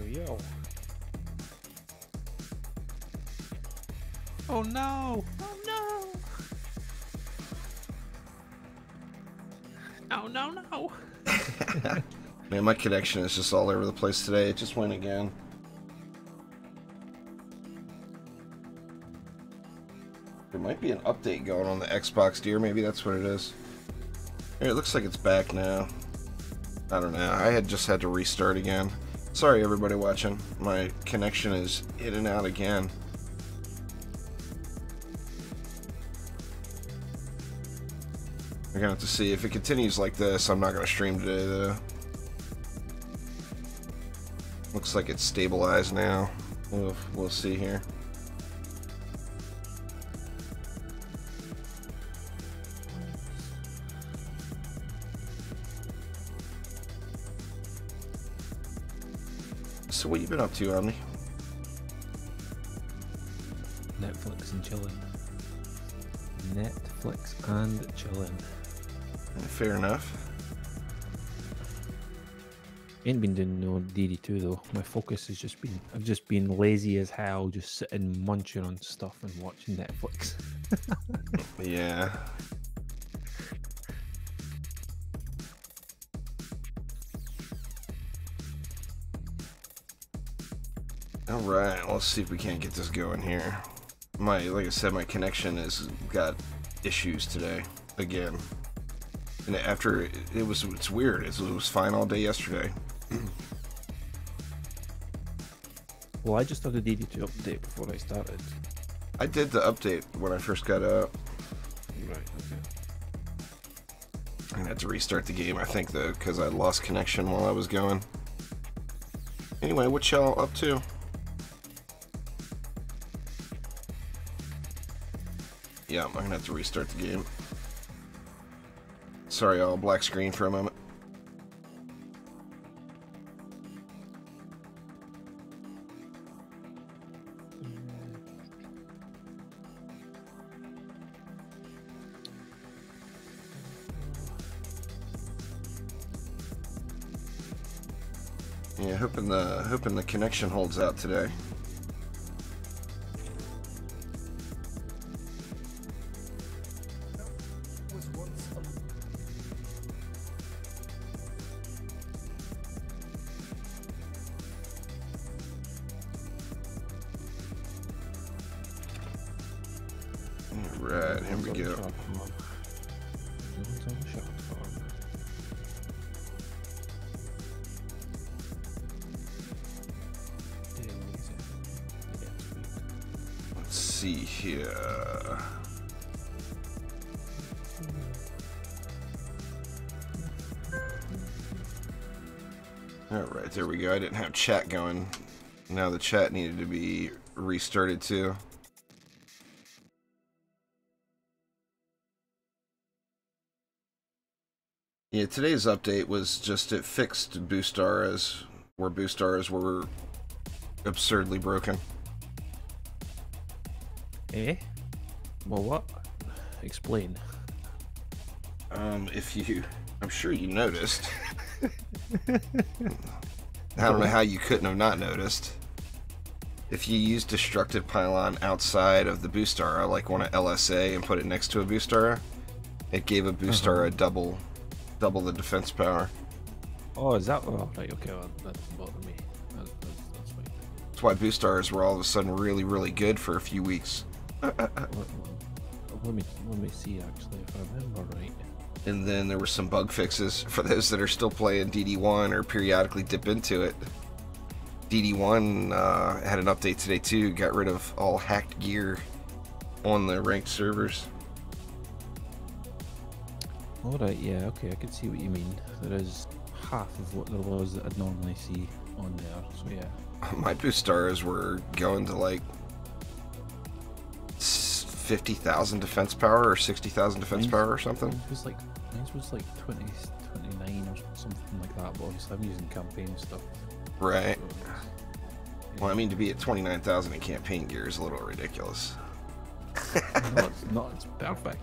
Yo, yo. Oh no! Oh no! No, no, no! Man, my connection is just all over the place today. It just went again. There might be an update going on the Xbox, dear. Maybe that's what it is. Here, it looks like it's back now. I don't know. I had just had to restart again. Sorry, everybody watching. My connection is in and out again. We're gonna have to see. If it continues like this, I'm not gonna stream today, though. Looks like it's stabilized now. We'll see here. So what you been up to, Omni? Netflix and chilling. Netflix and chilling. Fair enough. Ain't been doing no DD2 though. My focus has just been, I've just been lazy as hell, just sitting munching on stuff and watching Netflix. Yeah. Alright, let's see if we can't get this going here. Like I said, my connection has got issues today, again. And after, it's weird, it was fine all day yesterday. Well, I just had a DD2 update before I started. I did the update when I first got out. Right, okay. I had to restart the game, I think, though, because I lost connection while I was going. Anyway, what y'all up to? Yeah, I'm gonna have to restart the game. Sorry, I'll black screen for a moment. Yeah, hoping the connection holds out today. Alright, here we go. Let's see here. Alright, there we go. I didn't have chat going. Now the chat needed to be restarted too. Yeah, today's update was just it fixed boost auras, where boost auras were absurdly broken. Eh? Well, what? Explain. I'm sure you noticed. I don't know how you couldn't have not noticed. If you use Destructive Pylon outside of the boost aura, like on an LSA and put it next to a boost aura, it gave a boost aura double the defense power. Oh, is that? Oh, right, okay, well, that doesn't bother me. That's fine. That's why boost auras were all of a sudden really, really good for a few weeks. Let me see, actually, if I remember right. And then there were some bug fixes for those that are still playing DD1 or periodically dip into it. DD1 had an update today too, got rid of all hacked gear on the ranked servers. Alright, yeah, okay, I can see what you mean. There is half of what there was that I'd normally see on there, so yeah. My boost stars were going to like 50,000 defense power or 60,000 defense power or something. Mine was like 20, 29 or something like that, but obviously I'm using campaign stuff. Right. So, yeah. Well, I mean, to be at 29,000 in campaign gear is a little ridiculous. No, it's not, it's perfect.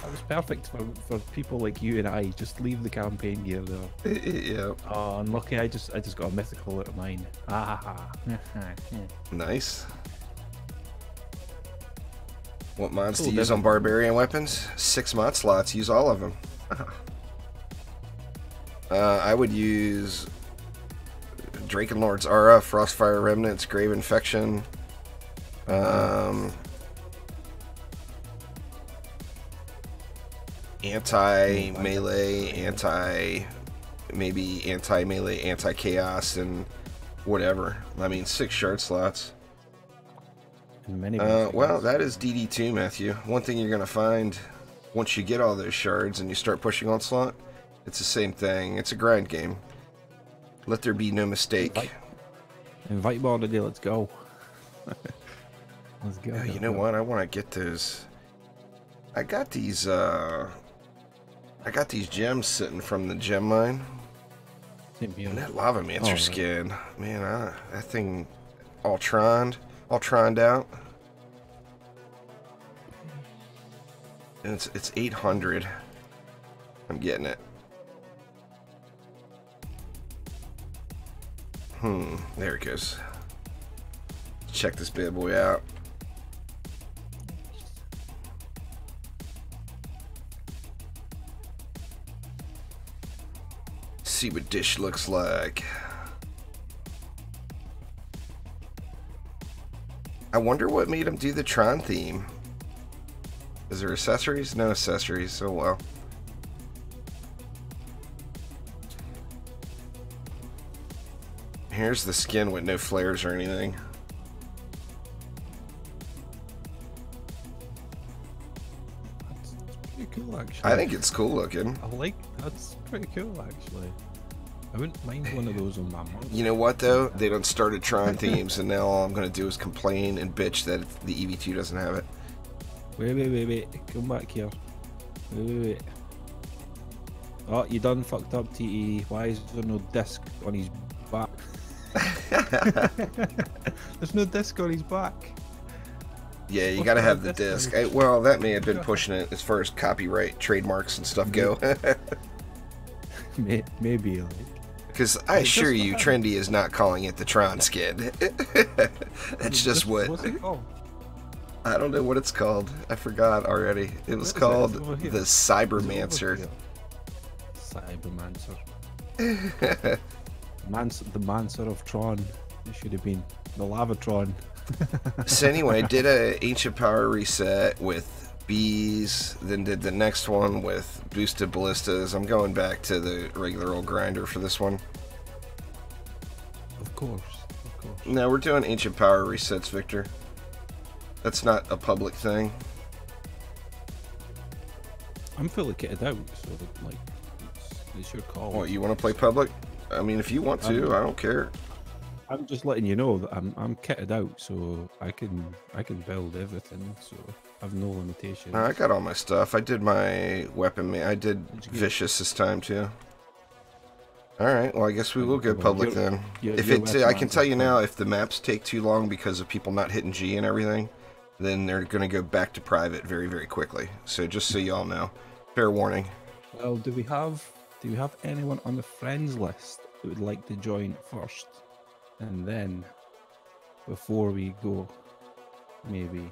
That was perfect for people like you and I. Just leave the campaign gear there. Yeah. Oh, unlucky. I just got a mythical out of mine. Ah ha ha. Nice. What mods Cool, to use on barbarian weapons? 6 mod slots. Use all of them. I would use Drakenlord's Aura, Frostfire Remnants, Grave Infection. Anti-melee, maybe anti-melee, anti-chaos, and whatever. I mean, 6 shard slots. Well, that is DD2, Matthew. One thing you're going to find once you get all those shards and you start pushing Onslaught, it's the same thing. It's a grind game. Let there be no mistake. Invite me on today. Let's go. Let's go. Oh, you know what? I want to get those. I got these gems sitting from the gem mine. And that lava mancer skin, man, that thing all troned out. And it's 800. I'm getting it. There it goes. Check this bad boy out. See what dish looks like. I wonder what made him do the Tron theme. Is there accessories? No accessories. Oh well. Here's the skin with no flares or anything. That's pretty cool, actually. I think it's cool looking. That's pretty cool, actually. I wouldn't mind one of those on my model. You know what though? They done started Tron themes, and now all I'm gonna do is complain and bitch that the EV2 doesn't have it. Wait. Come back here. Wait. Oh, you done fucked up, TE. Why is there no disc on his back? There's no disc on his back. Yeah, you gotta have the disc. Well, that may have been pushing it as far as copyright, trademarks, and stuff go. Maybe, like. Because I assure you, Trendy is not calling it the Tron skin. That's just what. What's it called? I don't know what it's called. I forgot already. It was called the Cybermancer. Cybermancer. The Mancer of Tron. It should have been the Lavatron. So anyway, I did a Ancient Power reset with bees, then did the next one with boosted ballistas. I'm going back to the regular old grinder for this one. Of course. No, we're doing Ancient Power resets, Victor. That's not a public thing. I'm fully kitted out, so like, it's your call. What, you want to play public? I mean, if you want to, I don't care. I'm just letting you know that I'm kitted out, so I can build everything. So I've no limitations. I got all my stuff. I did my weapon. I did vicious this time too. All right. Well, I guess we will go public then. I can tell you now, if the maps take too long because of people not hitting G and everything, then they're going to go back to private very, very quickly. So just so y'all know, fair warning. Well, do we have anyone on the friends list that would like to join first? And then, before we go, maybe,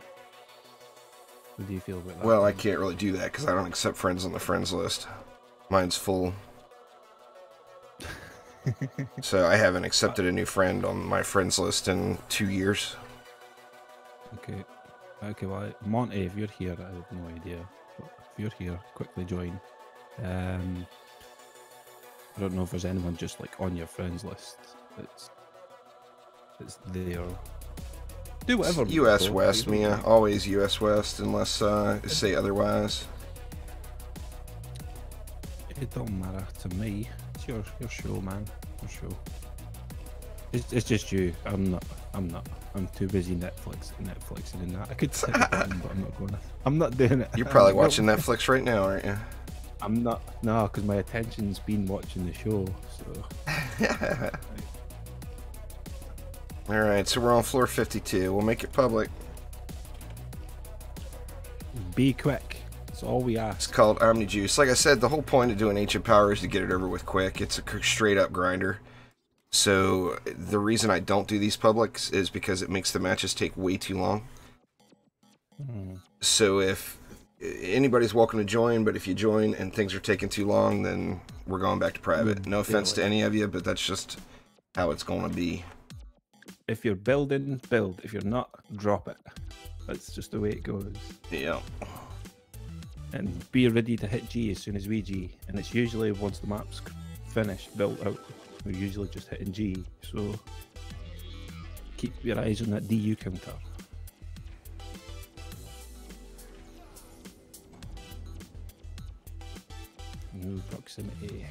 what do you feel about that? Well, I can't really do that because I don't accept friends on the friends list. Mine's full. So I haven't accepted a new friend on my friends list in 2 years. Okay, well, Monty, if you're here, I have no idea. But if you're here, quickly join. I don't know if there's anyone just like on your friends list that's there. Do whatever. US West, Mia. Always US West, unless say otherwise. It don't matter to me. It's your show, man. Your show. It's just you. I'm not. I'm too busy Netflixing and that. I could hit the button, but I'm not going to. I'm not doing it. You're probably watching Netflix right now, aren't you? I'm not. No, because my attention's been watching the show. So. Alright, so we're on floor 52. We'll make it public. Be quick. That's all we It's ask. called Omni Juice. Like I said, the whole point of doing Ancient Power is to get it over with quick. It's a straight up grinder. So the reason I don't do these publics is because it makes the matches take way too long. So if anybody's welcome to join, but if you join and things are taking too long, then we're going back to private. No offense to any of you, but that's just how it's going to be. If you're building, build. If you're not, drop it. That's just the way it goes. Yeah. And be ready to hit G as soon as we G. And it's usually once the map's finished, built out, we're usually just hitting G. So keep your eyes on that DU counter. No proximity.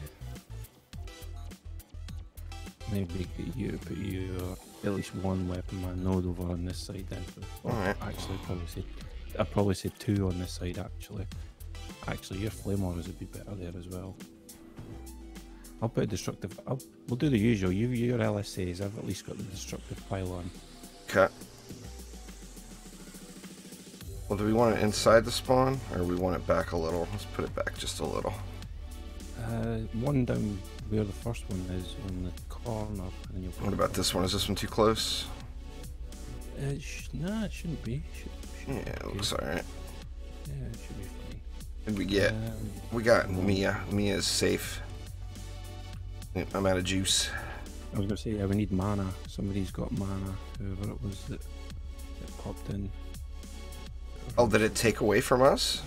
Maybe get you to put your at least one weapon man node over on this side then. Alright. Actually, I'd probably say two on this side actually. Actually, your flame orders would be better there as well. I'll put a destructive. We'll do the usual. Your LSAs. I've at least got the destructive pylon. Okay. Well, do we want it inside the spawn, or we want it back a little? Let's put it back just a little. One down where the first one is on the corner. And you'll What about this one? Is this one too close? Nah, it shouldn't be. Yeah, it looks alright. Yeah, it should be fine. What did we get? We got Mia. Mia's safe. I'm out of juice. I was gonna say, yeah, we need mana. Somebody's got mana. Whoever it was that popped in. Oh, did it take away from us?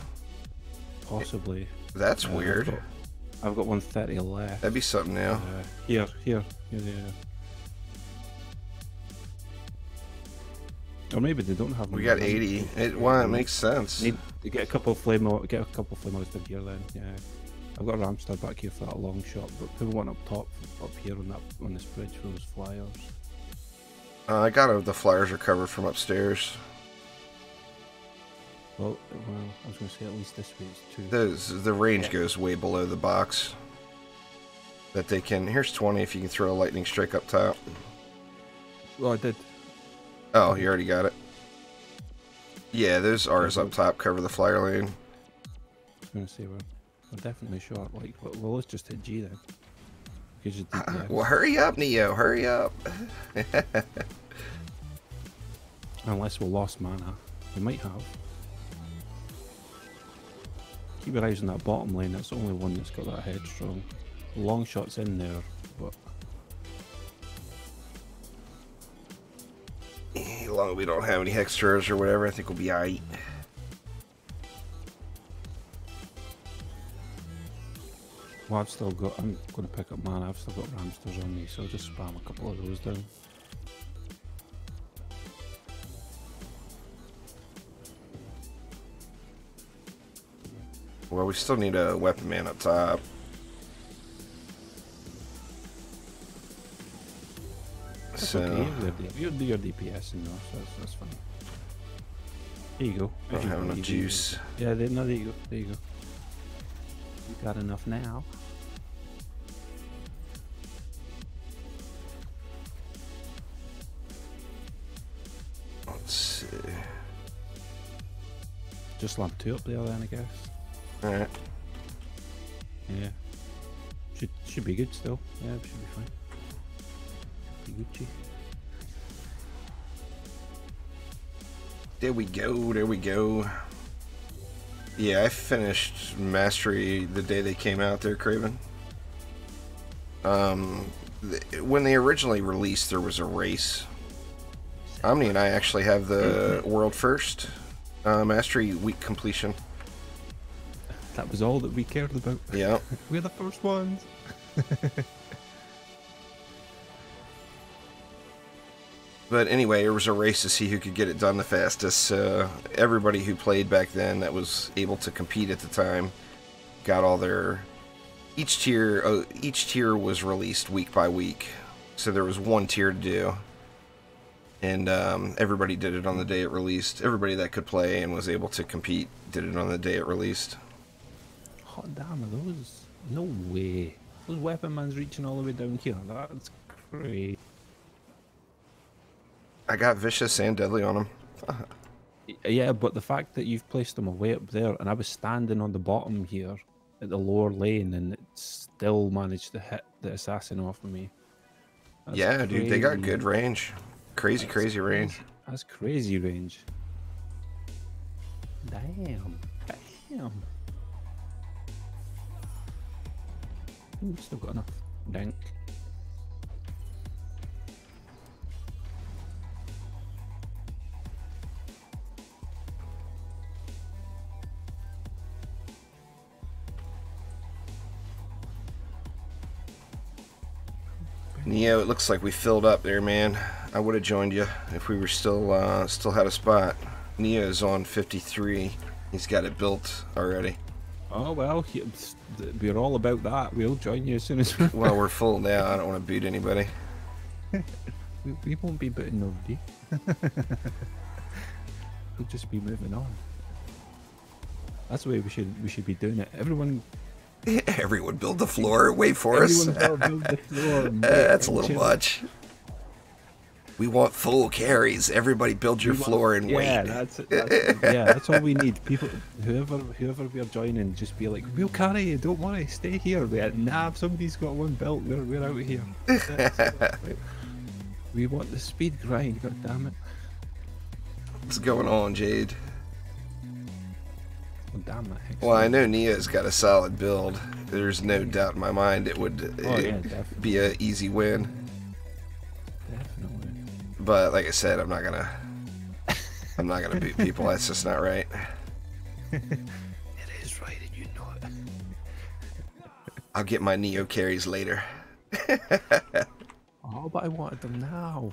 Possibly. That's weird. I've got 130 left. That'd be something now. Here. Or maybe they don't have. We got 80. It makes sense. Need to get a couple of flame out down here then. Yeah, I've got a Ramstar back here for that long shot, but put one up top, up here on this bridge for those flyers. I got the flyers are covered from upstairs. Well, I was going to say at least this way it's two. The range goes way below the box. That they can. Here's 20 if you can throw a lightning strike up top. Well, I did. Oh, you already got it. Yeah, those R's up top cover the flyer lane. I was going to say we're definitely short. Like, well, let's just hit G then. Well, hurry up, Neo. Hurry up. Unless we lost mana, we might have. Keep your eyes on that bottom lane. That's the only one that's got that headstrong. Long shot's in there, but as long as we don't have any hextras or whatever, I think we'll be alright. well, I'm going to pick up mana. I've still got Ramsters on me, so I'll just spam a couple of those down. Well, we still need a weapon man up top. That's So okay. You'll do your DPS in there, so that's fine. There you go. I don't have enough juice. Yeah, there you go. There you go. You got enough now. Let's see. Just slam 2 up there then, I guess. Alright. Yeah. Should be good still. Yeah, it should be fine. Be Gucci. There we go, there we go. Yeah, I finished Mastery the day they came out there, Craven. When they originally released, there was a race. Omni and I actually have the world first Mastery week completion. That was all that we cared about. Yeah. We're the first ones. But anyway, it was a race to see who could get it done the fastest. Everybody who played back then that was able to compete at the time got all their... Each tier was released week by week. So there was one tier to do. And everybody did it on the day it released. Everybody that could play and was able to compete did it on the day it released. Hot damn, are those... No way. Those weapon man's reaching all the way down here. That's crazy. I got Vicious and Deadly on him. Yeah, but the fact that you've placed them away up there, and I was standing on the bottom here at the lower lane, and it still managed to hit the assassin off of me. That's Yeah, dude, they got good crazy. range. Crazy, That's crazy range. crazy. That's crazy range. Damn. Damn. Ooh, still got enough. Dank. Neo, it looks like we filled up there, man. I would have joined you if we were still had a spot. Neo's on 53. He's got it built already. Oh, well, we're all about that. We'll join you as soon as we're... Well, we're full now. I don't want to boot anybody. we won't be booting nobody. We'll just be moving on. That's the way we should be doing it. Everyone... Everyone build the floor. Wait for us. Build the floor. That's a little much. We want full carries. Everybody build your floor and wait. Yeah, that's all we need. People, whoever we're joining, just be like, we'll carry you. Don't worry, stay here. Nah, if somebody's got one built, we're out of here. We want the speed grind. God damn it. What's going on, Jade? Oh, damn it. Well, I know Nia's got a solid build. There's no doubt in my mind it would be an easy win. Definitely. But like I said, I'm not gonna beat people. That's just not right. It is right, and you know it. I'll get my Neo carries later. Oh, but I wanted them now.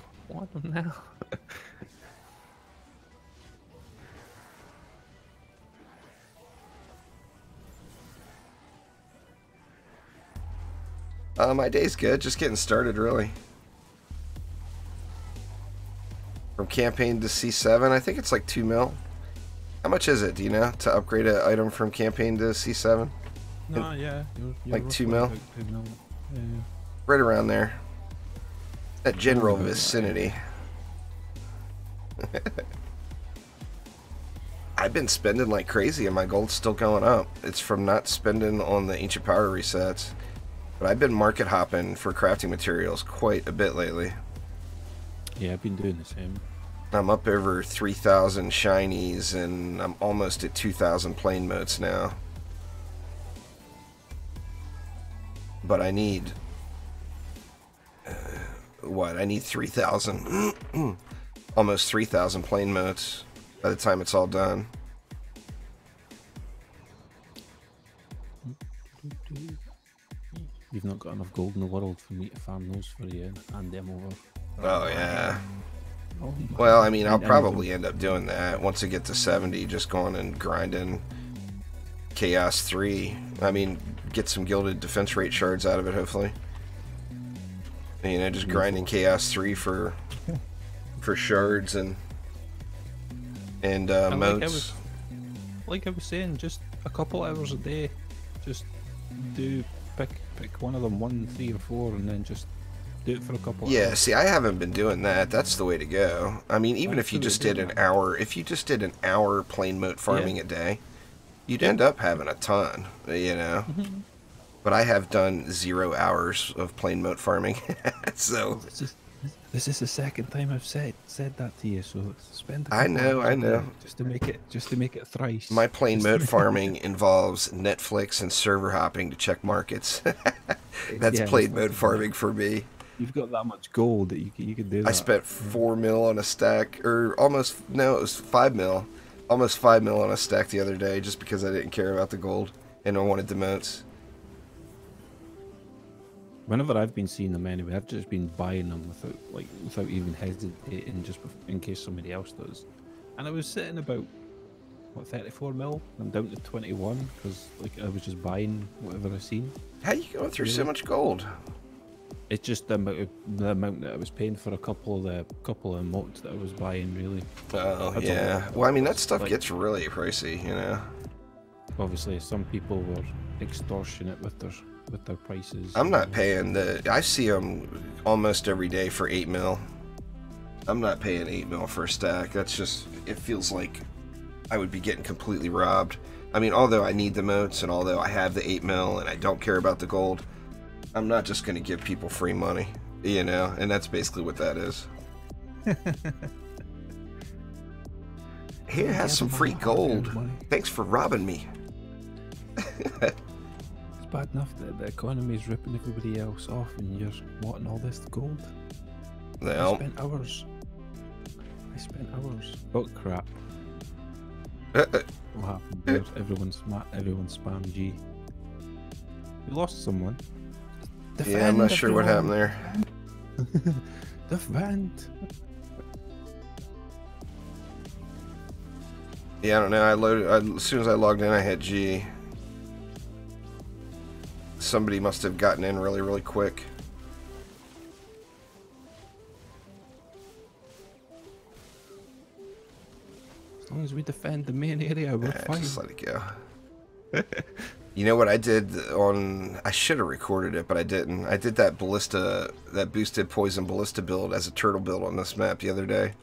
My day's good. Just getting started, really. From campaign to C7, I think it's like 2 mil. How much is it, do you know, to upgrade an item from campaign to C7? No, yeah. You're like 2 mil? about 2 mil. Yeah. Right around there. That general vicinity. I've been spending like crazy and my gold's still going up. It's from not spending on the ancient power resets. But I've been market hopping for crafting materials quite a bit lately. Yeah, I've been doing the same. I'm up over 3,000 shinies and I'm almost at 2,000 plain motes now. But I need... I need 3,000. Almost 3,000 plain motes by the time it's all done. You've not got enough gold in the world for me to farm those for you and hand them over. Oh, yeah. Oh, Well, I mean, I'll probably end up doing that once I get to 70, just going and grinding Chaos 3. I mean, get some Gilded defense rate shards out of it, hopefully. You know, just grinding Chaos 3 for shards and motes. Like I was saying, just a couple hours a day. Just pick one of them, 1, 3, or 4, and then just do it for a couple Yeah, hours. see, I haven't been doing that. That's the way to go. I mean, even if you just did an hour, plain mote farming a day, you'd end up having a ton, you know. But I have done 0 hours of plain mote farming, so. This is the second time I've said that to you. So spend. I know. Just to make it thrice. My plain mote farming involves Netflix and server hopping to check markets. That's plain mote farming for me. You've got that much gold that you could do that. I spent 4 mil on a stack, or almost, no, it was 5 mil. Almost 5 mil on a stack the other day just because I didn't care about the gold and I wanted the motes. Whenever I've been seeing them anyway, I've just been buying them without even hesitating, just in case somebody else does. And I was sitting about, 34 mil? I'm down to 21 because I was just buying whatever I seen. How are you going through so much gold? It's just the amount that I was paying for a couple of motes that I was buying, really. Oh, yeah. Well, I mean, that stuff gets really pricey, you know. Obviously, some people were extortionate with their prices. I'm not paying I see them almost every day for 8 mil. I'm not paying 8 mil for a stack. That's just, it feels like I would be getting completely robbed. I mean, although I need the moats and although I have the 8 mil and I don't care about the gold, I'm not just going to give people free money, you know? And that's basically what that is. Here has some free gold. Thanks for robbing me. It's bad enough that the economy's ripping everybody else off and you're wanting all this gold. No. I spent hours. Oh crap. What happened there? Everyone's spam G. You lost someone. Yeah, I'm not sure what happened there. Defend. Yeah, I don't know. As soon as I logged in, I hit G. Somebody must have gotten in really, really quick. As long as we defend the main area, we're fine. Just let it go. You know what I did on... I should have recorded it, but I didn't. I did that ballista, that boosted poison ballista build as a turtle build on this map the other day.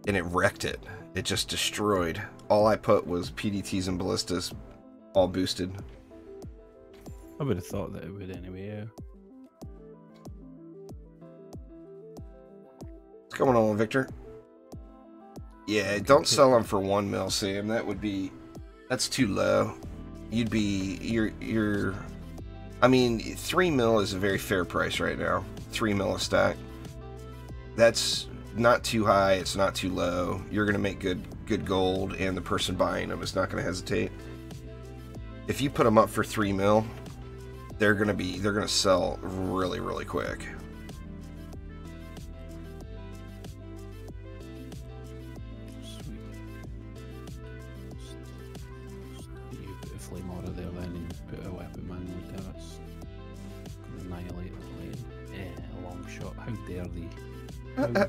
And it wrecked it. It just destroyed. All I put was PDTs and ballistas, all boosted. I would have thought that it would anyway, yeah. What's going on, Victor? Yeah, don't sell them for 1 mil, Sam. That would be... That's too low. You'd be... You're... I mean, 3 mil is a very fair price right now. 3 mil a stack. That's not too high. It's not too low. You're going to make good gold, and the person buying them is not going to hesitate. If you put them up for 3 mil, they're going to sell really, really quick. How dare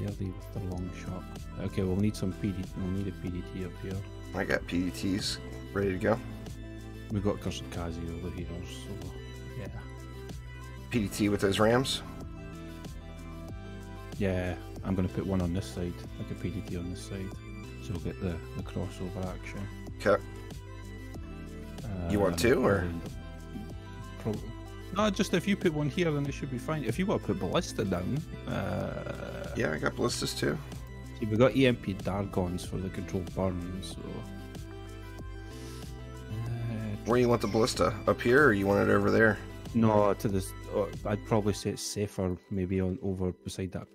they with the long shot? Okay, we'll need some PD. We'll need a PDT up here. I got PDTs ready to go. We got Cursed Kazi over here, so yeah. PDT with those rams? Yeah, I'm gonna put one on this side, like a PDT on this side, so we'll get the crossover action. Okay. You want two, or? Probably. No, just if you put one here, then it should be fine. If you want to put Ballista down... yeah, I got Ballistas too. See, we got EMP Dargons for the controlled burn, so... Where you want the Ballista? Up here, or you want it over there? No, to this... I'd probably say it's safer, maybe over beside that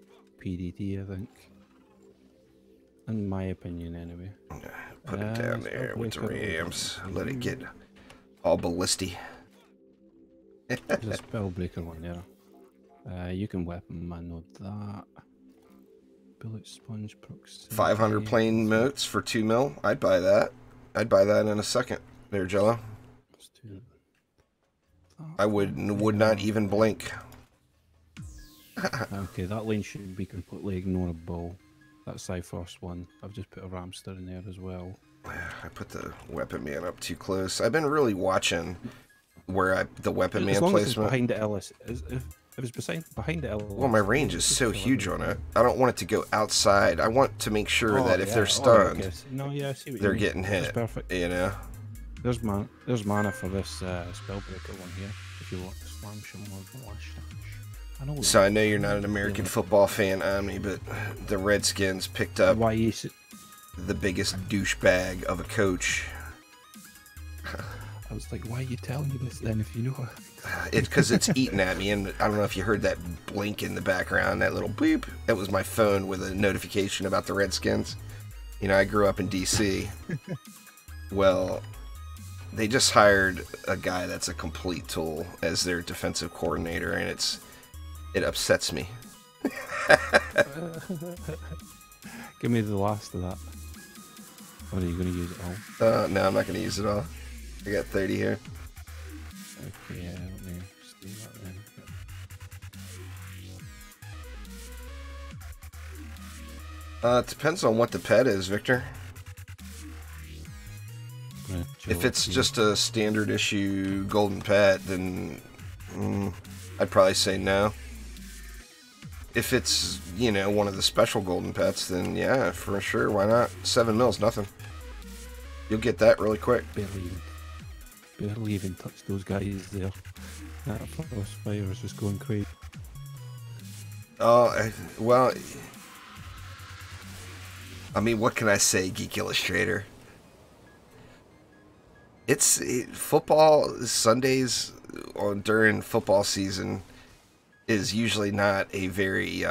PDT, I think. In my opinion, anyway. Put it down there with the rams. Let it get all ballisty. There's a Spellbreaker one there. You can weapon man that. Bullet sponge proximity. 500 plain moats for 2 mil. I'd buy that. I'd buy that in a second. There, Jello. I would not even blink. Okay, that lane should be completely ignorable. That Cyfrost one. I've just put a Ramster in there as well. I put the weapon man up too close. I've been really watching where the weapon man placement. As it's behind the Ellis. If it's behind the Ellis. Well, my range is so huge on it. I don't want it to go outside. I want to make sure that if they're stunned, I see what they're getting hit. That's perfect. You know. There's mana for this Spellbreaker one here. If you want to slam some more Flash damage. So I know you're not an American football fan, Omni, but the Redskins picked up the biggest douchebag of a coach. I was like, why are you telling me this then if you know it? It's because it's eating at me, and I don't know if you heard that blink in the background, that little bleep. That was my phone with a notification about the Redskins. You know, I grew up in D.C. Well, they just hired a guy that's a complete tool as their defensive coordinator, and it upsets me. Give me the last of that. Or are you going to use it all? No, I'm not going to use it all. I got 30 here. Okay, yeah, let me just do that then. It depends on what the pet is, Victor. If it's just a standard issue golden pet, then I'd probably say no. If it's, you know, one of the special golden pets, then yeah, for sure, why not? 7 mils, nothing. You'll get that really quick. Barely even touched those guys there. That first fire was just going crazy. Oh, well, I mean, what can I say, Geek Illustrator? Football Sundays during football season is usually not a very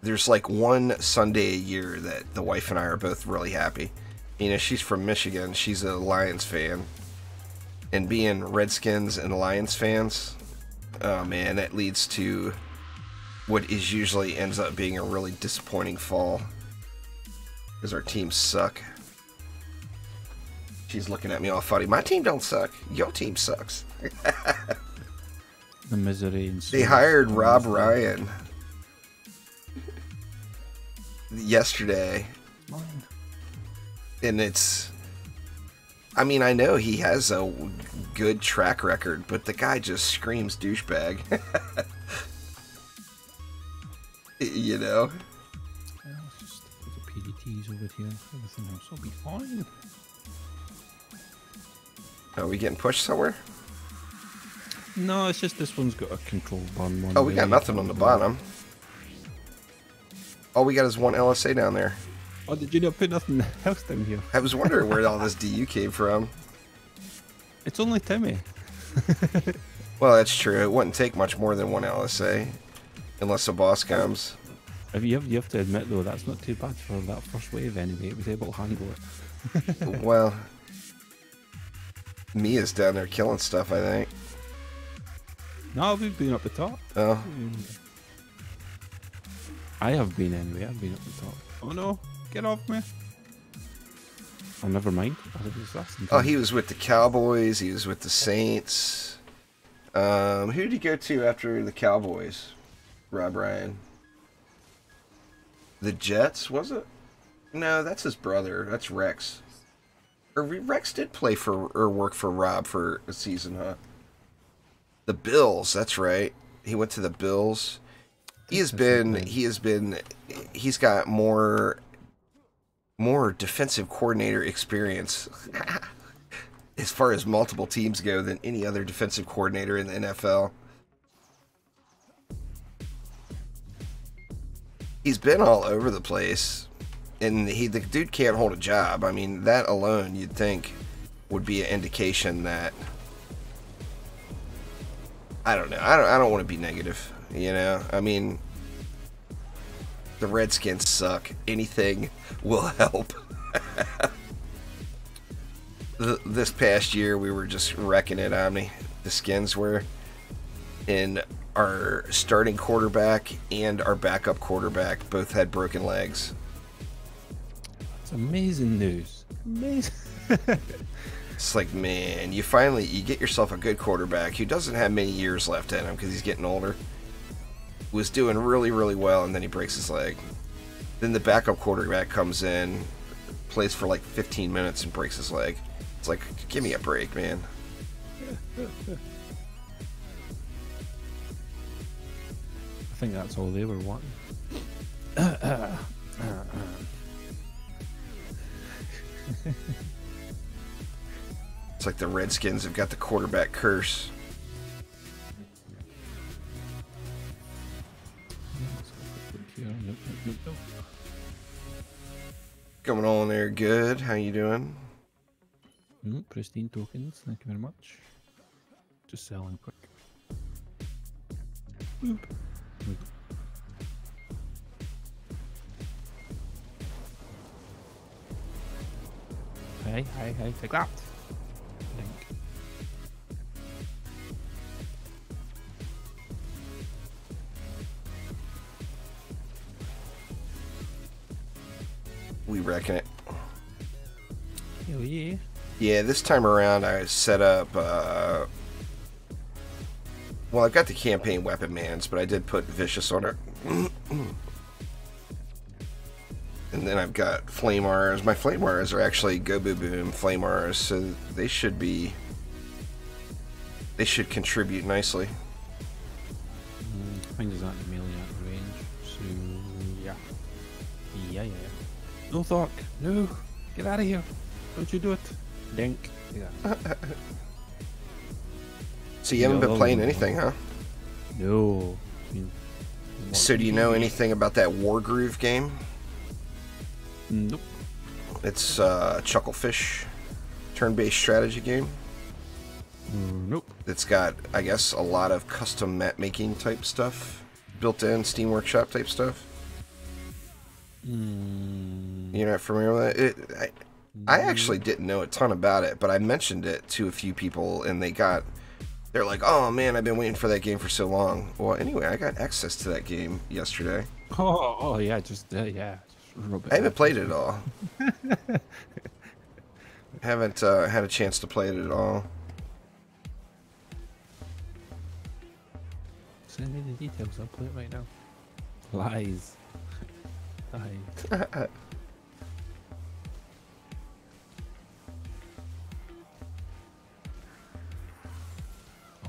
there's like one Sunday a year that the wife and I are both really happy. You know, she's from Michigan, she's a Lions fan, and being Redskins and Lions fans, oh man, that leads to what is usually ends up being a really disappointing fall because our teams suck. She's looking at me all funny. My team don't suck. Your team sucks. The misery and they hired Rob Ryan yesterday. And it's... I mean, I know he has a good track record, but the guy just screams douchebag. You know? Let's just put the PDTs over here. Everything else will be fine. Are we getting pushed somewhere? No, it's just this one's got a control burn one. Oh, we got nothing on the bottom. All we got is one LSA down there. Oh, did you not put nothing else down here? I was wondering where all this DU came from. It's only Timmy. Well, that's true. It wouldn't take much more than one LSA. Unless a boss comes. You have to admit, though, that's not too bad for that first wave anyway. It was able to handle it. Well, Mia's down there killing stuff, I think. No, we've been up the top. Oh. I have been anyway. I've been up the top. Oh no, get off me. Oh, never mind. Oh, he was with the Cowboys. He was with the Saints. Who did he go to after the Cowboys? Rob Ryan. The Jets, was it? No, that's his brother. That's Rex. Or Rex did play for or work for Rob for a season, huh? The Bills, that's right. He went to the Bills. He's got more defensive coordinator experience as far as multiple teams go than any other defensive coordinator in the NFL. He's been all over the place, and the dude can't hold a job. I mean, that alone you'd think would be an indication that, I don't know. I don't want to be negative, you know. I mean, the Redskins suck. Anything will help. This past year, we were just wrecking it, Omni. The Skins were. And our starting quarterback and our backup quarterback both had broken legs. It's amazing news. Amazing. It's like, man, you get yourself a good quarterback who doesn't have many years left in him because he's getting older. Was doing really, really well, and then he breaks his leg. Then the backup quarterback comes in, plays for like 15 minutes and breaks his leg. It's like, give me a break, man. I think that's all they were wanting. It's like the Redskins have got the quarterback curse. Coming on there, good. How you doing? Pristine tokens, thank you very much. Just selling quick. Boop. Boop. Hey, take that. Link. We reckon it. Hell yeah. Yeah, this time around I set up, well, I've got the campaign weapon mans, but I did put Vicious on it. And then I've got Flame R's. My Flame R's are actually Go Boo Boom Flame R's, so they should contribute nicely. Pathfinder's is at the melee at range, so yeah. Yeah. No, Thork, no! Get out of here! Don't you do it! Dink. Yeah. So you haven't been playing anything, huh? No. So do you know anything about that Wargroove game? Nope. It's a Chucklefish turn-based strategy game. Nope. It's got, I guess, a lot of custom map making type stuff, built-in Steam Workshop type stuff. You're not familiar with it? I actually didn't know a ton about it, but I mentioned it to a few people, and they're like, "Oh man, I've been waiting for that game for so long." Well, anyway, I got access to that game yesterday. Oh yeah, just rub it. I haven't played it at all. Haven't had a chance to play it at all. Send me the details. I'll play it right now. Lies. Lies.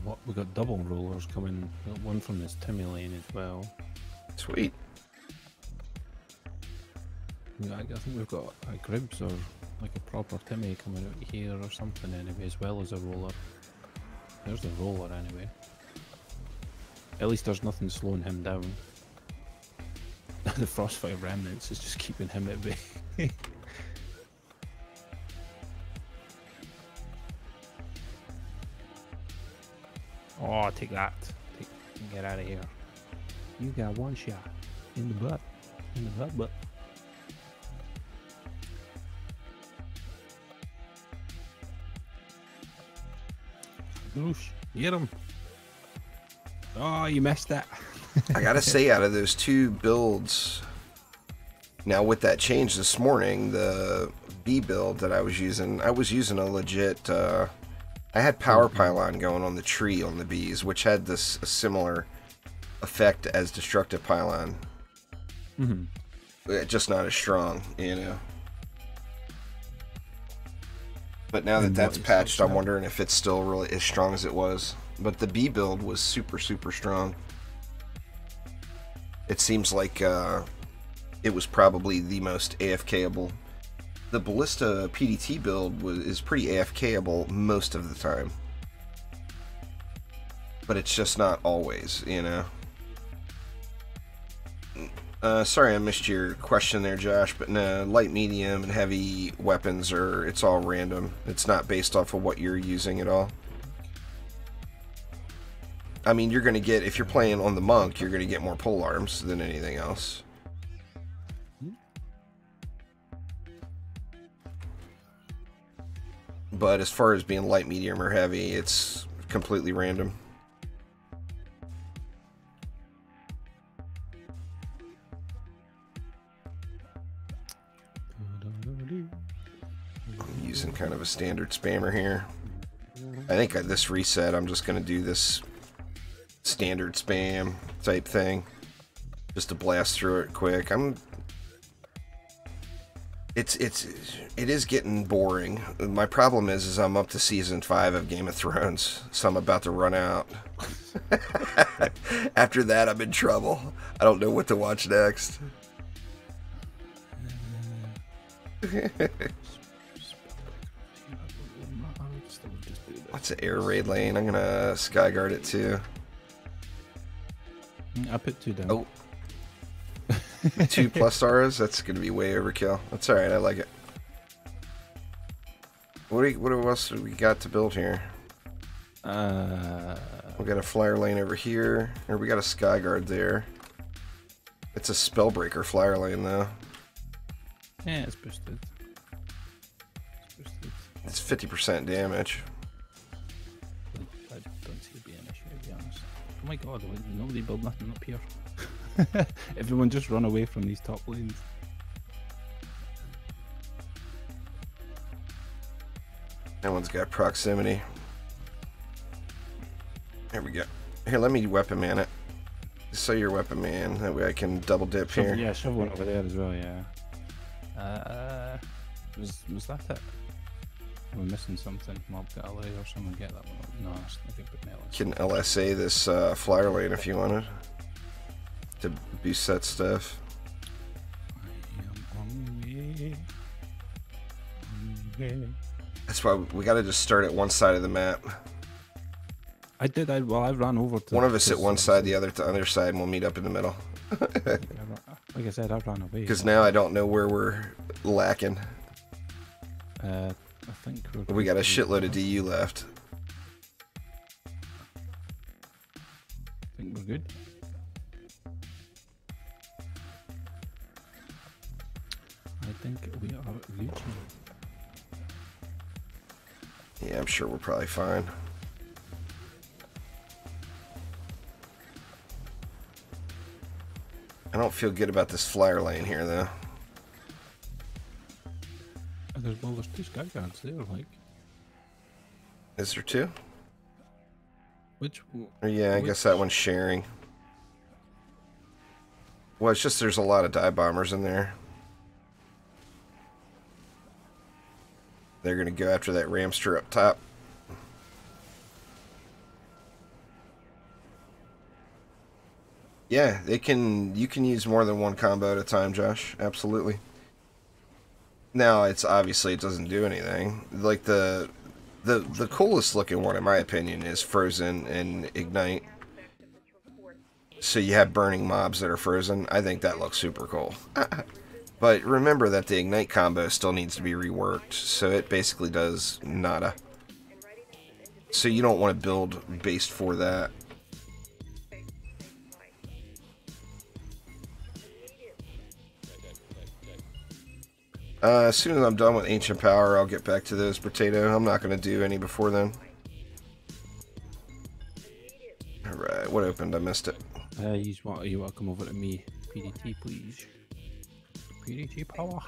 What, we got double rollers coming. We got one from this Timmy lane as well. Sweet. I think we've got a Gribbs or like a proper Timmy coming out here or something anyway, as well as a roller. There's the roller anyway. At least there's nothing slowing him down. The Frostfire Remnants is just keeping him at bay. Oh, take that. Get out of here. You got one shot. In the butt. In the butt. Goosh, get him. Oh, you messed that. I gotta say, out of those two builds, now with that change this morning, the B build that I was using a legit, I had power pylon going on the tree on the bees, which had a similar effect as destructive pylon. Just not as strong, you know. But now that that's patched, I'm wondering if it's still really as strong as it was. But the B build was super, super strong. It seems like it was probably the most AFKable. The Ballista PDT build is pretty AFKable most of the time. But it's just not always, you know. Sorry I missed your question there, Josh, but no, light, medium, and heavy weapons it's all random. It's not based off of what you're using at all. I mean, you're going to get, if you're playing on the monk, you're going to get more pole arms than anything else. But as far as being light, medium, or heavy, it's completely random. I'm using kind of a standard spammer here. I think at this reset, I'm just going to do this standard spam type thing, just to blast through it quick. It is getting boring. My problem is I'm up to season 5 of Game of Thrones, so I'm about to run out. After that, I'm in trouble. I don't know what to watch next. What's the air raid lane? I'm gonna skyguard it too. I put 2 down. Oh. 2 plus stars? That's gonna be way overkill. That's alright, I like it. What else do we got to build here? We got a flyer lane over here, or we got a skyguard there. It's a spellbreaker flyer lane though. Yeah, it's boosted. It's 50% damage. I don't see it being an issue, to be honest. Oh my god, nobody build nothing up here. Everyone just run away from these top lanes. That one's got proximity. There we go. Here, let me weapon man it. So you're weapon man. That way I can double dip here. Yeah, shove one over there as well, yeah. Was that it? We're missing something. Mob gallery or someone get that one up. No, I think we You can LSA this flyer lane if you wanted. to boost that stuff. I am on the way. On the way. That's why we got to just start at one side of the map. I did. I ran over to one of us at one side, the other to the other side, and we'll meet up in the middle. Like I said, I ran away. Because now I don't know where we're lacking. I think we got a shitload of DU left. I think we're good. I think we are reaching. Yeah, I'm sure we're probably fine. I don't feel good about this flyer lane here, though. There's two sky guards there, like. Is there two? Which? Yeah, I guess that one's sharing. Well, it's just there's a lot of dive bombers in there. They're gonna go after that ramster up top. Yeah, they can. You can use more than one combo at a time, Josh. Absolutely. Now, it's obviously it doesn't do anything. Like the coolest looking one, in my opinion, is Frozen and Ignite. So you have burning mobs that are frozen. I think that looks super cool. But remember that the Ignite combo still needs to be reworked, so it basically does nada. So you don't want to build based for that. As soon as I'm done with Ancient Power, I'll get back to those, Potato. I'm not going to do any before then. Alright, what opened? I missed it. You want to come over to me. PDT, please. PDT power.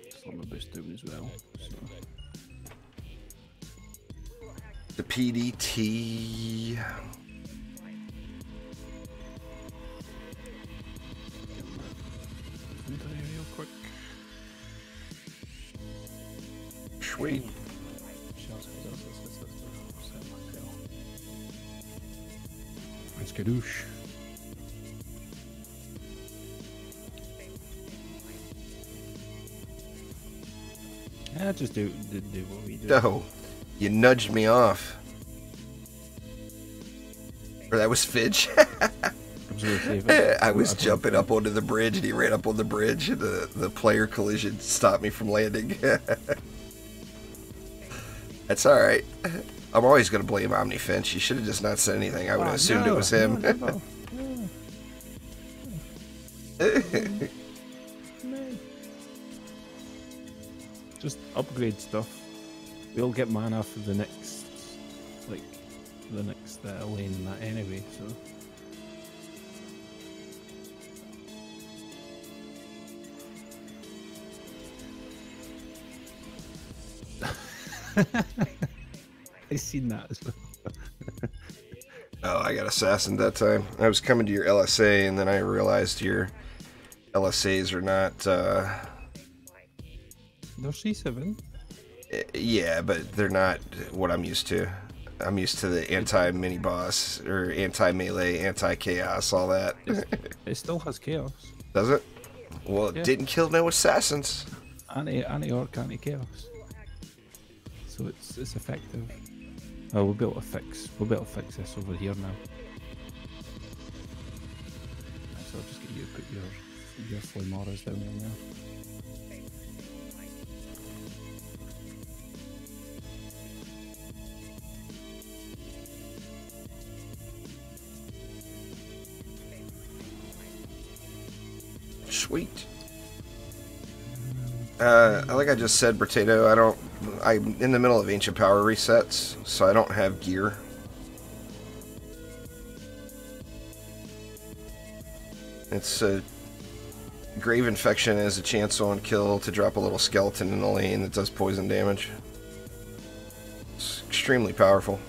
Just let my boost down as well. So. The PDT. Real quick. Sweet. Let's gadoosh. Yeah, just do what we do. No, you nudged me off. Or that was Fidge. I was jumping up onto the bridge, and he ran up on the bridge, and the player collision stopped me from landing. That's alright. I'm always going to blame Omni Finch. You should have just not said anything. I would have assumed it was him. No. Just upgrade stuff. We'll get mana for the next, lane in that anyway, so. I seen that as well. Oh, I got assassined that time. I was coming to your LSA, and then I realized your LSAs are not. They're C7. Yeah, but they're not what I'm used to. I'm used to the anti-mini boss or anti-melee, anti-chaos, all that. It still has chaos. Does it? Well, it didn't kill no assassins. Anti-orc, anti-chaos. So it's effective. Oh, we'll be able to fix this over here now. So I'll just get you to put your Flamoras down in there. Sweet. Like I just said, Potato, I'm in the middle of Ancient Power resets, so I don't have gear. It's a Grave Infection as a chance on kill to drop a little skeleton in the lane that does poison damage. It's extremely powerful.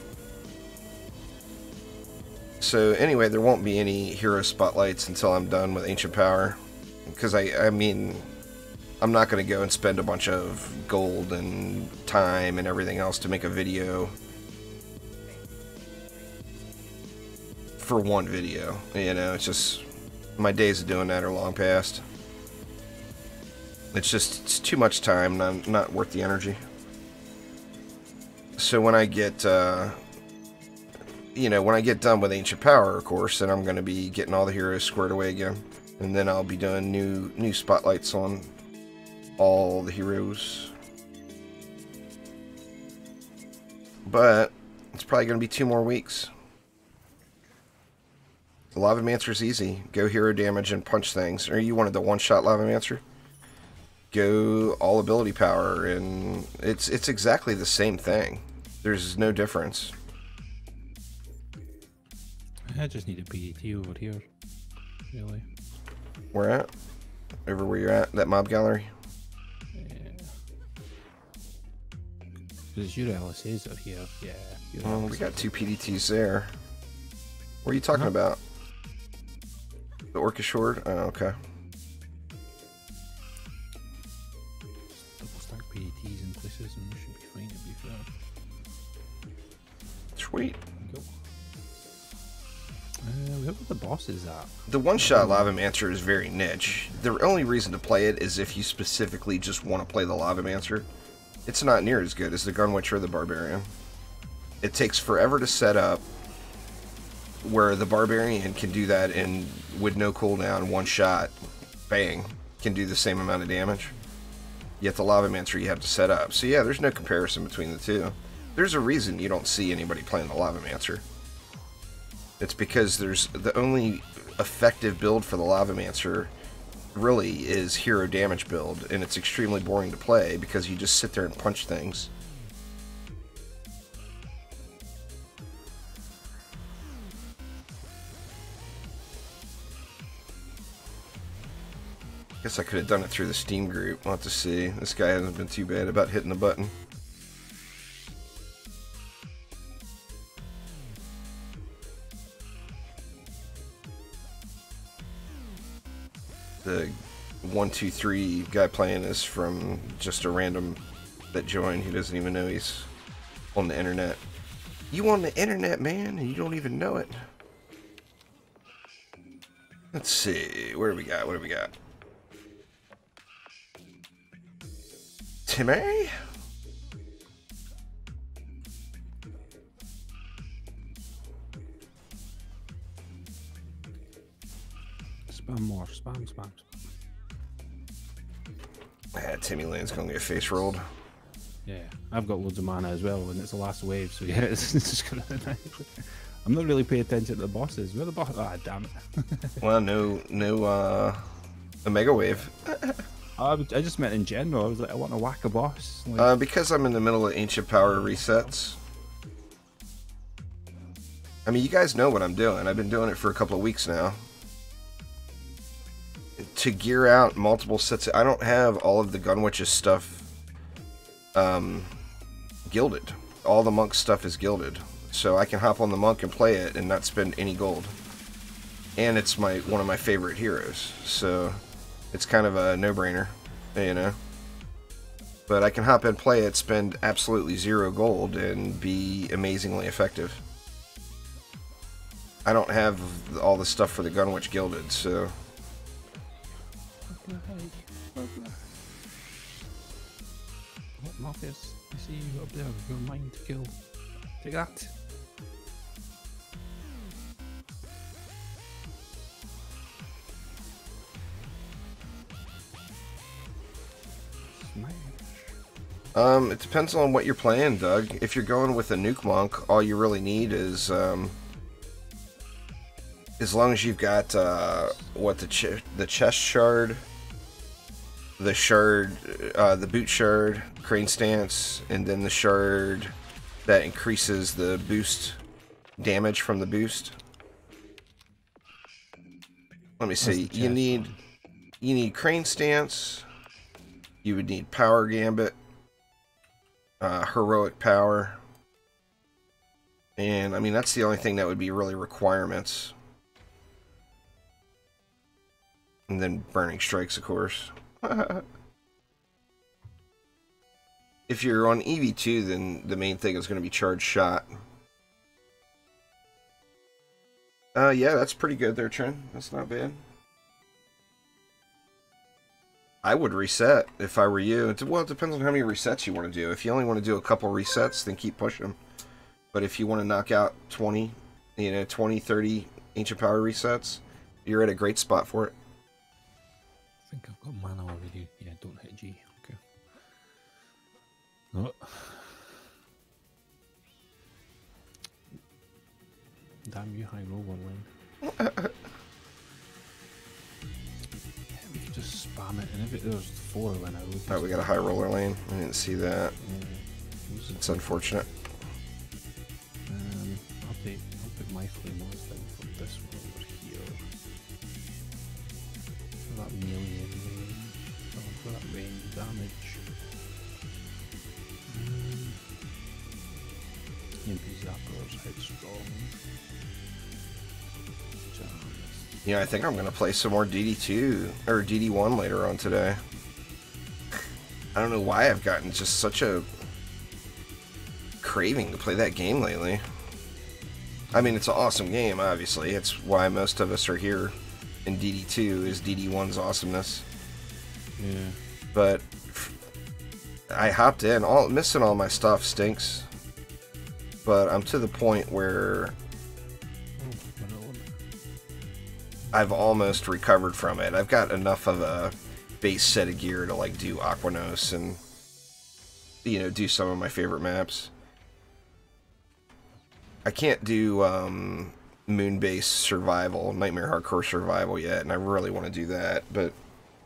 So anyway, there won't be any hero spotlights until I'm done with Ancient Power. Because I mean, I'm not going to go and spend a bunch of gold and time and everything else to make a video for one video. You know, it's just my days of doing that are long past. It's too much time, not worth the energy. So when I get, you know, when I get done with Ancient Power, of course, then I'm going to be getting all the heroes squared away again. And then I'll be doing new spotlights on all the heroes. But it's probably going to be 2 more weeks. The Lavamancer's easy. Go hero damage and punch things. Or you wanted the one-shot Lavamancer? Go all ability power, and it's exactly the same thing. There's no difference. I just need a DD2 over here, really. Where at? Over where you're at? That mob gallery? Yeah. Because your LSAs are here. Yeah. Well, we got 2 PDTs there. What are you talking about? The Orca Short? Oh, okay. Double stack PDTs in places and we should be fine, to be fair. Sweet. Go. Where were the bosses at? The one-shot Lavamancer is very niche. The only reason to play it is if you specifically just want to play the Lavamancer. It's not near as good as the Gunwitch or the Barbarian. It takes forever to set up, where the Barbarian can do that in with no cooldown, one shot, bang, can do the same amount of damage. Yet the Lavamancer you have to set up. So yeah, there's no comparison between the two. There's a reason you don't see anybody playing the Lavamancer. It's because there's the only effective build for the Lavamancer really is hero damage build, and it's extremely boring to play because you just sit there and punch things. Guess I could have done it through the Steam group. We'll have to see. This guy hasn't been too bad about hitting the button. The 123 guy playing is from just a random that joined. He doesn't even know he's on the internet. You on the internet, man, and you don't even know it. Let's see. What do we got? What do we got? Timmy? Spam more. Spam. Timmy Lane's gonna get face rolled. Yeah, I've got loads of mana as well, and it's the last wave, so yeah, it's just gonna. I'm not really paying attention to the bosses. Where the boss? Ah, damn it. Well, no, Omega Wave. I just meant in general. I was like, I want to whack a boss. Like, Because I'm in the middle of Ancient Power resets. I mean, you guys know what I'm doing. I've been doing it for a couple of weeks now. To gear out multiple sets, I don't have all of the Gunwitch's stuff gilded. All the Monk stuff is gilded. So I can hop on the Monk and play it and not spend any gold. And it's one of my favorite heroes. So it's kind of a no-brainer, you know. But I can hop in, play it, spend absolutely 0 gold, and be amazingly effective. I don't have all the stuff for the Gunwitch gilded, so... What Morpheus? I see you up there with your mind to kill. Take that. It depends on what you're playing, Doug. If you're going with a Nuke Monk, all you really need is, as long as you've got, the chest shard, the shard, the boot shard, crane stance, and then the shard that increases the boost damage from the boost. Let me see. You need crane stance. You would need power gambit, heroic power, and I mean that's the only thing that would be really requirements. And then burning strikes, of course. If you're on EV2, then the main thing is going to be charged shot. Yeah, that's pretty good there, Tron. That's not bad. I would reset if I were you. Well, it depends on how many resets you want to do. If you only want to do a couple resets, then keep pushing. But if you want to knock out 20, 20, 30 Ancient Power resets, you're at a great spot for it. I think I've got mana already. Yeah, don't hit G. Okay. Oh. Damn you, high roller lane. We can just spam it, and if there's 4 in a row. Oh, we got a high roller lane. I didn't see that. Yeah. It's unfortunate. I'll put my flame on thing for this one over here. For that melee range. For that range damage. EMP zappers, headstrong. Yeah, I think I'm going to play some more DD2 or DD1 later on today. I don't know why I've gotten just such a craving to play that game lately. I mean, it's an awesome game, obviously. It's why most of us are here in DD2 is DD1's awesomeness. Yeah. But I hopped in. Missing all my stuff stinks. But I'm to the point where I've almost recovered from it. I've got enough of a base set of gear to like do Aquanos and do some of my favorite maps. I can't do Moon-based survival, Nightmare Hardcore survival yet, and I really want to do that, but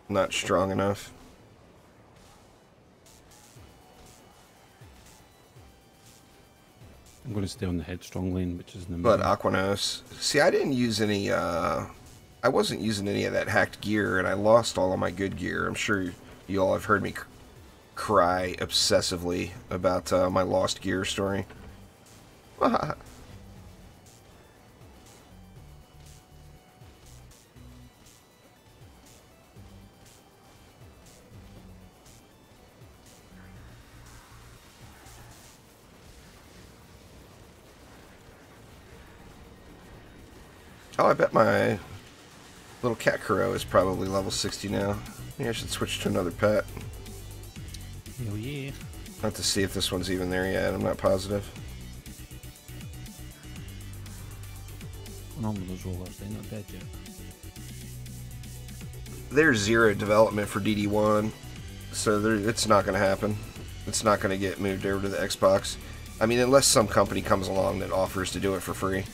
not strong enough. I'm going to stay on the headstrong lane, which is in the middle. middle. But Aquanos, see, I didn't use any. I wasn't using any of that hacked gear, and I lost all of my good gear. I'm sure you all have heard me cry obsessively about my lost gear story. Oh, I bet my little cat crow is probably level 60 now. Maybe I should switch to another pet. Hell yeah. I'll have to see if this one's even there yet. I'm not positive. What's on with those rollers? They're not dead yet. There's 0 development for DD1, so it's not going to happen. It's not going to get moved over to the Xbox. I mean, unless some company comes along that offers to do it for free.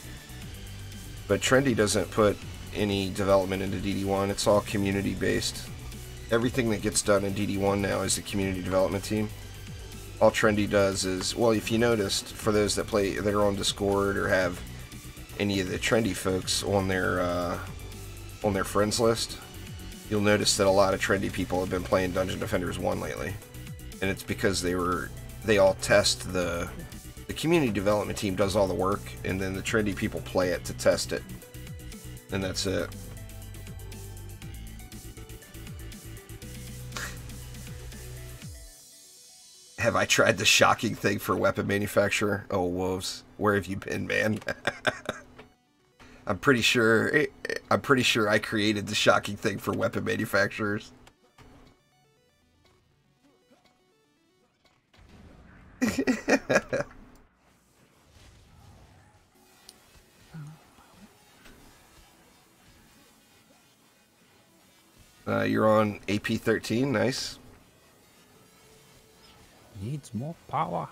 But Trendy doesn't put any development into DD1. It's all community-based. Everything that gets done in DD1 now is the community development team. All Trendy does is, well, if you noticed, for those that are on Discord or have any of the Trendy folks on their friends list, you'll notice that a lot of Trendy people have been playing Dungeon Defenders 1 lately. And it's because they all test the community development team does all the work, and then the Trendy people play it to test it. And that's it. Have I tried the shocking thing for weapon manufacturer? Oh, wolves, where have you been, man? I'm pretty sure I created the shocking thing for weapon manufacturers. You're on AP 13, nice. Needs more power.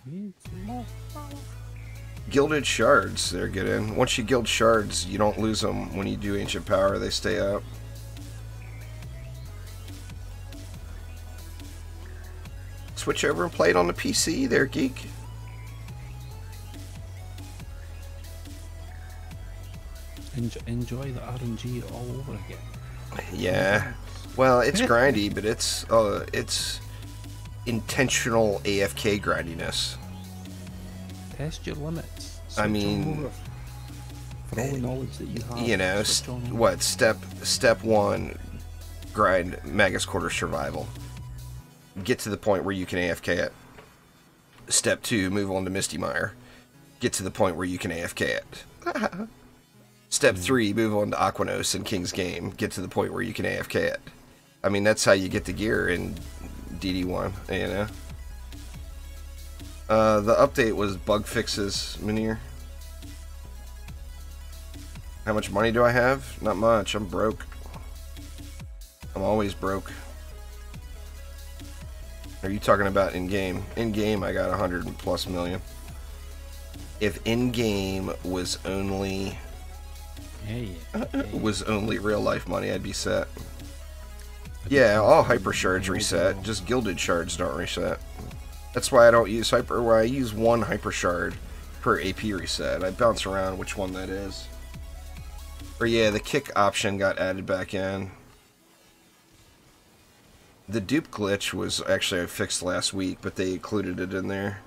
Needs more power. Gilded shards, they're good in. Once you gild shards, you don't lose them when you do ancient power, they stay up. Switch over and play it on the PC there, geek. Enjoy the RNG all over again. Yeah. Well, it's grindy, but it's intentional AFK grindiness. Test your limits. I mean, for all the knowledge that you have. You know, what step 1, grind Magus Quarter survival. Get to the point where you can AFK it. Step 2, move on to Misty Mire. get to the point where you can AFK it. Step 3, move on to Aquanos in King's Game. Get to the point where you can AFK it. I mean, that's how you get the gear in DD1, you know? The update was bug fixes, Munir. How much money do I have? Not much. I'm broke. I'm always broke. Are you talking about in-game? In-game, I got 100+ million. If in-game was only... was only real-life money, I'd be set. Yeah, all hyper shards reset. Just gilded shards don't reset. That's why I don't use hyper... Why I use one hyper shard per AP reset. I bounce around which one that is. Or yeah, the kick option got added back in. The dupe glitch was actually fixed last week, but they included it in there.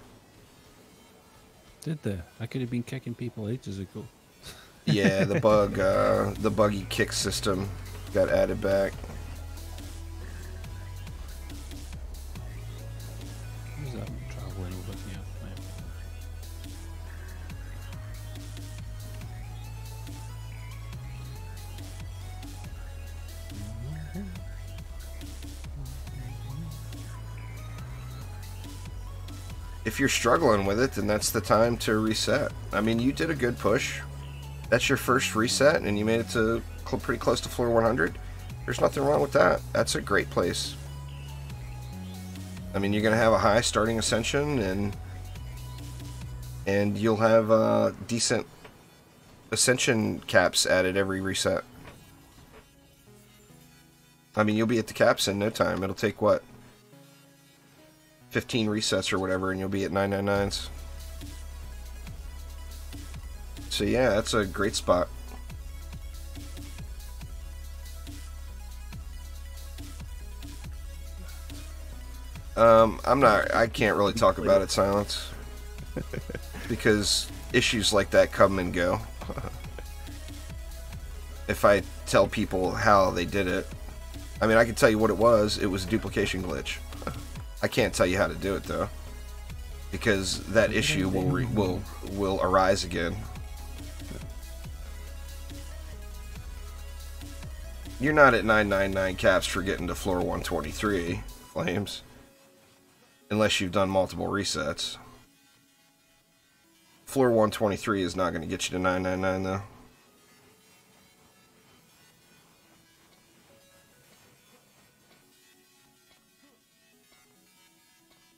Did they? I could have been kicking people ages ago. Yeah, the buggy kick system got added back. Who's that traveling over here? If you're struggling with it, then that's the time to reset. I mean, you did a good push. That's your first reset, and you made it to pretty close to floor 100. There's nothing wrong with that. That's a great place. I mean, you're going to have a high starting ascension, and you'll have decent ascension caps added every reset. I mean, you'll be at the caps in no time. It'll take, what, 15 resets or whatever, and you'll be at 999s. So yeah, that's a great spot. I can't really talk about it, Silence. Because issues like that come and go. If I tell people how they did it, I mean, I can tell you what it was. It was a duplication glitch. I can't tell you how to do it though, because that issue will arise again. You're not at 999 caps for getting to floor 123, Flames, unless you've done multiple resets. Floor 123 is not going to get you to 999 though.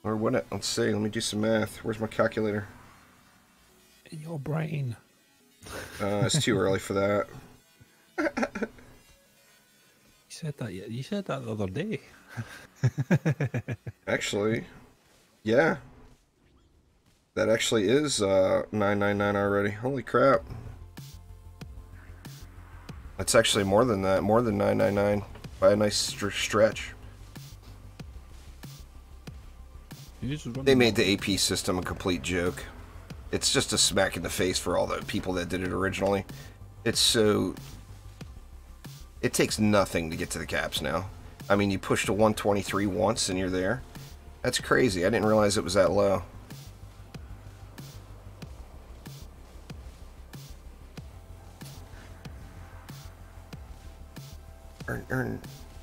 Or what? Let's see. Let me do some math. Where's my calculator? In your brain. It's too early for that. You said that the other day. Actually, yeah. That actually is 999 already. Holy crap. That's actually more than that. More than 999 by a nice stretch. They made the AP system a complete joke. It's just a smack in the face for all the people that did it originally. It's so... It takes nothing to get to the caps now. I mean, you push to 123 once and you're there. That's crazy. I didn't realize it was that low.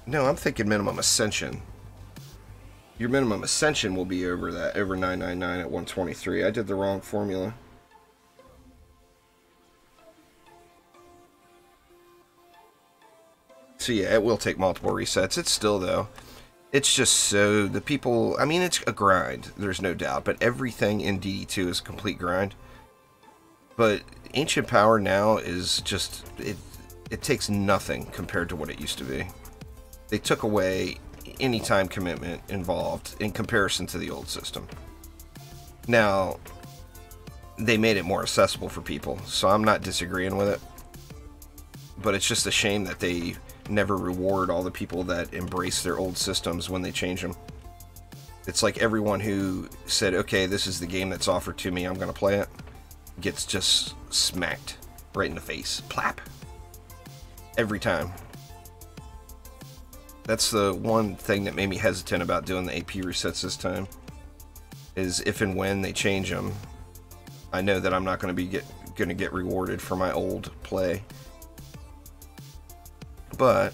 No, I'm thinking minimum ascension. Your minimum ascension will be over that, over 999 at 123. I did the wrong formula. So yeah, it will take multiple resets. It's still, though, it's just so, the people, I mean, it's a grind, there's no doubt, but everything in DD2 is a complete grind. But Ancient Power now is just, it takes nothing compared to what it used to be. They took away any time commitment involved in comparison to the old system. Now, they made it more accessible for people, so I'm not disagreeing with it. But it's just a shame that they never reward all the people that embrace their old systems when they change them. It's like everyone who said, okay, this is the game that's offered to me, I'm going to play it, gets just smacked right in the face. Plap. Every time. That's the one thing that made me hesitant about doing the AP resets this time, is if and when they change them, I know that I'm not going to be get rewarded for my old play. But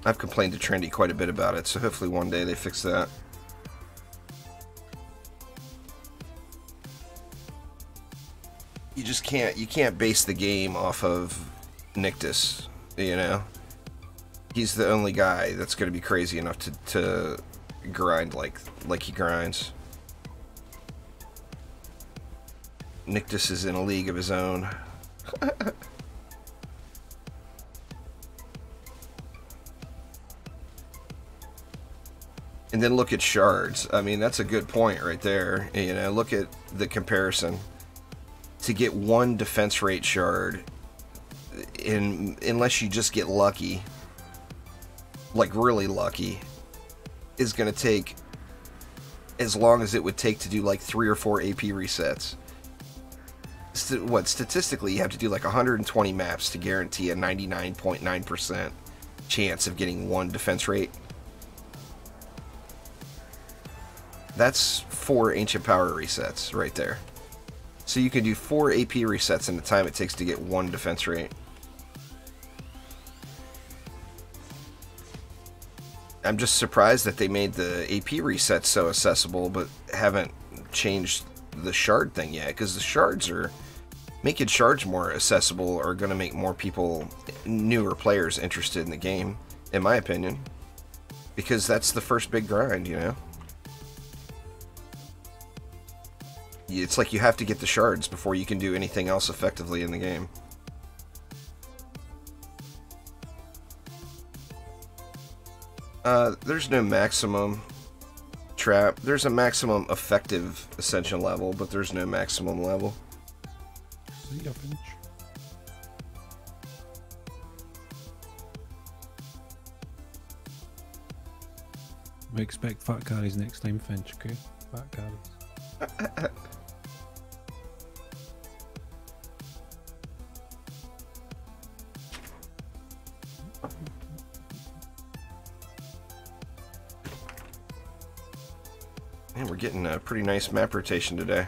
I've complained to Trendy quite a bit about it, so hopefully one day they fix that. You can't base the game off of Nictus, you know? He's the only guy that's going to be crazy enough to grind like he grinds. Nictus is in a league of his own. And then look at shards. I mean, that's a good point right there. You know, look at the comparison. To get one defense rate shard, unless you just get lucky, like really lucky, is going to take as long as it would take to do like 3 or 4 AP resets. Statistically, you have to do like 120 maps to guarantee a 99.9% chance of getting one defense rate. That's 4 ancient power resets right there. So you can do 4 AP resets in the time it takes to get one defense rate. I'm just surprised that they made the AP resets so accessible, but haven't changed the shard thing yet, because the shards are... Making shards more accessible are going to make more people, newer players, interested in the game, in my opinion. Because that's the first big grind, you know? It's like you have to get the shards before you can do anything else effectively in the game. There's no maximum trap. There's a maximum effective ascension level, but there's no maximum level. We expect fat carries next time, Finch, okay? Fat carries. And we're getting a pretty nice map rotation today.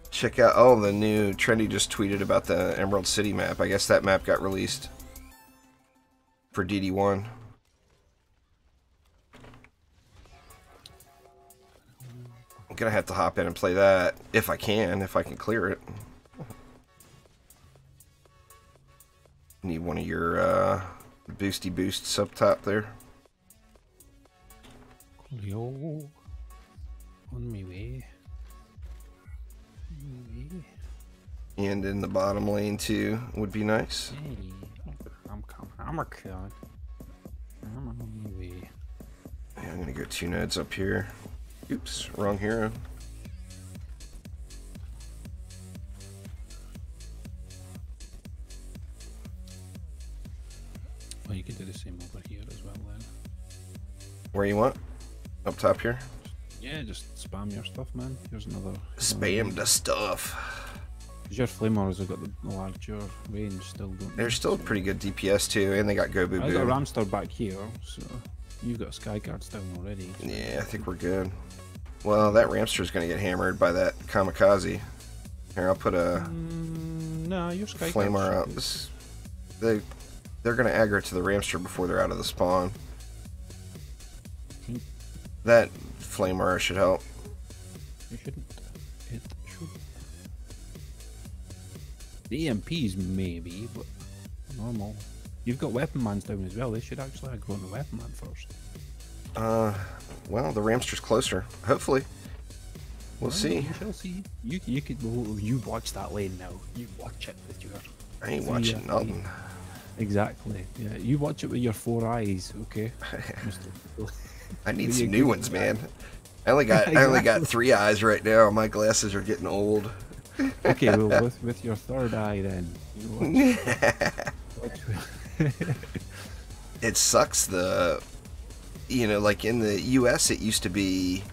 Check out, oh, the new Trendy just tweeted about the Emerald City map. I guess that map got released for DD1. I'm gonna have to hop in and play that if I can clear it. Need one of your boosty boosts up top there. Yo, on my way. And in the bottom lane too would be nice. Hey, I'm coming. I'm a kid. I'm on my way. Yeah, I'm gonna go 2 nodes up here. Oops, wrong hero. Well, you could do the same over here as well then. Where you want? Up top here? Yeah, just spam your stuff, man. Here's another. Spam the stuff. Your flammers have got the larger range still, don't they? They're still pretty good DPS too, and they got Go Boo Boo. I got a Ramstar back here, so you've got Sky Guards down already. So. Yeah, I think we're good. Well, that Ramster's gonna get hammered by that Kamikaze. Here, I'll put a no, your Sky Flamer out. They're gonna aggro to the Ramster before they're out of the spawn. That Flamer should help. You shouldn't. It should. The EMPs maybe, but normal. You've got Weapon Mans down as well. They should actually go on the Weapon Man first. Well, the Ramster's closer. Hopefully. We'll see. We shall see. You could you watch that lane now. You watch it with your. I ain't watching nothing. Exactly. Yeah, you watch it with your 4 eyes, okay? I need some new ones, man. I only got 3 eyes right now. My glasses are getting old. Okay, well, with your 3rd eye then. You watch. It sucks you know, like in the US it used to be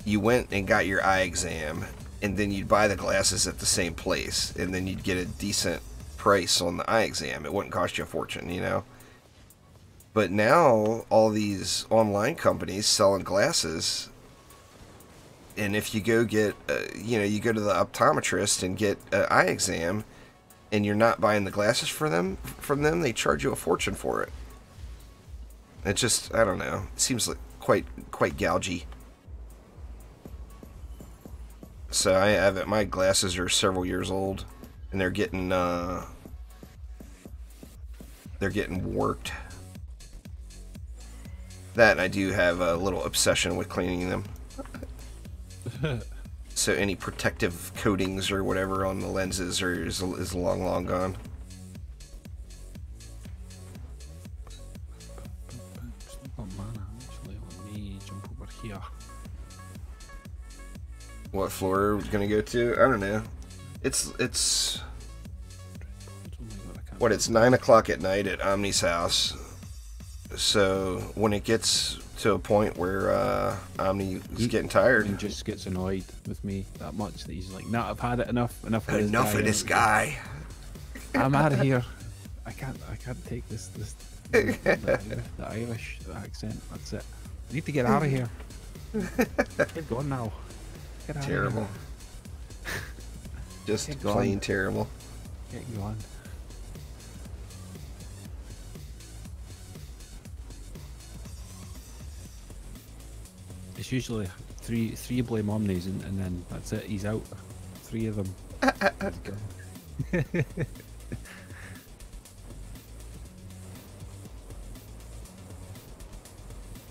you went and got your eye exam and then you'd buy the glasses at the same place and then you'd get a decent price on the eye exam. It wouldn't cost you a fortune, you know. But now all these online companies selling glasses, and if you go get, you go to the optometrist and get an eye exam, and you're not buying the glasses from them, they charge you a fortune for it. It just, I don't know. It seems like quite gougy. So I have it. My glasses are several years old, and they're getting worked. That, and I do have a little obsession with cleaning them. So any protective coatings or whatever on the lenses is long gone. Oh man, actually, let me jump over here. What floor are we gonna go to? I don't know. It's what? It's 9 o'clock at night at Omni's house. So when it gets to a point where Omni is getting tired, he just gets annoyed with me that much that he's like, "Nah, I've had it enough. Enough of this guy. I'm out of here. I can't take this the Irish accent. That's it. I need to get out of here. Get going now. Get out Terrible. Of here. Just plain terrible. Get going." It's usually three blame Omnis, and then that's it. He's out. 3 of them.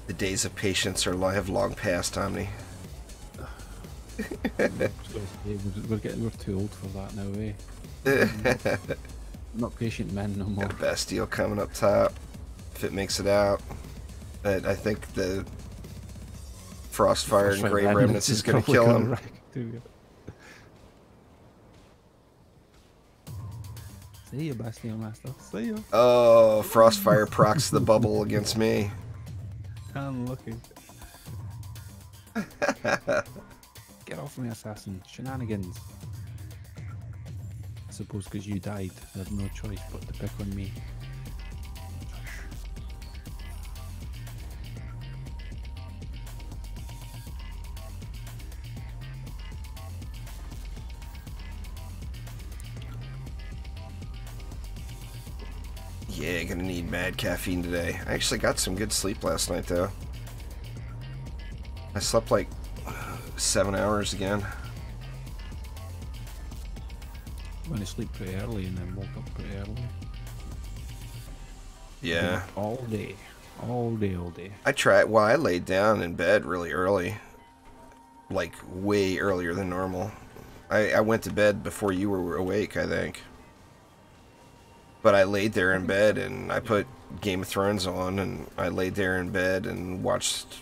The days of patience have long passed, Omni. We're too old for that now, eh? Not patient men no more. Got a Bastille coming up top, if it makes it out. But I think the Frostfire and Grey Remnants is going to kill him. See you, Bastille Master. See you. Oh, Frostfire procs the bubble against me. I'm looking. Get off me, assassin. Shenanigans. I suppose because you died, I had no choice but to pick on me. Yeah, gonna need mad caffeine today. I actually got some good sleep last night, though. I slept like 7 hours again. Went to sleep pretty early and then woke up pretty early. Yeah. All day. All day. I tried. Well, I laid down in bed really early. Like, way earlier than normal. I went to bed before you were awake, I think. But I laid there in bed and I put Game of Thrones on and I laid there in bed and watched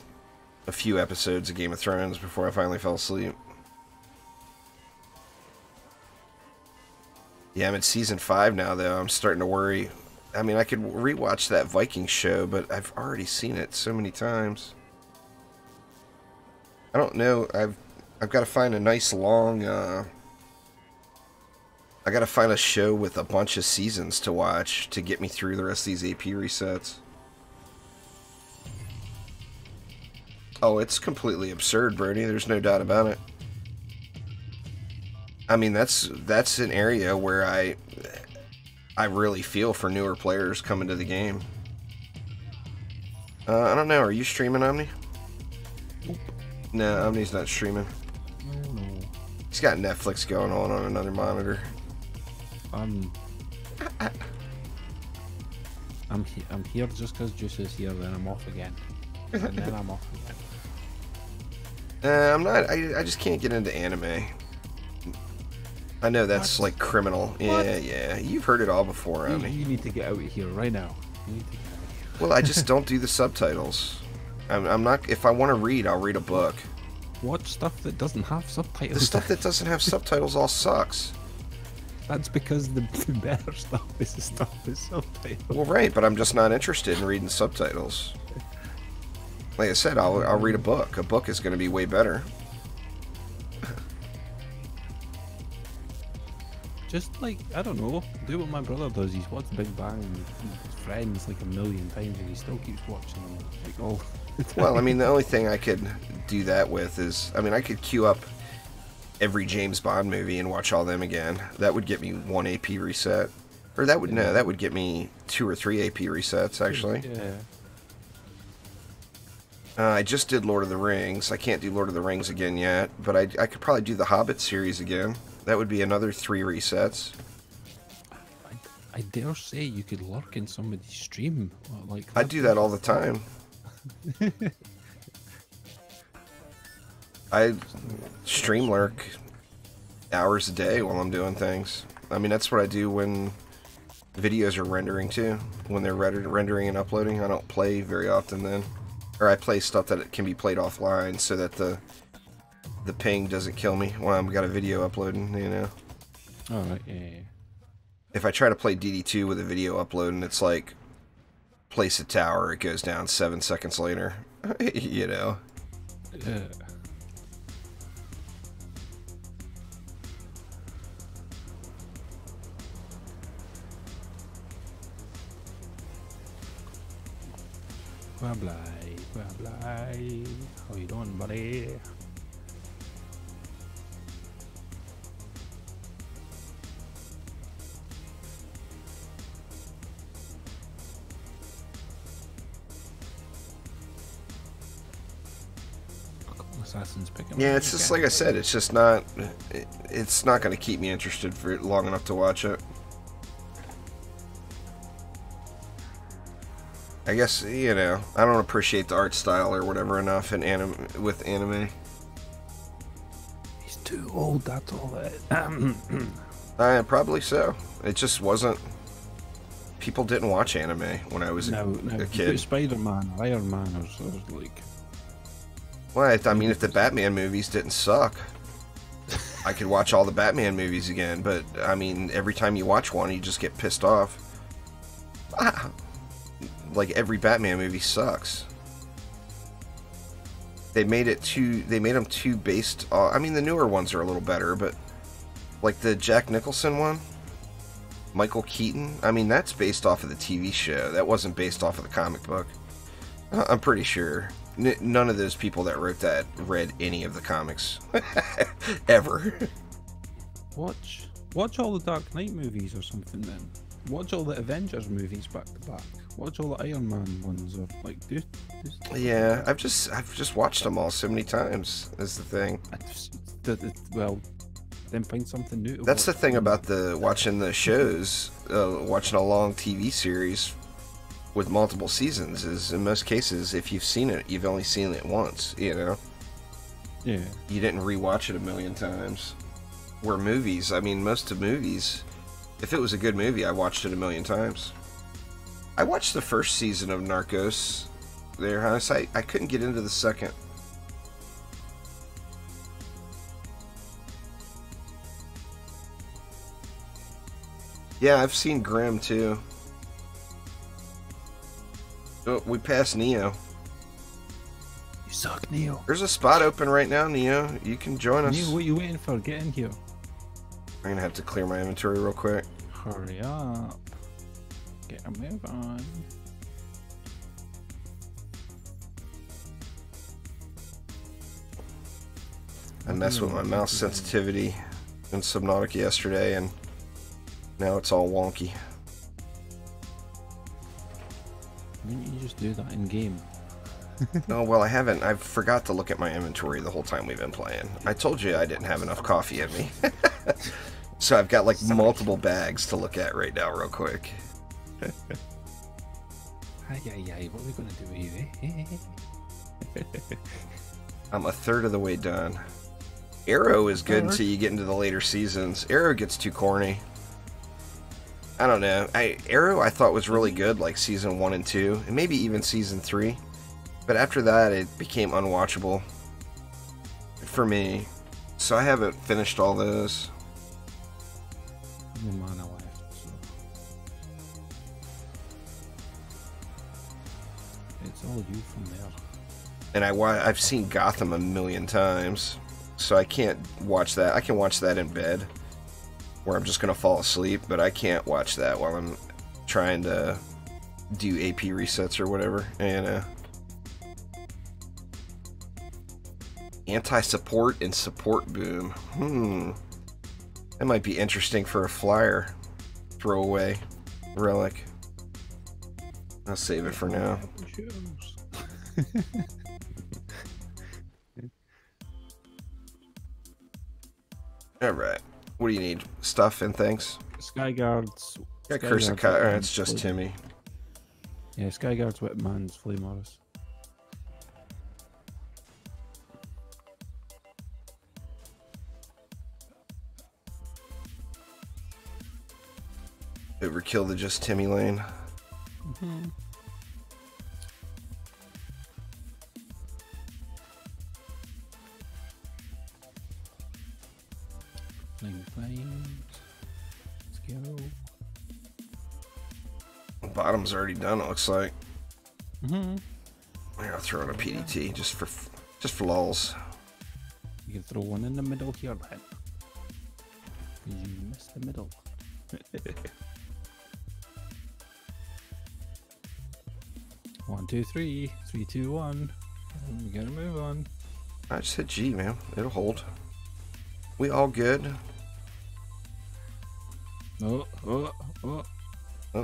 a few episodes of Game of Thrones before I finally fell asleep. Yeah, I'm in season 5 now, though. I'm starting to worry. I mean, I could rewatch that Viking show, but I've already seen it so many times. I don't know. I've got to find a nice long. I got to find a show with a bunch of seasons to watch to get me through the rest of these AP resets. Oh, it's completely absurd, Brody. There's no doubt about it. I mean, that's an area where I really feel for newer players coming to the game. I don't know. Are you streaming, Omni? Nope. No, Omni's not streaming. No. He's got Netflix going on another monitor. I'm here just because Juice is here, then I'm off again. And then I'm off again. I'm not. I just can't get into anime. I know that's like criminal. What? Yeah. You've heard it all before, Omni. You need to get out of here right now. You need to get out of here. Well, I just don't do the subtitles. I'm not. If I want to read, I'll read a book. Watch stuff that doesn't have subtitles. The stuff that doesn't have subtitles all sucks. That's because the better stuff is the stuff with subtitles. Well, right, but I'm just not interested in reading subtitles. Like I said, I'll read a book. A book is going to be way better. Just like, I don't know, do what my brother does. He's watched Big Bang with his friends like a million times and he still keeps watching them like all the time. Well, I mean, the only thing I could do that with is, I mean, I could queue up every James Bond movie and watch all them again. That would get me 1 AP reset. Or that would, no, that would get me 2 or 3 AP resets, actually. Yeah. I just did Lord of the Rings. I can't do Lord of the Rings again yet, but I could probably do the Hobbit series again. That would be another 3 resets. I dare say you could lurk in somebody's stream. Like I do that all the time. I stream lurk hours a day while I'm doing things. I mean, that's what I do when videos are rendering too. When they're rendering and uploading, I don't play very often then. Or I play stuff that it can be played offline so that the ping doesn't kill me while I've got a video uploading, you know. Alright, yeah. If I try to play DD2 with a video uploading, it's like place a tower, it goes down 7 seconds later. You know. Yeah. Bye. How you doing, buddy? Assassin's picking. Yeah, it's just like I said. It's just not. It's not going to keep me interested for long enough to watch it. I guess, you know, I don't appreciate the art style or whatever enough in with anime. He's too old. That's all that. Probably so. It just wasn't. People didn't watch anime when I was a kid. Spider-Man, Iron Man, or like. Well, I mean, if the Batman movies didn't suck, I could watch all the Batman movies again. But I mean, every time you watch one, you just get pissed off. Like every Batman movie sucks. They made them too based on, I mean, the newer ones are a little better, but like the Jack Nicholson one, Michael Keaton, I mean, that's based off of the TV show. That wasn't based off of the comic book. I'm pretty sure. None of those people that wrote that read any of the comics. Ever. Watch all the Dark Knight movies or something then. Watch all the Avengers movies back to back. Watch all the Iron Man ones, or like, dude. Yeah, I've just watched them all so many times. Is the thing. Well, then find something new. That's the thing about watching the shows, watching a long TV series with multiple seasons. Is in most cases, if you've seen it, you've only seen it once. You know. Yeah. You didn't rewatch it a million times. Where movies, I mean, most of movies, if it was a good movie, I watched it a million times. I watched the first season of Narcos there, I couldn't get into the second. Yeah, I've seen Grimm too. Oh, we passed Neo. You suck, Neo. There's a spot open right now, Neo. You can join us. Neo, what are you waiting for? Get in here. I'm gonna have to clear my inventory real quick. Hurry up. Get a move on. I messed with my mouse sensitivity in Subnautica yesterday, and now it's all wonky. Why didn't you just do that in game? Oh, well, I haven't. I forgot to look at my inventory the whole time we've been playing. I told you I didn't have enough coffee in me. So I've got like multiple bags to look at right now real quick. What are we going to do here? I'm a third of the way done. Arrow is good until you get into the later seasons. Arrow gets too corny. I don't know. Arrow I thought was really good, like season 1 and 2, and maybe even season 3. But after that, it became unwatchable for me. So I haven't finished all those. No mana left, so it's all you from there. And I've seen Gotham a million times, so I can't watch that. I can watch that in bed where I'm just gonna fall asleep, but I can't watch that while I'm trying to do AP resets or whatever. And anti-support and support boom. That might be interesting for a flyer throwaway relic. I'll save it for now. Alright. What do you need? Stuff and things? Skyguards. Yeah, Curse of Kai. It's just Timmy. Yeah, Skyguards, Whitman's, Flame Morris. Overkill the just Timmy lane. Flames. Let's go. Bottom's already done, it looks like. Here, I'll throw in a PDT just for lulz. You can throw one in the middle here, then. You missed the middle. 1, 2, 3. 3, 2, 1. We gotta move on. I just hit G, man. It'll hold. We all good. Oh. Oh,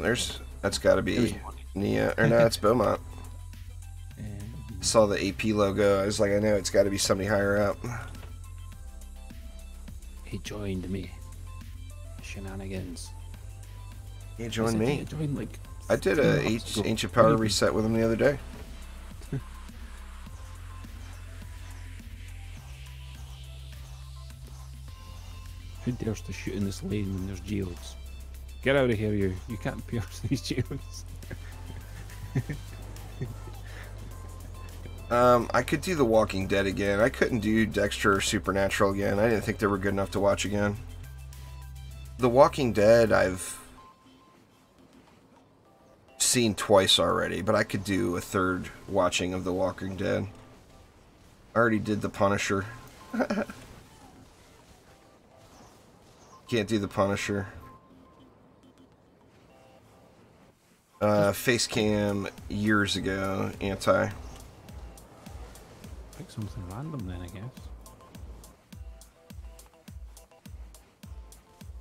that's gotta be Nia, or no, it's Beaumont. Saw the AP logo. I was like, I know it's gotta be somebody higher up. He joined me. Shenanigans. He joined me. He joined, like, I did a Ancient Power reset with him the other day. Who dares to shoot in this lane when there's geodes? Get out of here, you. You can't pierce these geodes. I could do The Walking Dead again. I couldn't do Dexter or Supernatural again. I didn't think they were good enough to watch again. The Walking Dead I've seen twice already, but I could do a third watching of The Walking Dead. I already did The Punisher. Can't do The Punisher. Face cam years ago, anti. Pick something random then, I guess.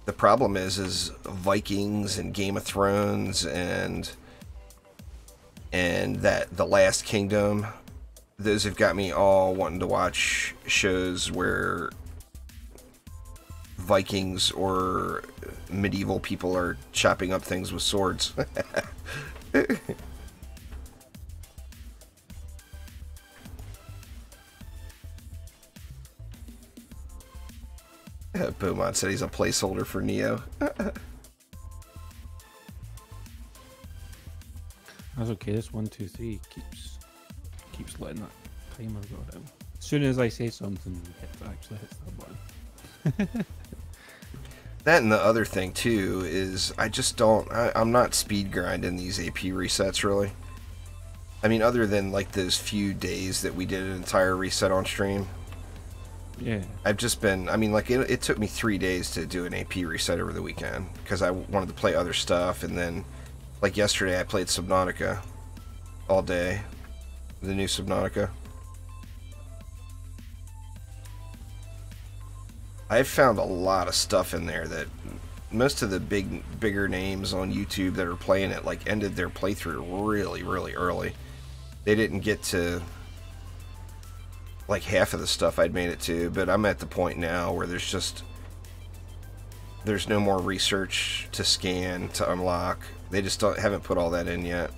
The problem is Vikings and Game of Thrones and that The Last Kingdom. Those have got me all wanting to watch shows where Vikings or medieval people are chopping up things with swords. Beaumont said he's a placeholder for Neo. That's okay. This 1, 2, 3 keeps letting that timer go down. As soon as I say something, it actually hits that button. That and the other thing too is I just don't. I'm not speed grinding these AP resets really. I mean, other than like those few days that we did an entire reset on stream. Yeah. I've just been. I mean, like it took me 3 days to do an AP reset over the weekend because I wanted to play other stuff, and then like yesterday I played Subnautica all day, the new Subnautica. I've found a lot of stuff in there that most of the bigger names on YouTube that are playing it like ended their playthrough really early. They didn't get to like half of the stuff I'd made it to, but I'm at the point now where there's no more research to scan to unlock. They just haven't put all that in yet.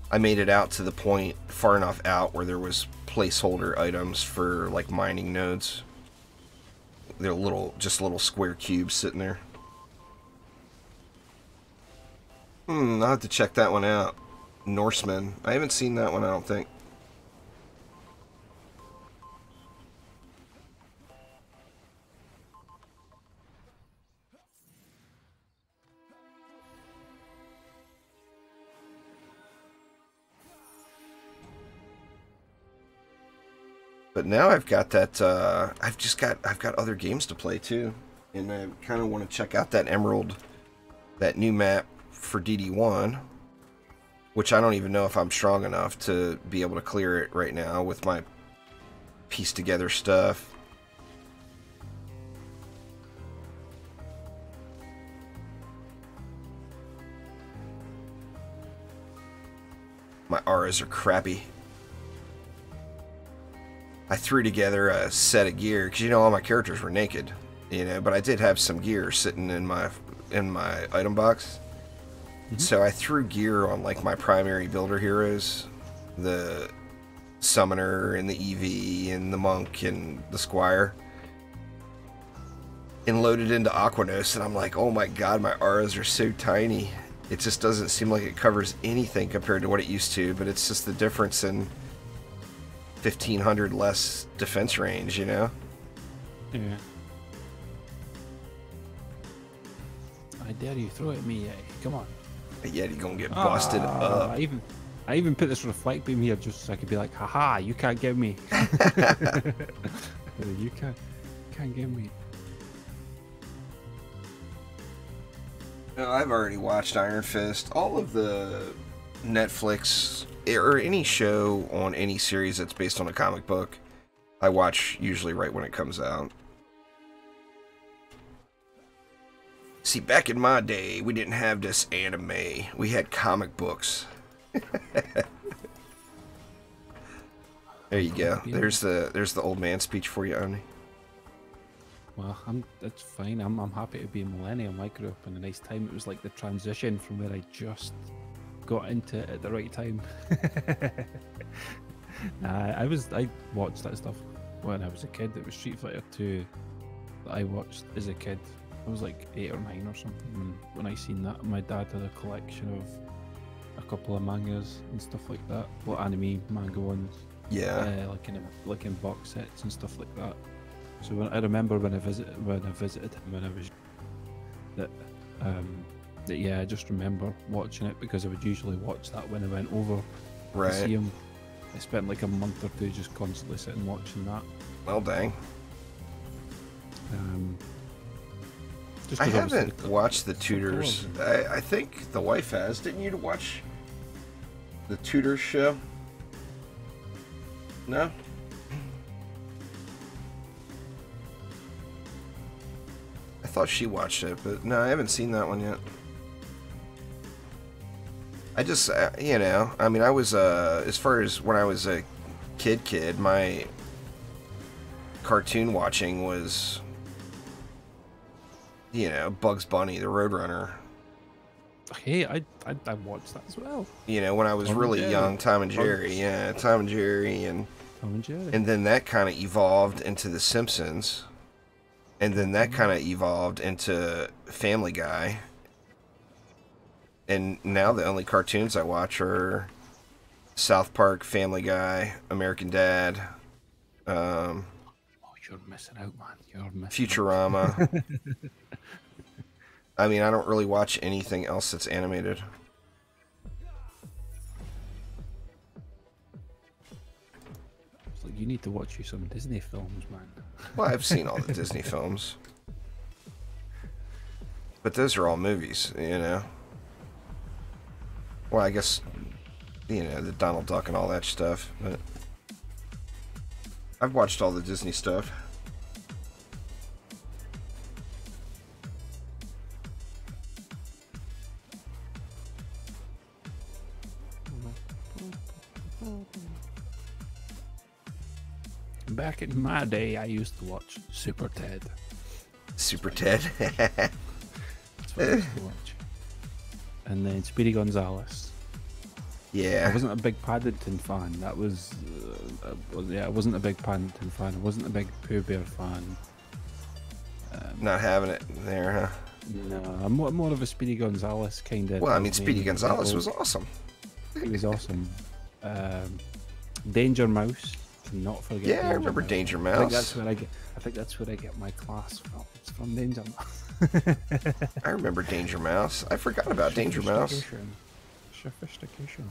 I made it out to the point far enough out where there was placeholder items for like mining nodes. They're just little square cubes sitting there. I'll have to check that one out. Norseman. I haven't seen that one, I don't think. But now I've got that, I've got other games to play too. And I kind of want to check out that Emerald, that new map for DD1, which I don't even know if I'm strong enough to be able to clear it right now with my piece together stuff. My auras are crappy. I threw together a set of gear because, you know, all my characters were naked, you know, but I did have some gear sitting in my item box. So I threw gear on like my primary builder heroes, the summoner and the EV and the monk and the squire, and loaded into Aquanos, and I'm like, oh my god, my auras are so tiny. It just doesn't seem like it covers anything compared to what it used to, but it's just the difference in 1,500 less defense range, you know? Yeah. I dare you, throw it at me, come on. Yeah, you're gonna get busted up. I even put this reflect beam here just so I could be like, haha, you can't get me. You can't get me. I've already watched Iron Fist. All of the Netflix or any show on any series that's based on a comic book, I watch usually right when it comes out. See, back in my day, we didn't have this anime. We had comic books. There you go. There's the old man speech for you, Omni. Well, that's fine. I'm happy to be a millennial. I grew up in a nice time. It was like the transition from where I just got into it at the right time. Nah, I watched that stuff when I was a kid. It was Street Fighter 2 that I watched as a kid. I was like 8 or 9 or something. And when I seen that, my dad had a collection of a couple of mangas and stuff like that. Well, anime manga ones. Yeah. Like in box sets and stuff like that. So I remember when I visited him when I was yeah, I just remember watching it because I would usually watch that when I went over to see him. I spent like a month or two just constantly sitting watching that. Well, dang. Just I haven't watched the Tudors. I think the wife has. Didn't you watch the Tudors show? No? I thought she watched it, but no, I haven't seen that one yet. I just, you know, I mean, I was, as far as when I was a kid, my cartoon watching was, you know, Bugs Bunny, the Roadrunner. Hey, I watched that as well. You know, when I was really young, Tom and Jerry, yeah, Tom and Jerry, and then that kind of evolved into The Simpsons. And then that kind of evolved into Family Guy. And now the only cartoons I watch are South Park, Family Guy, American Dad. Oh, you're missing out, man. You're missing Futurama. I mean, I don't really watch anything else that's animated. It's like, you need to watch you some Disney films, man. Well, I've seen all the Disney films. But those are all movies, you know. Well, I guess, you know, the Donald Duck and all that stuff, but I've watched all the Disney stuff. Back in my day, I used to watch Super Ted. Super Ted? That's what I used to watch. And then Speedy Gonzales. Yeah. I wasn't a big Paddington fan. That was... yeah, I wasn't a big Paddington fan. I wasn't a big Pooh Bear fan. Not having it there, huh? No, I'm more of a Speedy Gonzales kind of... Well, I mean, Speedy Gonzales was awesome. He was awesome. Danger Mouse. Not forget. Yeah, I remember Danger Mouse. I think that's where I get my class from. It's from Danger Mouse. I remember Danger Mouse. I forgot about Danger Mouse. Sophistication.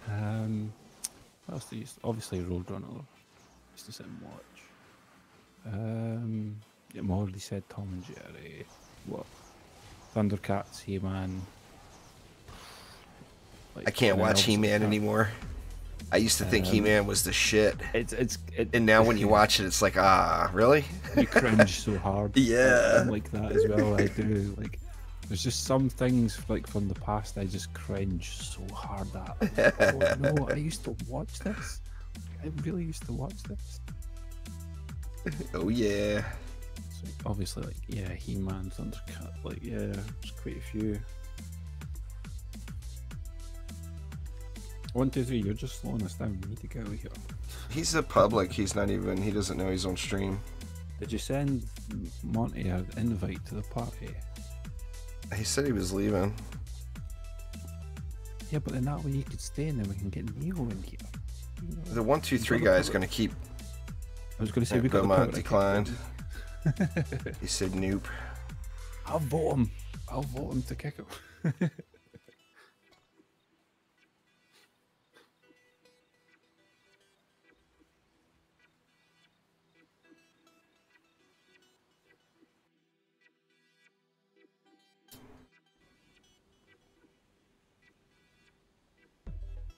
What else do you used? Obviously, Roadrunner. Used to sit and watch. I'm already said Tom and Jerry. What? Thundercats, He-Man. Like, I can't watch obviously He-Man that. anymore. I used to think He-Man was the shit. And now when you watch it, it's like, ah, really? You cringe so hard. Yeah. I'm like that as well. I do. Like, there's just some things like from the past I just cringe so hard at. Like, oh no, I used to watch this. I really used to watch this. Oh yeah. So obviously, like, yeah, He-Man, Thundercat, like, yeah, there's quite a few. 1, 2, 3, you're just slowing us down. We need to get out of here. He's a public. He's not even. He doesn't know he's on stream. Did you send Monty an invite to the party? He said he was leaving. Yeah, but then that way you could stay and then we can get Neo in here. The 1, 2, 3 guy is going to keep. I was going to say we got the Beaumont power declined. He said nope. I'll vote him. I'll vote him to kick him.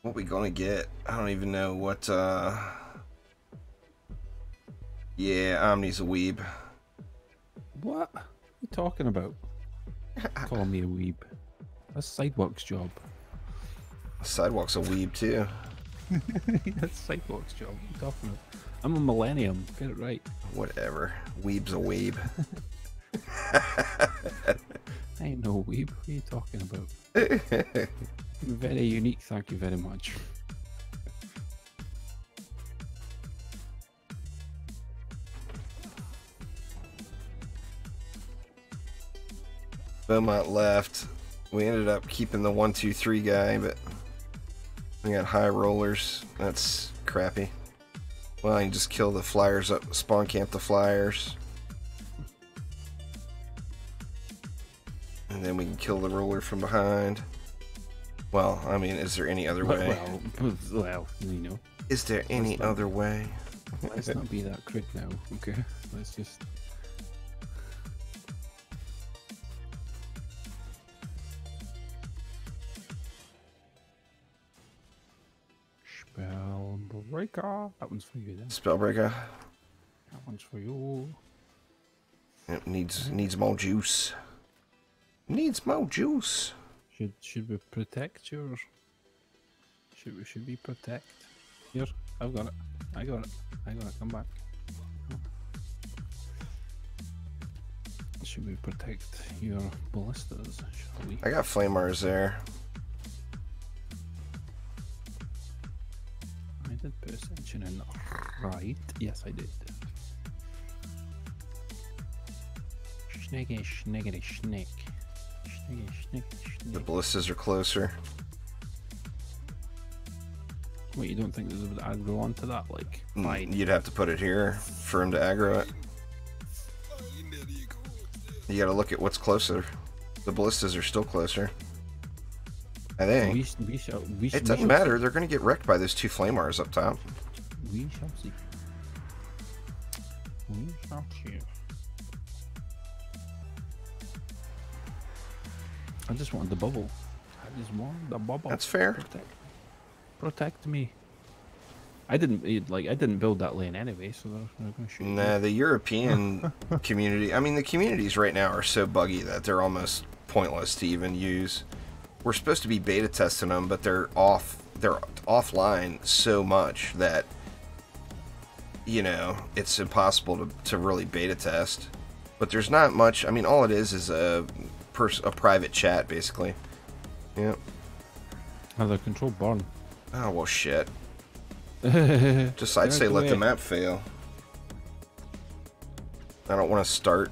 What we gonna get? I don't even know what. Yeah, Omni's a weeb. What? What are you talking about? Call me a weeb. That's Sidewalk's job. Sidewalk's a weeb too. That's Sidewalk's job. What are you talking about? I'm a millennium. Get it right. Whatever. Weeb's a weeb. I ain't no weeb. What are you talking about? Very unique. Thank you very much. Beaumont left. We ended up keeping the 1, 2, 3 guy, but we got high rollers. That's crappy. Well, you can just kill the flyers up, spawn camp the flyers. And then we can kill the roller from behind. Well, I mean, is there any other way? Well, you know. Is there any other way? Let's not be that quick now, okay? Let's just... Spellbreaker. That one's for you then. Spellbreaker. That one's for you. It needs more juice. Needs more juice. Should we protect your... Should we protect? Here, I've got it. I got it. Come back. Should we protect your ballistas, shall we? I got flamers there. I did put ascension in, right? Yes, I did. Snaggy, snaggity, snake. The ballistas are closer. What, you don't think this would aggro onto that? Like, fine. You'd have to put it here for him to aggro it. You gotta look at what's closer. The ballistas are still closer. I think. It doesn't matter. They're gonna get wrecked by those 2 flamers up top. We shall see. We shall see. I just wanted the bubble. I just wanted the bubble. That's fair. Protect me. I didn't build that lane anyway, so they're gonna shoot. Nah, the European community. I mean, the communities right now are so buggy that they're almost pointless to even use. We're supposed to be beta testing them, but they're offline so much that, you know, it's impossible to really beta test. But there's not much. I mean, all it is a private chat, basically. Yep. How they control Dorne. Oh, well, shit. Just, I'd say let the map fail. I don't want to start.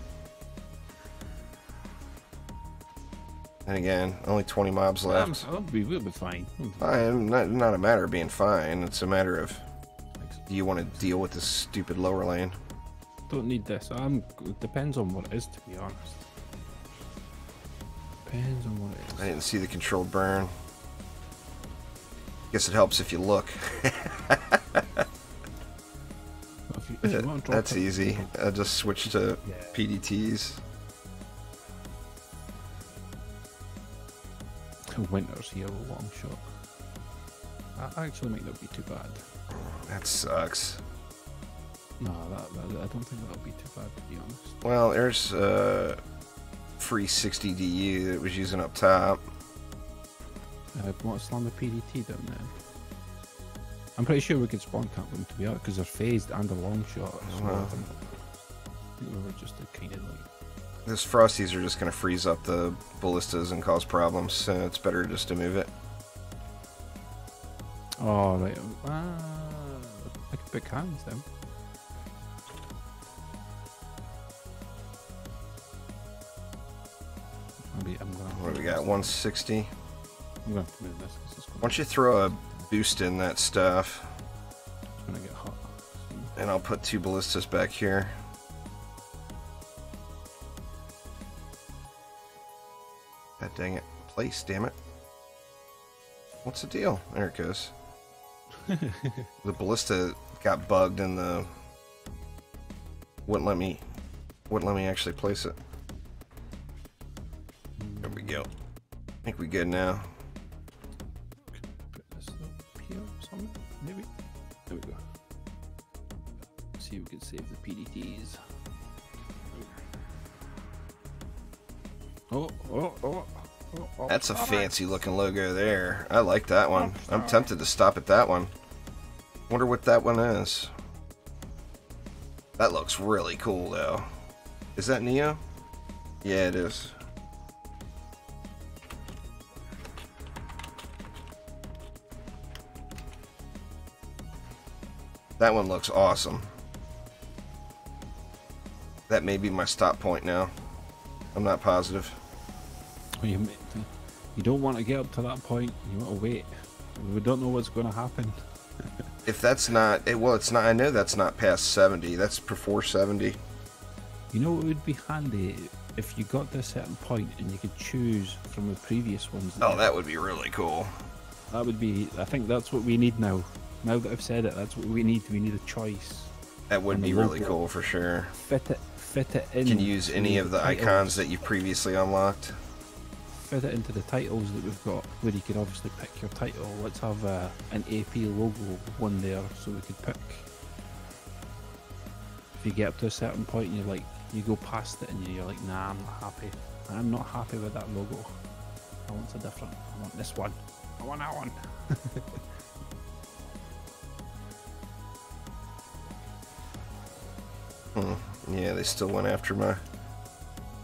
And again, only 20 mobs left. We'll be fine. Not a matter of being fine. It's a matter of, do you want to deal with this stupid lower lane? Don't need this. It depends on what it is, to be honest. Depends on what it is. I didn't see the controlled burn. Guess it helps if you look. If you want to drop That's it, easy. I just switched to yeah. PDTs. Winter's here, a long shot. That actually might not be too bad. That sucks. No, I don't think that'll be too bad, to be honest. Well, there's free 60 DU that was using up top. What's on the PDT down there? I'm pretty sure we could spawn camp them, to be honest, because they're phased and a long shot. So Well, I think we were just a kind of like... Those Frosties are just going to freeze up the ballistas and cause problems, so it's better just to move it. Oh, right. I could pick hands then. Maybe I'm gonna... What do we got? 160? I'm going to have to move this. This is Why don't you throw a boost in that stuff? going to get hot. And I'll put 2 ballistas back here. God dang it. Place, damn it. What's the deal? There it goes. The ballista got bugged and the... Wouldn't let me actually place it. There we go. I think we good now. Put this up here or something, maybe? There we go. See if we can save the PDTs. Oh. That's a fancy looking logo there. I like that one. I'm tempted to stop at that one. Wonder what that one is. That looks really cool though. Is that Neo? Yeah, it is. That one looks awesome. That may be my stop point now. I'm not positive. Well, you don't want to get up to that point. You want to wait. We don't know what's going to happen. If that's not, well, it's not. I know that's not past 70. That's before 70. You know, it would be handy if you got to a certain point and you could choose from the previous ones. Oh, that would be really cool. That would be. I think that's what we need now. Now that I've said it, that's what we need. We need a choice. That would be really cool for sure. Fit it in. You can use any of the icons that you previously unlocked. Fit it into the titles that we've got, where you can obviously pick your title. Let's have an AP logo one there, so we could pick. If you get up to a certain point and you're like, you go past it and you're like, nah, I'm not happy. I'm not happy with that logo. I want a different. I want this one. I want that one. Yeah, they still went after my... I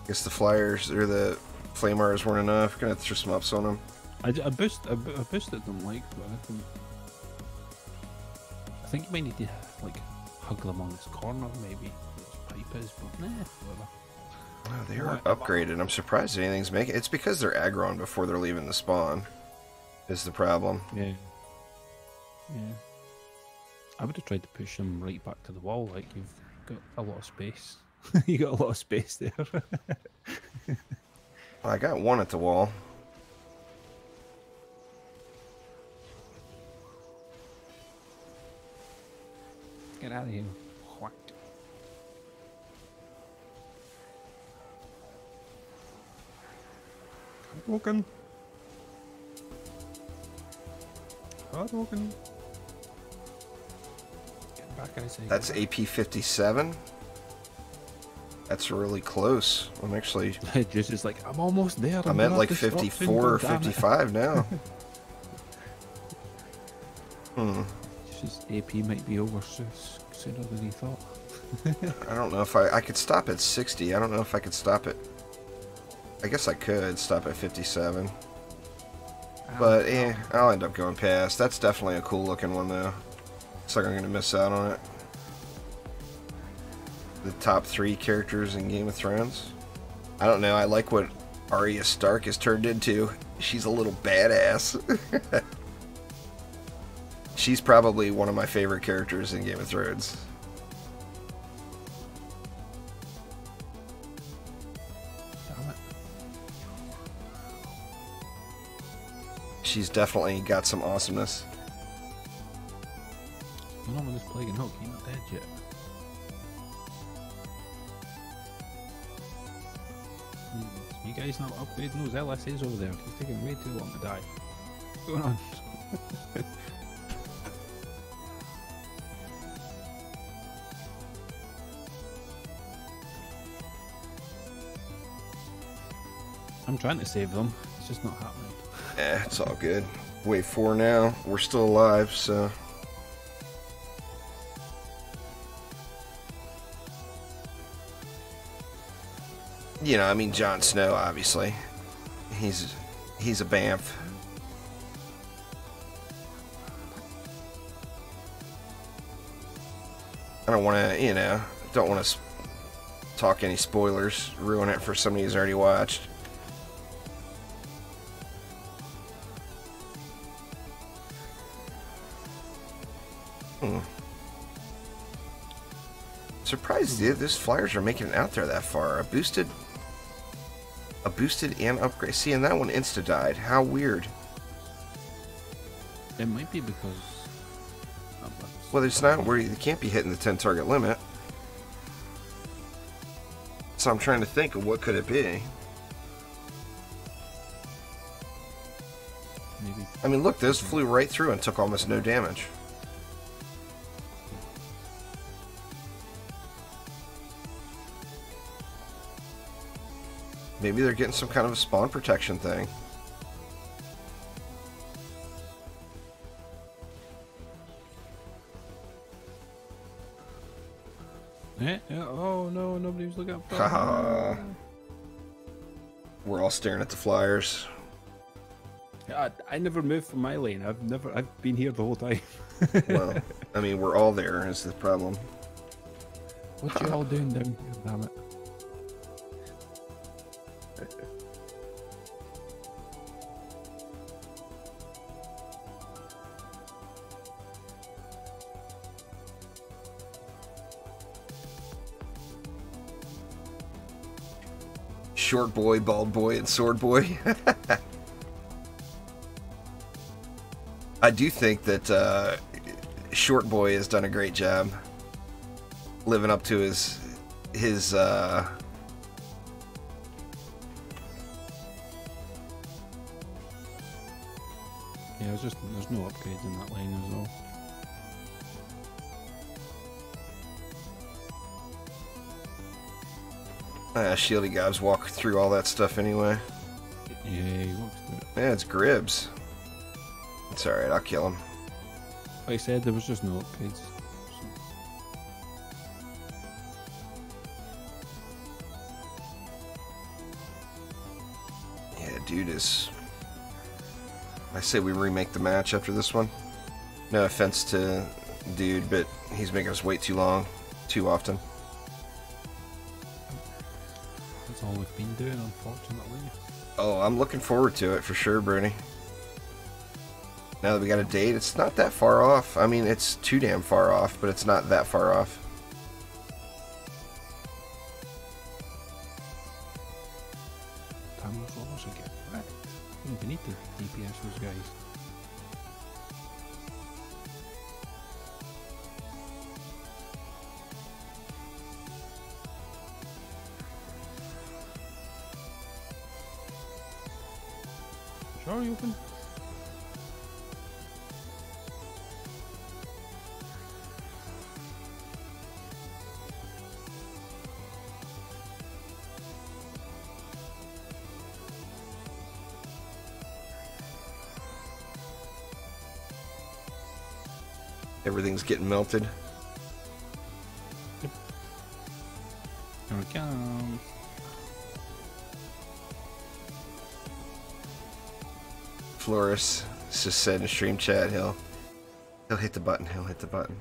guess the flyers or the flamers weren't enough. Gonna have to throw some ups on them. I boosted them like, but I think you might need to like hug them on this corner maybe. Those pipers, but nah, whatever. Oh, they are upgraded. I'm surprised anything's making. It's because they're aggroing before they're leaving the spawn. Is the problem? Yeah. I would have tried to push them right back to the wall. Like you've got a lot of space. You got a lot of space there. Well, I got one at the wall. Get out of here. What? Hadouken. Get back, I say. That's AP 57. That's really close. I'm actually... Just is like, I'm almost there. I'm at like 54 or 55 now. It's just AP might be over sooner than he thought. I don't know if I could stop at 60. I don't know if I could stop it. I guess I could stop at 57. But I'll end up going past. That's definitely a cool looking one though. Looks like I'm going to miss out on it. The top 3 characters in Game of Thrones. I don't know. I like what Arya Stark has turned into. She's a little badass. She's probably one of my favorite characters in Game of Thrones. Damn it. She's definitely got some awesomeness. You're not on this plague and hook, you're not dead yet. You guys not upgrading those LSAs over there? It's taking way too long to die. What's going on? I'm trying to save them. It's just not happening. Yeah, it's all good. Wave 4 now. We're still alive, so... You know, I mean, Jon Snow, obviously. He's a Bamf. I don't want to, you know, don't want to talk any spoilers, ruin it for somebody who's already watched. Surprised, dude. Those flyers are making it out there that far. A boosted and upgrade. See, and that one insta died. How weird. It might be because. Well, it's not where you can't be hitting the 10 target limit. So I'm trying to think of what could it be. Maybe. I mean, look, those flew right through and took almost no damage. Maybe they're getting some kind of a spawn protection thing. Oh no, nobody was looking up. Haha. We're all staring at the flyers. I never moved from my lane. I've been here the whole time. Well, I mean, we're all there is the problem. What you all doing down here, damn it? Short boy, bald boy, and sword boy. I do think that Short Boy has done a great job living up to his Yeah, there's no upgrades in that lane as well. Shieldy Gobs walk through all that stuff anyway. Yeah, he walks through it. Yeah, it's Gribbs. It's alright, I'll kill him. Like I said, there was just no upgrades. So. Yeah, dude is... I say we remake the match after this one. No offense to dude, but he's making us wait too long, too often. That's all we've been doing, unfortunately. Oh, I'm looking forward to it for sure, Bruni. Now that we got a date, it's not that far off. I mean, it's too damn far off, but it's not that far off. Time was almost again. Right. We don't even need to DPS those guys. Sure, you open? Everything's getting melted. Yep. Here we come. Flores just said in stream chat he'll hit the button. He'll hit the button.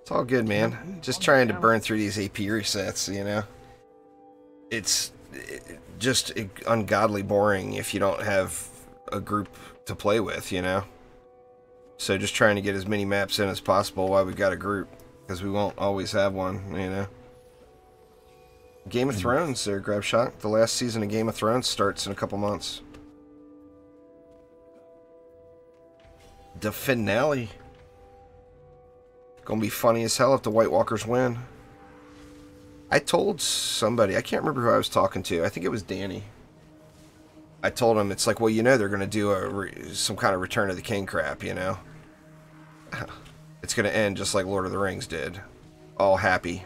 It's all good, man. Just trying to burn through these AP resets, you know. It's just ungodly boring if you don't have a group to play with, you know. So just trying to get as many maps in as possible while we've got a group, because we won't always have one, you know. Game of Thrones there, Grab Shock. The last season of Game of Thrones starts in a couple months. The finale. Gonna be funny as hell if the White Walkers win. I told somebody, I can't remember who I was talking to. I think it was Danny. I told him, it's like, well, you know, they're going to do some kind of Return of the King crap, you know? It's going to end just like Lord of the Rings did. All happy.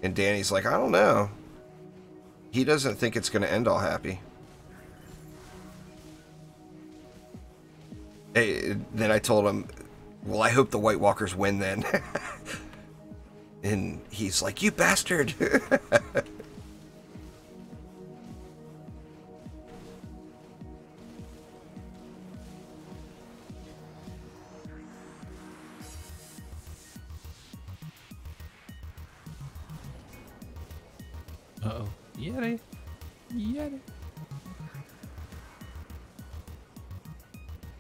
And Danny's like, I don't know. He doesn't think it's going to end all happy. Then I told him, well, I hope the White Walkers win then. And he's like, you bastard. Uh-oh. Yeti. Yeti.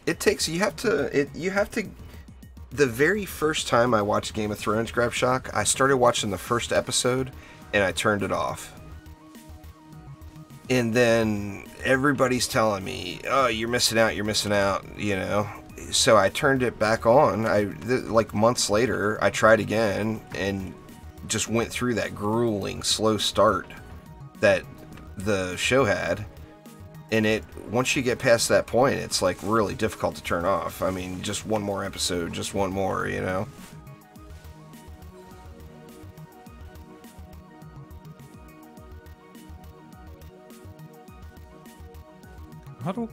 It takes, you have to, the very first time I watched Game of Thrones, Grab Shock, I started watching the first episode and I turned it off. And then everybody's telling me, oh, you're missing out, you know. So I turned it back on. Like months later, I tried again and just went through that grueling, slow start that the show had. And once you get past that point, it's like really difficult to turn off. I mean, just one more episode, just one more, you know? Huddle.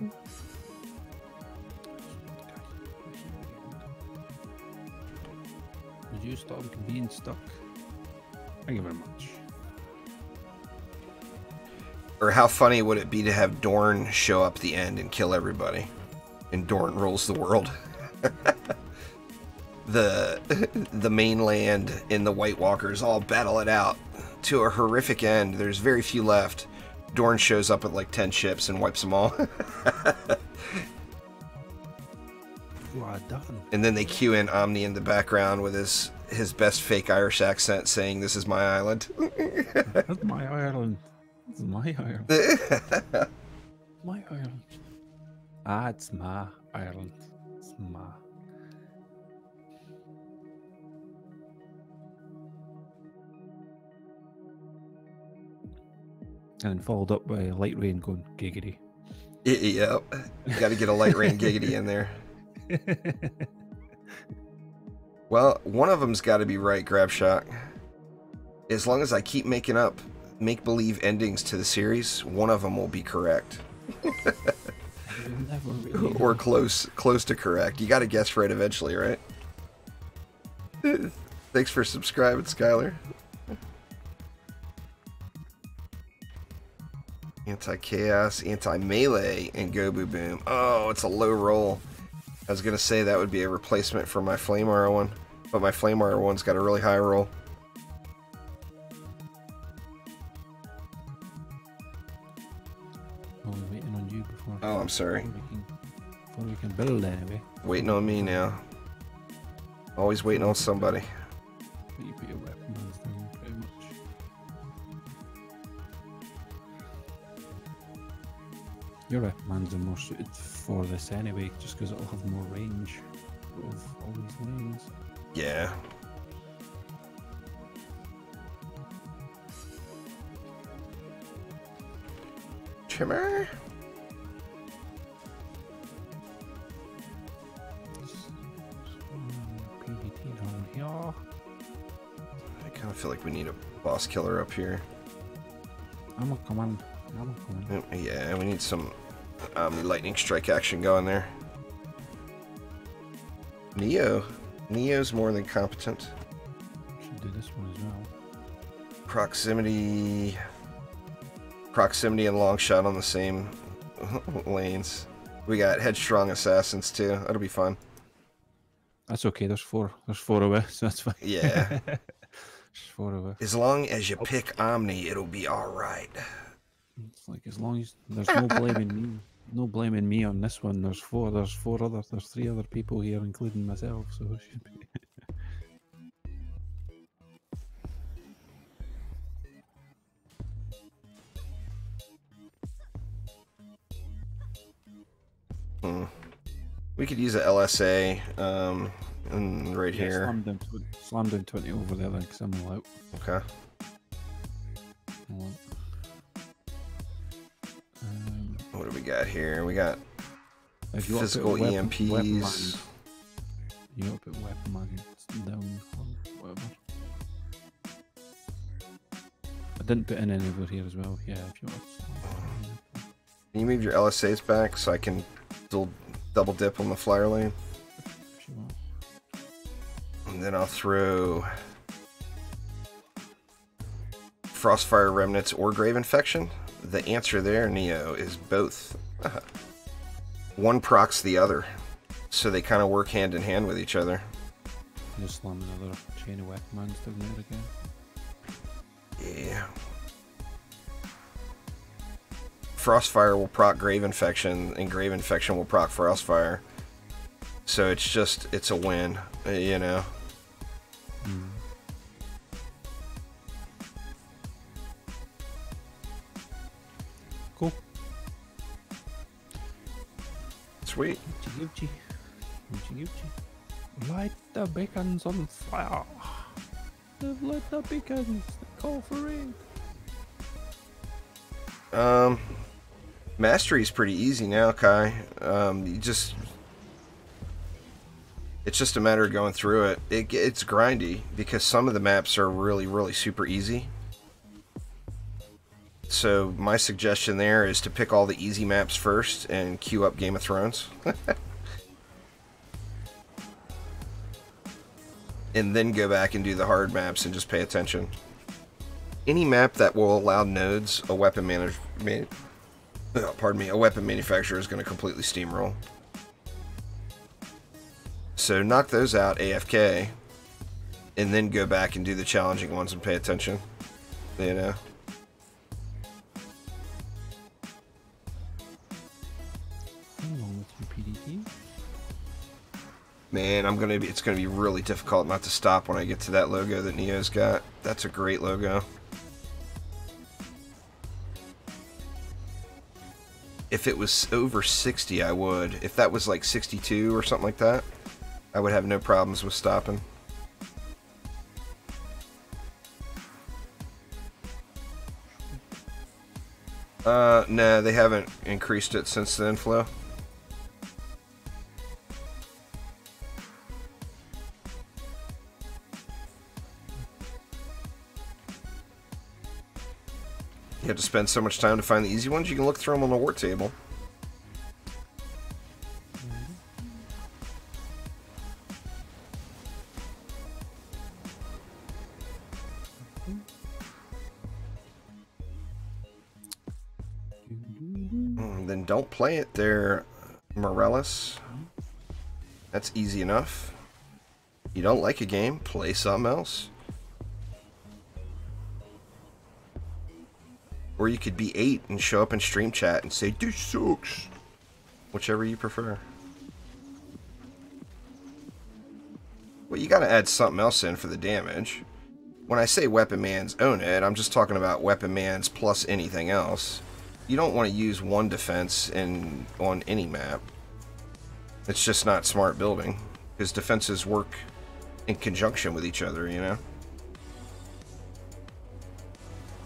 Would you stop being stuck? Thank you very much. Or how funny would it be to have Dorne show up at the end and kill everybody? And Dorne rules the world. The mainland and the White Walkers all battle it out to a horrific end. There's very few left. Dorne shows up with like 10 ships and wipes them all. You are done. And then they cue in Omni in the background with his best fake Irish accent saying, "This is my island." That's my Ireland. It's my Ireland. My Ireland. Ah, it's my Ireland. It's my. And then followed up by Lightrayne going giggity. Yep. You got to get a Lightrayne giggity in there. Well, one of them's got to be right, Grab Shock. As long as I keep making up make-believe endings to the series, one of them will be correct. Really or close to correct. You got to guess right eventually, right? Thanks for subscribing, Skylar. Anti-chaos, anti-melee, and go boo boom. Oh, it's a low roll. I was gonna say that would be a replacement for my flame arrow one, but my flame arrow one's got a really high roll. Oh, we're waiting on you before. Oh, I'm sorry. Before we can build anyway. Waiting on me now. Always waiting on somebody. You put your weapons down pretty much. Your weapons are more suited for this anyway, just because it'll have more range of all these lanes. Yeah. Trimmer. PvP down here. I kind of feel like we need a boss killer up here. I'm coming. Yeah, we need some lightning strike action going there. Neo's more than competent. Should do this one as well. Proximity and long shot on the same lanes. We got headstrong assassins too. That'll be fun. That's okay. There's four of us. So that's fine. Yeah. There's four of us. As long as you pick Omni, it'll be all right. It's like as long as there's no blaming me on this one. There's three other people here, including myself. So it should be. We could use a LSA right here. Slam down 20 over there then, because I'm all out. Okay. What do we got here? We got if you physical weapon EMPs. you got to put weapon man down or whatever. I didn't put in any over here as well. Yeah, if you want. Can you move your LSAs back so I can double dip on the flyer lane? If you want. And then I'll throw Frostfire Remnants or Grave Infection. The answer there, Neo, is both. One procs the other, so they kind of work hand in hand with each other. Just slam another chain of weapon mans down there again. Yeah. Frostfire will proc Grave Infection, and Grave Infection will proc Frostfire. So it's a win, you know. Mm. Cool. Sweet. Gucci, Gucci. Light the beacons on fire. Light the beacons. Call for aid. Mastery's pretty easy now, Kai. It's just a matter of going through it. It's grindy because some of the maps are really, really super easy. So my suggestion there is to pick all the easy maps first and queue up Game of Thrones. And then go back and do the hard maps and just pay attention. Any map that will allow nodes, a weapon manufacturer is going to completely steamroll. So knock those out AFK, and then go back and do the challenging ones and pay attention. You know. Man, it's gonna be really difficult not to stop when I get to that logo that Neo's got. That's a great logo. If it was over 60, I would. If that was like 62 or something like that, I would have no problems with stopping. No, they haven't increased it since the inflow. You have to spend so much time to find the easy ones, you can look through them on the war table. Then don't play it there, Morellis. That's easy enough. You don't like a game, play something else. Or you could be 8 and show up in stream chat and say, "This sucks." Whichever you prefer. Well, you gotta add something else in for the damage. When I say weapon mans own it, I'm just talking about weapon mans plus anything else. You don't want to use one defense on any map. It's just not smart building, because defenses work in conjunction with each other, you know?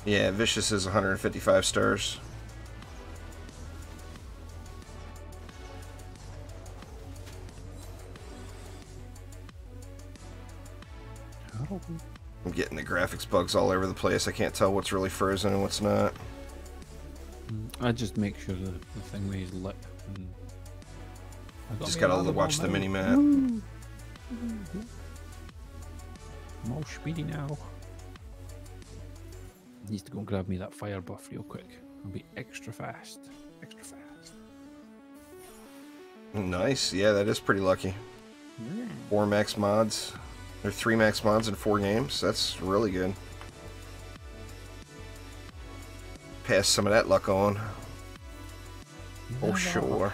Yeah, Vicious is 155 stars. I'm getting the graphics bugs all over the place. I can't tell what's really frozen and what's not. I just make sure the thing is lit. Just gotta watch the mini-map. I'm all speedy now. Needs to go and grab me that fire buff real quick. I'll be extra fast. Extra fast. Nice. Yeah, that is pretty lucky. Yeah. 4 max mods. Or 3 max mods in 4 games. That's really good. Pass some of that luck on. Oh, sure.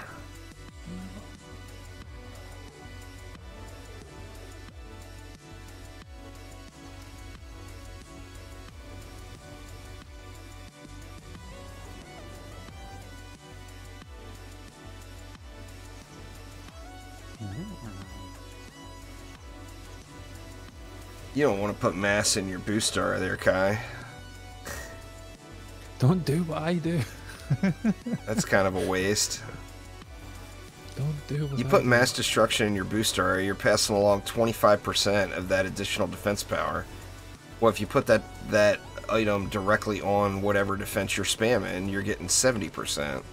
You don't want to put mass in your boost star there, Kai. Don't do what I do. That's kind of a waste. Don't do what You I put do. mass destruction in your booster area, you're passing along 25% of that additional defense power. Well, if you put that item directly on whatever defense you're spamming, you're getting 70%.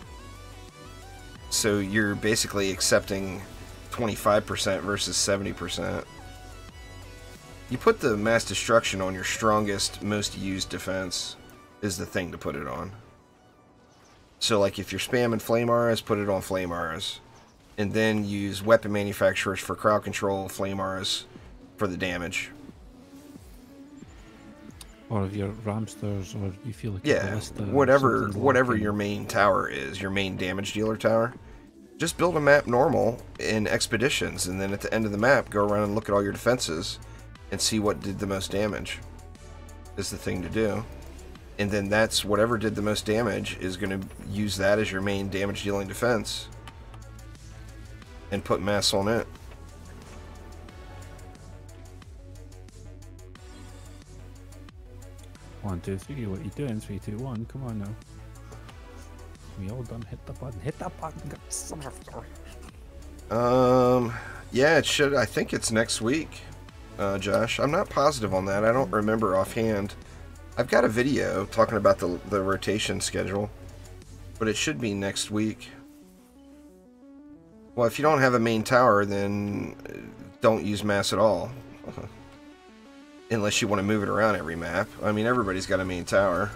So you're basically accepting 25% versus 70%. You put the mass destruction on your strongest, most used defense is the thing to put it on. So like if you're spamming flame auras, put it on flame auras. And then use weapon manufacturers for crowd control, flame auras for the damage. Or if you're Ramsters, or you feel like Yeah, a ballista, whatever your main tower is, your main damage dealer tower. Just build a map normal in expeditions, and then at the end of the map, go around and look at all your defenses and see what did the most damage. Is the thing to do. And then that's whatever did the most damage is going to use that as your main damage dealing defense. And put mass on it. One, two, three. What you doing? 3, 2, 1. Come on now. We all done. Hit the button. Hit that button. Yeah, it should. I think it's next week, Josh. I'm not positive on that. I don't remember offhand. I've got a video talking about the rotation schedule, but it should be next week. Well, if you don't have a main tower, then don't use mass at all. Unless you want to move it around every map. I mean, everybody's got a main tower.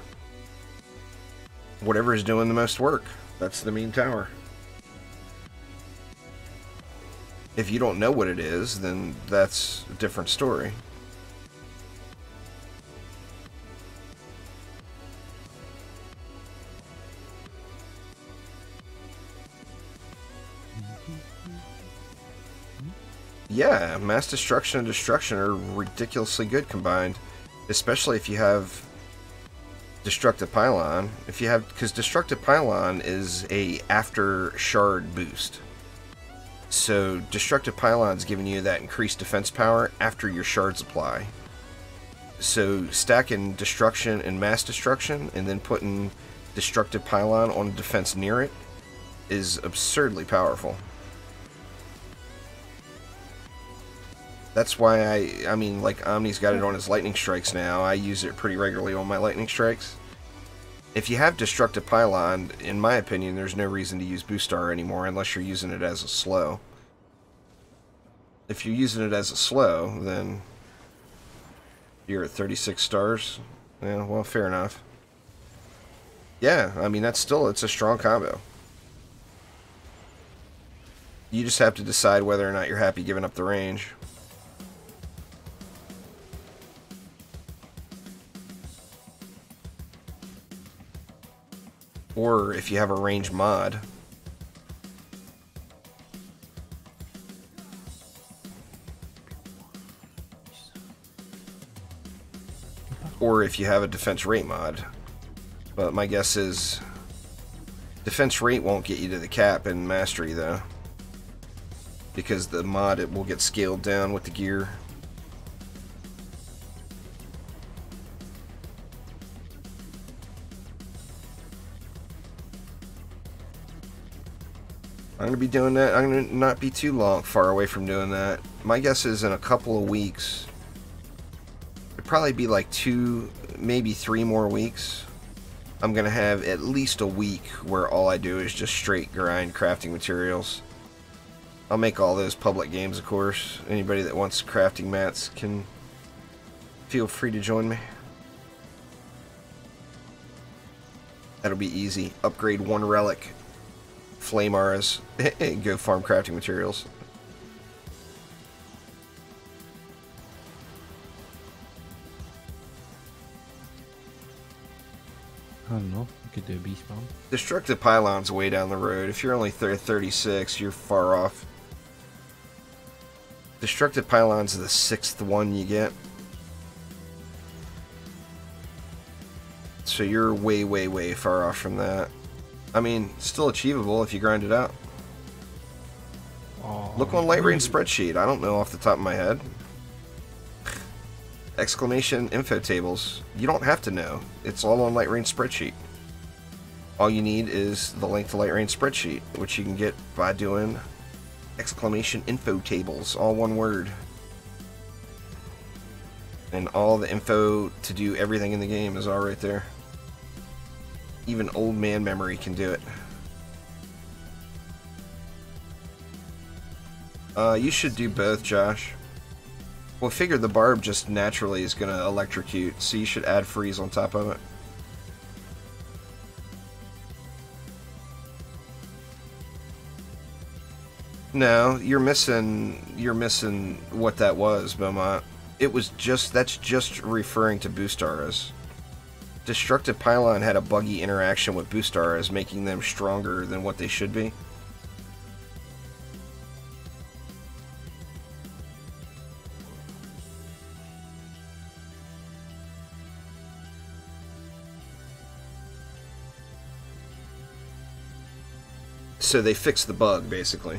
Whatever is doing the most work, that's the main tower. If you don't know what it is, then that's a different story. Yeah, mass destruction and destruction are ridiculously good combined, especially if you have destructive pylon. Because destructive pylon is a after shard boost. So destructive pylon's giving you that increased defense power after your shards apply. So stacking destruction and mass destruction and then putting destructive pylon on defense near it is absurdly powerful. That's why I mean, like, Omni's got it on his lightning strikes now. I use it pretty regularly on my lightning strikes. If you have destructive pylon, in my opinion, there's no reason to use boost star anymore unless you're using it as a slow. If you're using it as a slow, then you're at 36 stars. Yeah, well, fair enough. Yeah, I mean, it's a strong combo. You just have to decide whether or not you're happy giving up the range. Or if you have a range mod. Or if you have a defense rate mod. But my guess is defense rate won't get you to the cap in mastery though. Because the mod, it will get scaled down with the gear. I'm going to be doing that. I'm going to not be too far away from doing that. My guess is in a couple of weeks. It'd probably be like 2, maybe 3 more weeks. I'm going to have at least a week where all I do is just straight grind crafting materials. I'll make all those public games, of course. Anybody that wants crafting mats can feel free to join me. That'll be easy. Upgrade 1 relic. Flame auras, and go farm crafting materials. I don't know. You could do a beast bomb. Destructive pylon's way down the road. If you're only 36, you're far off. Destructive pylon's the 6th one you get. So you're way, way, way far off from that. I mean, still achievable if you grind it out. Oh, Look on Lightrayne spreadsheet. I don't know off the top of my head. Exclamation info tables. You don't have to know. It's all on Lightrayne spreadsheet. All you need is the link to Lightrayne spreadsheet, which you can get by doing !info tables, all one word. And all the info to do everything in the game is all right there. Even old man memory can do it. You should do both, Josh. Well, figure the barb just naturally is going to electrocute, so you should add freeze on top of it. No, you're missing what that was, Beaumont. It was just, that's just referring to boost auras. Destructive Pylon had a buggy interaction with boost auras, making them stronger than what they should be. So they fixed the bug, basically.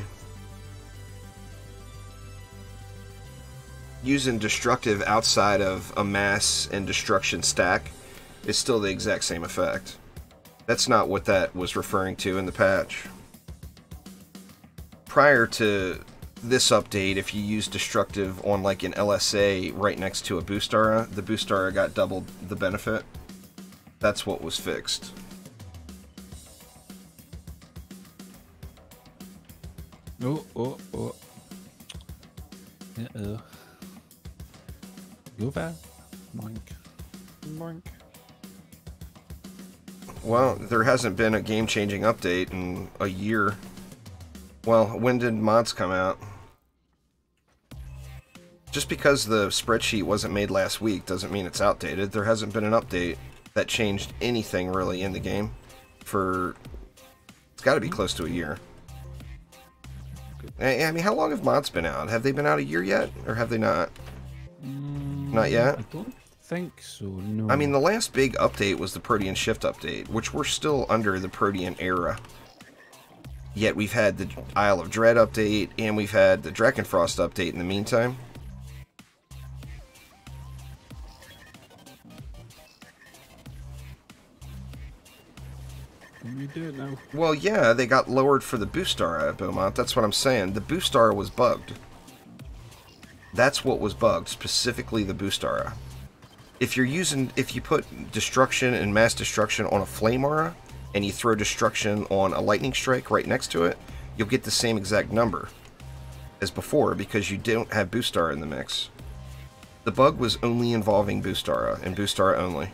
Using destructive outside of a mass and destruction stack is still the exact same effect. That's not what that was referring to in the patch. Prior to this update, if you use destructive on like an LSA right next to a boost aura, the boost aura got doubled the benefit. That's what was fixed. Oh. Go back. Boink. Well, there hasn't been a game-changing update in a year. Well, when did mods come out? Just because the spreadsheet wasn't made last week doesn't mean it's outdated. There hasn't been an update that changed anything really in the game for... It's got to be close to a year. I mean, how long have mods been out? Have they been out a year yet? Or have they not? Not yet? I don't think so, no. I mean, the last big update was the Protean Shift update, which we're still under the Protean era. Yet we've had the Isle of Dread update, and we've had the Drakenfrost update in the meantime. We do it now. Well, yeah, they got lowered for the boost aura, Beaumont. That's what I'm saying. The boost aura was bugged. That's what was bugged, specifically the boost aura. If you put destruction and mass destruction on a flame aura, and you throw destruction on a lightning strike right next to it, you'll get the same exact number as before because you don't have boost aura in the mix. The bug was only involving boost aura, and boost aura only.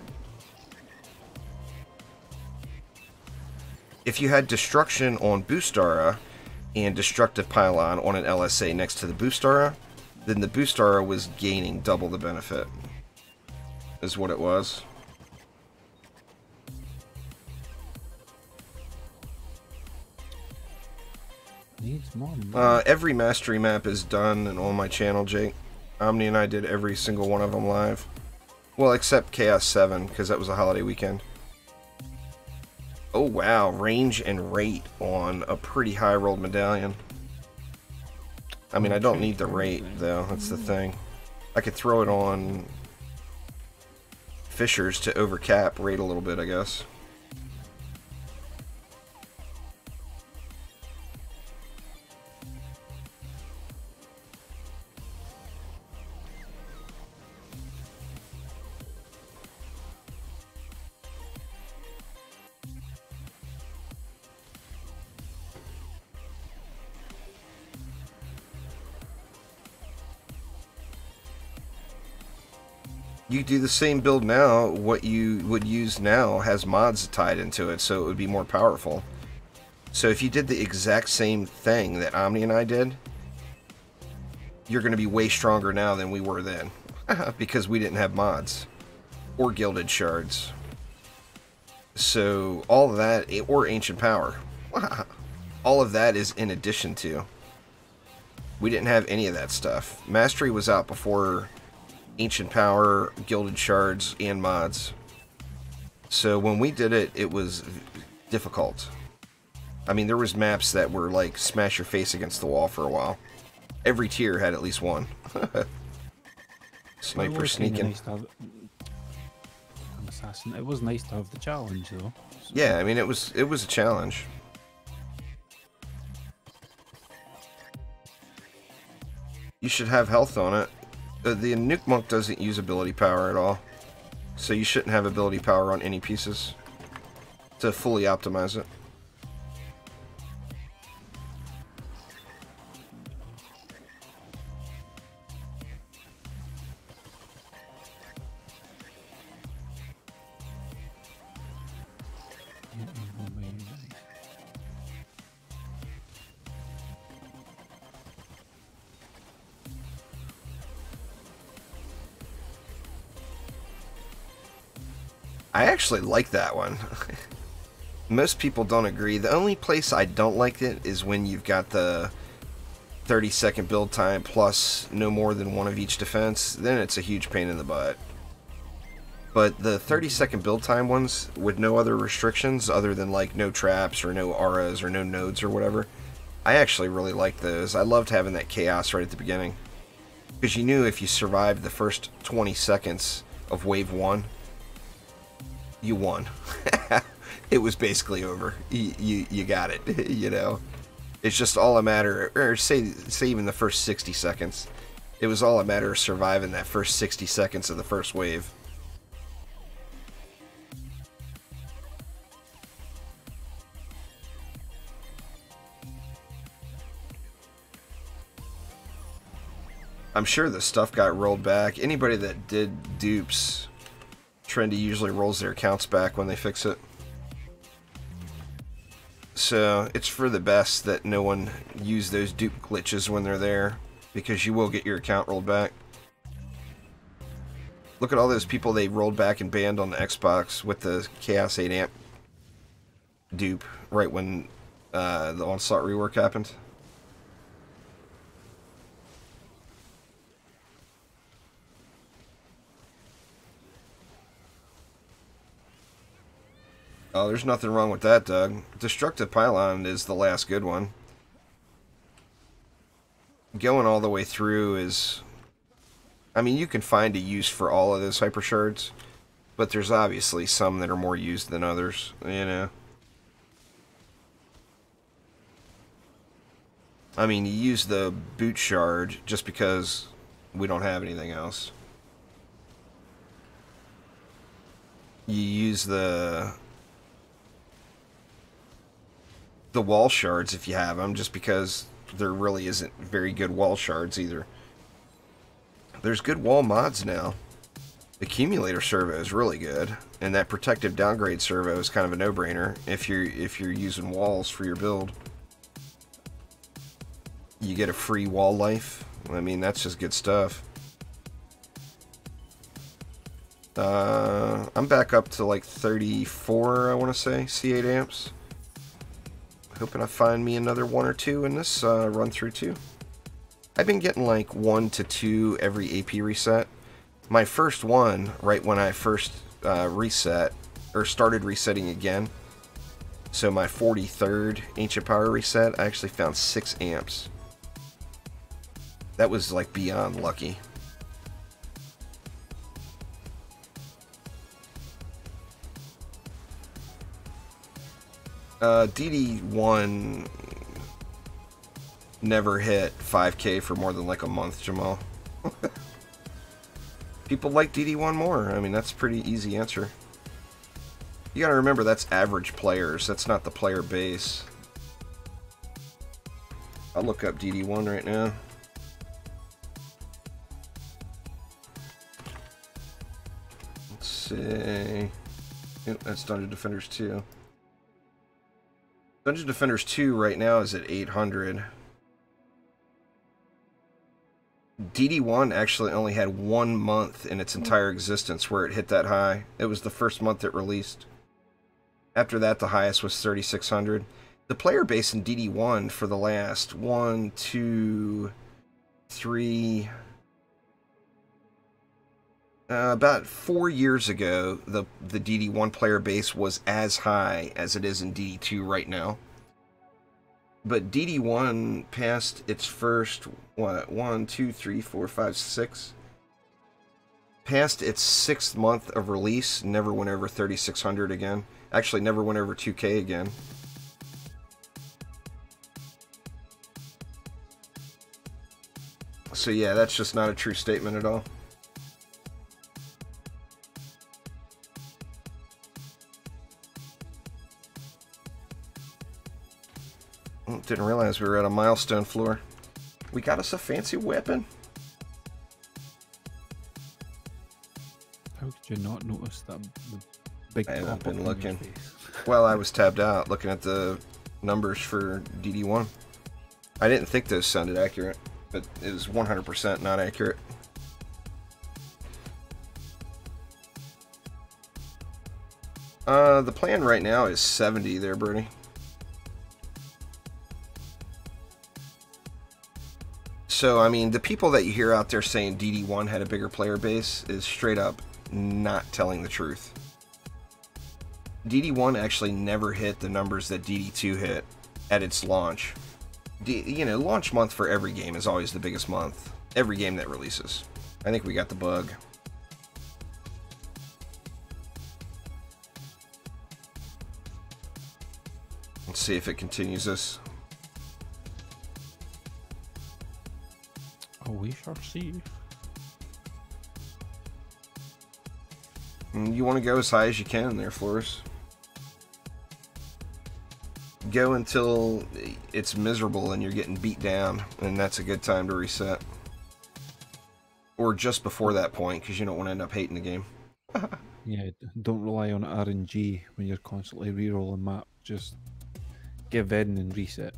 If you had destruction on boost aura and destructive pylon on an LSA next to the boost aura, then the boost aura was gaining double the benefit, is what it was. Needs more. Every mastery map is done and on my channel, Jake. Omni and I did every single one of them live. Well, except Chaos 7, because that was a holiday weekend. Oh wow, range and rate on a pretty high rolled medallion. I mean, I don't need the rate, though. That's the thing. I could throw it on Fishers to overcap rate a little bit, I guess. You do the same build now, what you would use now has mods tied into it, so it would be more powerful. So if you did the exact same thing that Omni and I did, you're going to be way stronger now than we were then. Because we didn't have mods. Or Gilded shards. So all of that, or Ancient Power. All of that is in addition to. We didn't have any of that stuff. Mastery was out before Ancient Power, Gilded shards, and mods. So when we did it, it was difficult. I mean, there was maps that were like smash your face against the wall for a while. Every tier had at least one. Sniper sneaking. Nice to have... fascinating. It was nice to have the challenge, though. So. Yeah, I mean, it was a challenge. You should have health on it. The Nuke Monk doesn't use ability power at all, so you shouldn't have ability power on any pieces to fully optimize it. I actually like that one. Most people don't agree. The only place I don't like it is when you've got the 30-second build time plus no more than one of each defense. Then it's a huge pain in the butt. But the 30-second build time ones with no other restrictions other than like no traps or no auras or no nodes or whatever, I actually really like those. I loved having that chaos right at the beginning. Because you knew if you survived the first 20 seconds of wave 1, you won. It was basically over. You got it. You know, it's just all a matter, or say even the first 60 seconds. It was all a matter of surviving that first 60 seconds of the first wave. I'm sure the stuff got rolled back. Anybody that did dupes, Trendy usually rolls their accounts back when they fix it. So it's for the best that no one use those dupe glitches when they're there, because you will get your account rolled back. Look at all those people they rolled back and banned on the Xbox with the Chaos 8 amp dupe right when the Onslaught rework happened. Oh, there's nothing wrong with that, Doug. Destructive Pylon is the last good one. Going all the way through is... I mean, you can find a use for all of those hyper shards, but there's obviously some that are more used than others, you know. I mean, you use the boot shard just because we don't have anything else. You use the wall shards if you have them, just because there really isn't very good wall shards either. There's good wall mods now. Accumulator servo is really good, and that protective downgrade servo is kind of a no-brainer if you're using walls for your build. You get a free wall life. I mean, that's just good stuff. I'm back up to like 34, I want to say, C8 amps. Hoping I find me another one or two in this run through too. I've been getting like 1 to 2 every AP reset. My first one, right when I first reset, or started resetting again, so my 43rd Ancient Power reset, I actually found 6 amps. That was like beyond lucky. DD1 never hit 5K for more than like a month, Jamal. People like DD1 more. I mean, that's a pretty easy answer. You gotta remember, that's average players. That's not the player base. I'll look up DD1 right now. Let's see. Yep, that's Dungeon Defenders 2. Dungeon Defenders 2 right now is at 800. DD1 actually only had 1 month in its entire existence where it hit that high. It was the first month it released. After that, the highest was 3,600. The player base in DD1 for the last 1, 2, 3... about 4 years ago, the DD1 player base was as high as it is in DD2 right now. But DD1 passed its first, what, 1, 2, 3, 4, 5, 6? Past its 6th month of release, never went over 3,600 again. Actually, never went over 2K again. So yeah, that's just not a true statement at all. Oh, didn't realize we were at a milestone floor. We got us a fancy weapon. How could you not notice that the big I haven't pop-up been on your looking. face? Well, I was tabbed out looking at the numbers for DD1. I didn't think those sounded accurate, but it was 100% not accurate. The plan right now is 70 there, Bernie. So, I mean, the people that you hear out there saying DD1 had a bigger player base is straight up not telling the truth. DD1 actually never hit the numbers that DD2 hit at its launch. You know, launch month for every game is always the biggest month. Every game that releases. I think we got the bug. Let's see if it continues this. Oh, we shall see. You want to go as high as you can there, Flores. Go until it's miserable and you're getting beat down, and that's a good time to reset. Or just before that point, because you don't want to end up hating the game. Yeah, don't rely on RNG when you're constantly rerolling map. Just give in and reset.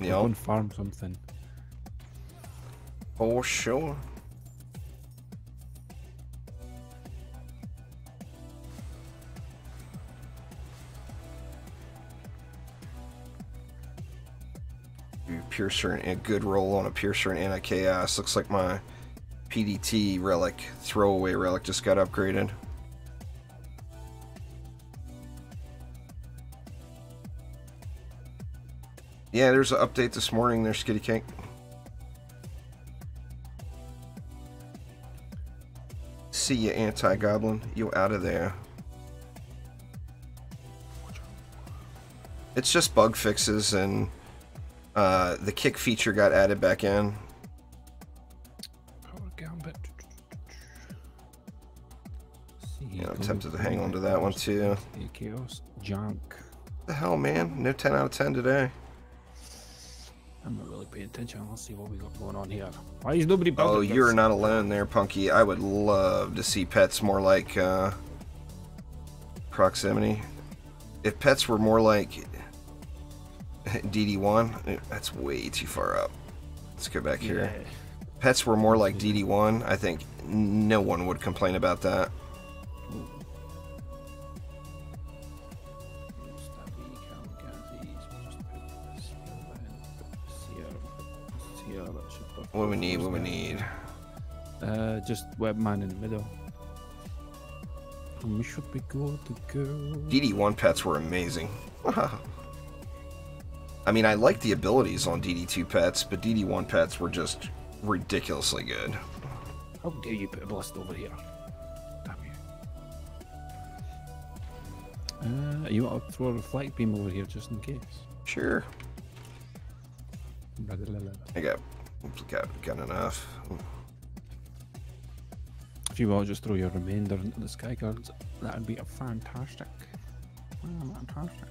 Go and farm something. Oh, sure. Piercer and a good roll on a Piercer and anti-chaos. Looks like my PDT relic, throwaway relic, just got upgraded. Yeah, there's an update this morning there, Skitty Kink. See ya, anti-goblin. You out of there. It's just bug fixes, and the kick feature got added back in. Power gambit. Yeah, I'm tempted to hang on to that one too. Chaos junk. What the hell, man? No 10 out of 10 today. I'm not really paying attention. Let's see what we got going on here. Why is nobody building Oh, this? you're not alone there, Punky. I would love to see pets more like proximity. If pets were more like DD1, that's way too far up. Let's go back here. Pets were more like DD1, I think no one would complain about that. What do we need? What do we need? Just webman in the middle. And we should be good to go. DD1 pets were amazing. I mean, I like the abilities on DD2 pets, but DD1 pets were just ridiculously good. How dare you put a blast over here? Damn you. You want to throw a reflect beam over here just in case? Sure. I got enough. If you want to just throw your remainder into the sky guards, that would be a fantastic. Fantastic.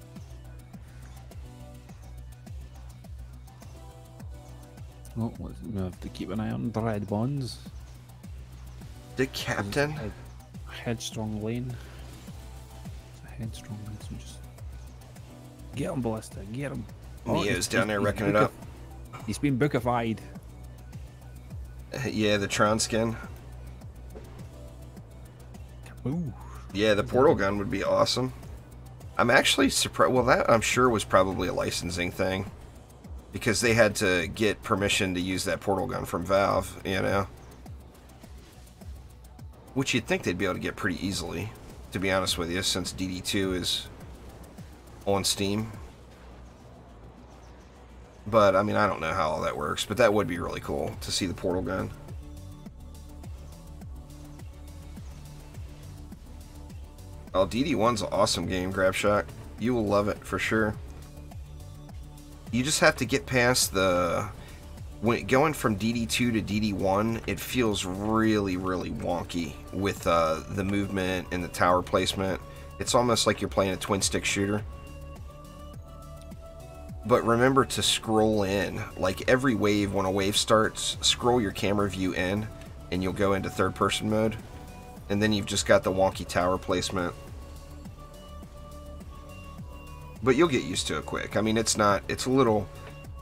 Oh, we have to keep an eye on the red bonds. The captain? Headstrong lane. It's a headstrong lane, so just get him, Ballista, get him. Neo's down there wrecking it up. He's been bookified. Yeah, the Tron skin. Ooh. Yeah, the portal gun would be awesome. I'm actually surprised. Well, that I'm sure was probably a licensing thing, because they had to get permission to use that portal gun from Valve, you know. Which you'd think they'd be able to get pretty easily, to be honest with you, since DD2 is on Steam. But, I mean, I don't know how all that works, but that would be really cool to see the portal gun. Oh, DD1's an awesome game, Grabshot. You will love it for sure. You just have to get past the... When going from DD2 to DD1, it feels really, really wonky with the movement and the tower placement. It's almost like you're playing a twin-stick shooter. But remember to scroll in. Like every wave, when a wave starts, scroll your camera view in, and you'll go into third-person mode. And then you've just got the wonky tower placement. But you'll get used to it quick. I mean, it's a little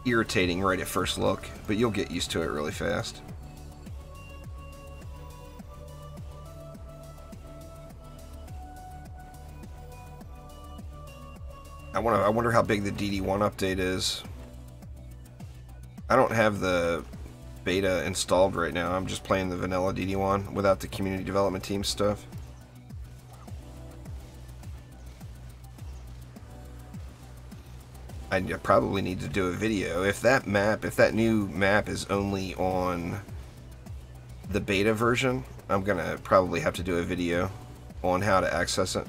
irritating right at first look, but you'll get used to it really fast. I wonder how big the DD1 update is. I don't have the beta installed right now. I'm just playing the vanilla DD1 without the community development team stuff. I probably need to do a video. If that new map is only on the beta version, I'm gonna probably have to do a video on how to access it.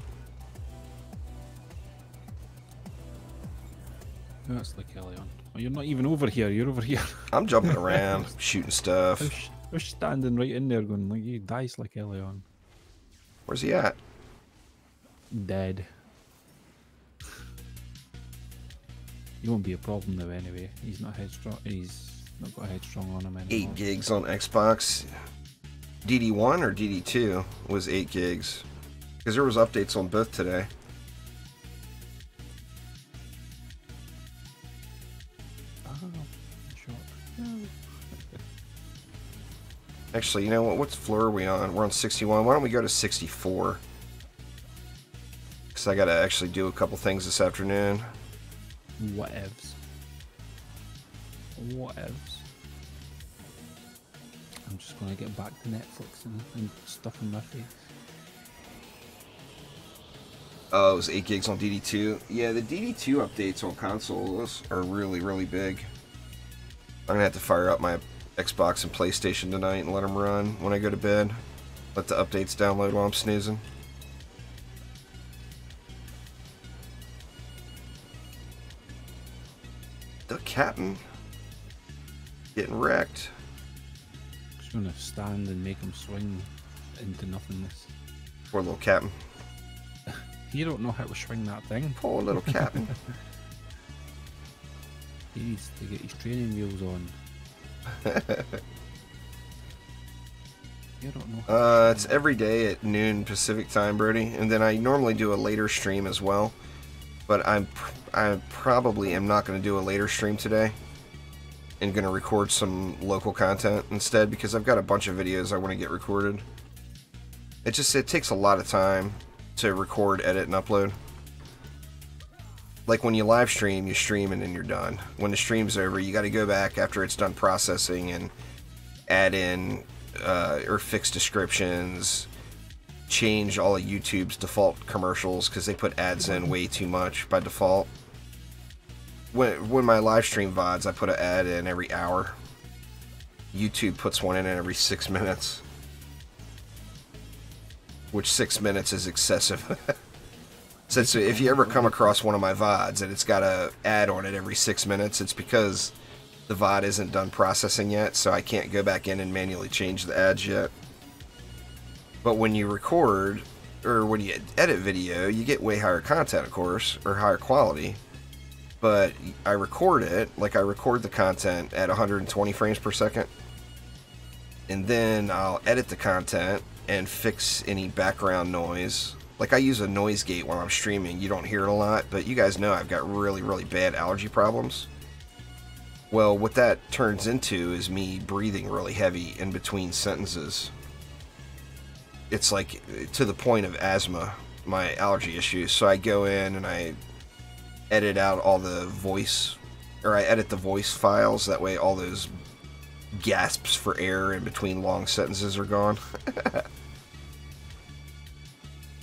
That's like Elion. Oh, you're not even over here, you're over here. I'm jumping around, shooting stuff. I was standing right in there going, like, you dice like Elion. Where's he at? Dead. He won't be a problem though anyway. He's not headstrong. He's not got headstrong on him anymore. 8 gigs on Xbox. DD1 or DD2 was 8 gigs. Because there was updates on both today. Actually, you know what? What floor are we on? We're on 61. Why don't we go to 64? Because I got to actually do a couple things this afternoon. Whatevs. Whatevs. I'm just going to get back to Netflix and stuff in my face. Oh, it was 8 gigs on DD2. Yeah, the DD2 updates on consoles are really, really big. I'm going to have to fire up my Xbox and PlayStation tonight and let them run when I go to bed. Let the updates download while I'm snoozing. The captain getting wrecked. Just gonna stand and make him swing into nothingness. Poor little captain. You don't know how to swing that thing. Poor little captain. He needs to get his training wheels on. You don't know. It's every day at noon Pacific time, Brody, and then I normally do a later stream as well. But I probably am not going to do a later stream today, and going to record some local content instead because I've got a bunch of videos I want to get recorded. It takes a lot of time to record, edit, and upload. Like when you live stream, you stream and then you're done. When the stream's over, you got to go back after it's done processing and add in or fix descriptions, change all of YouTube's default commercials because they put ads in way too much by default. When my live stream VODs, I put an ad in every hour. YouTube puts one in every 6 minutes, which 6 minutes is excessive. So if you ever come across one of my VODs and it's got an ad on it every 6 minutes, it's because the VOD isn't done processing yet, so I can't go back in and manually change the ads yet. But when you record, or when you edit video, you get way higher content, of course, or higher quality. But I record it, like I record the content at 120 frames per second. And then I'll edit the content and fix any background noise. Like I use a noise gate while I'm streaming. You don't hear it a lot, but you guys know I've got really, really bad allergy problems. Well, what that turns into is me breathing really heavy in between sentences. It's like to the point of asthma, my allergy issues. So I go in and I edit out all the voice, or I edit the voice files. That way all those gasps for air in between long sentences are gone.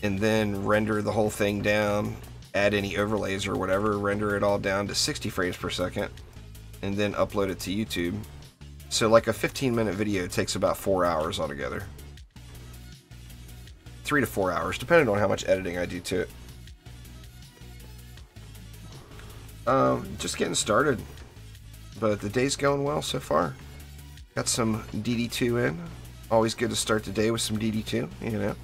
And then render the whole thing down, add any overlays or whatever, render it all down to 60 frames per second, and then upload it to YouTube. So like a 15-minute video takes about 4 hours altogether. 3 to 4 hours, depending on how much editing I do to it. Just getting started, but the day's going well so far. Got some DD2 in. Always good to start the day with some DD2, you know.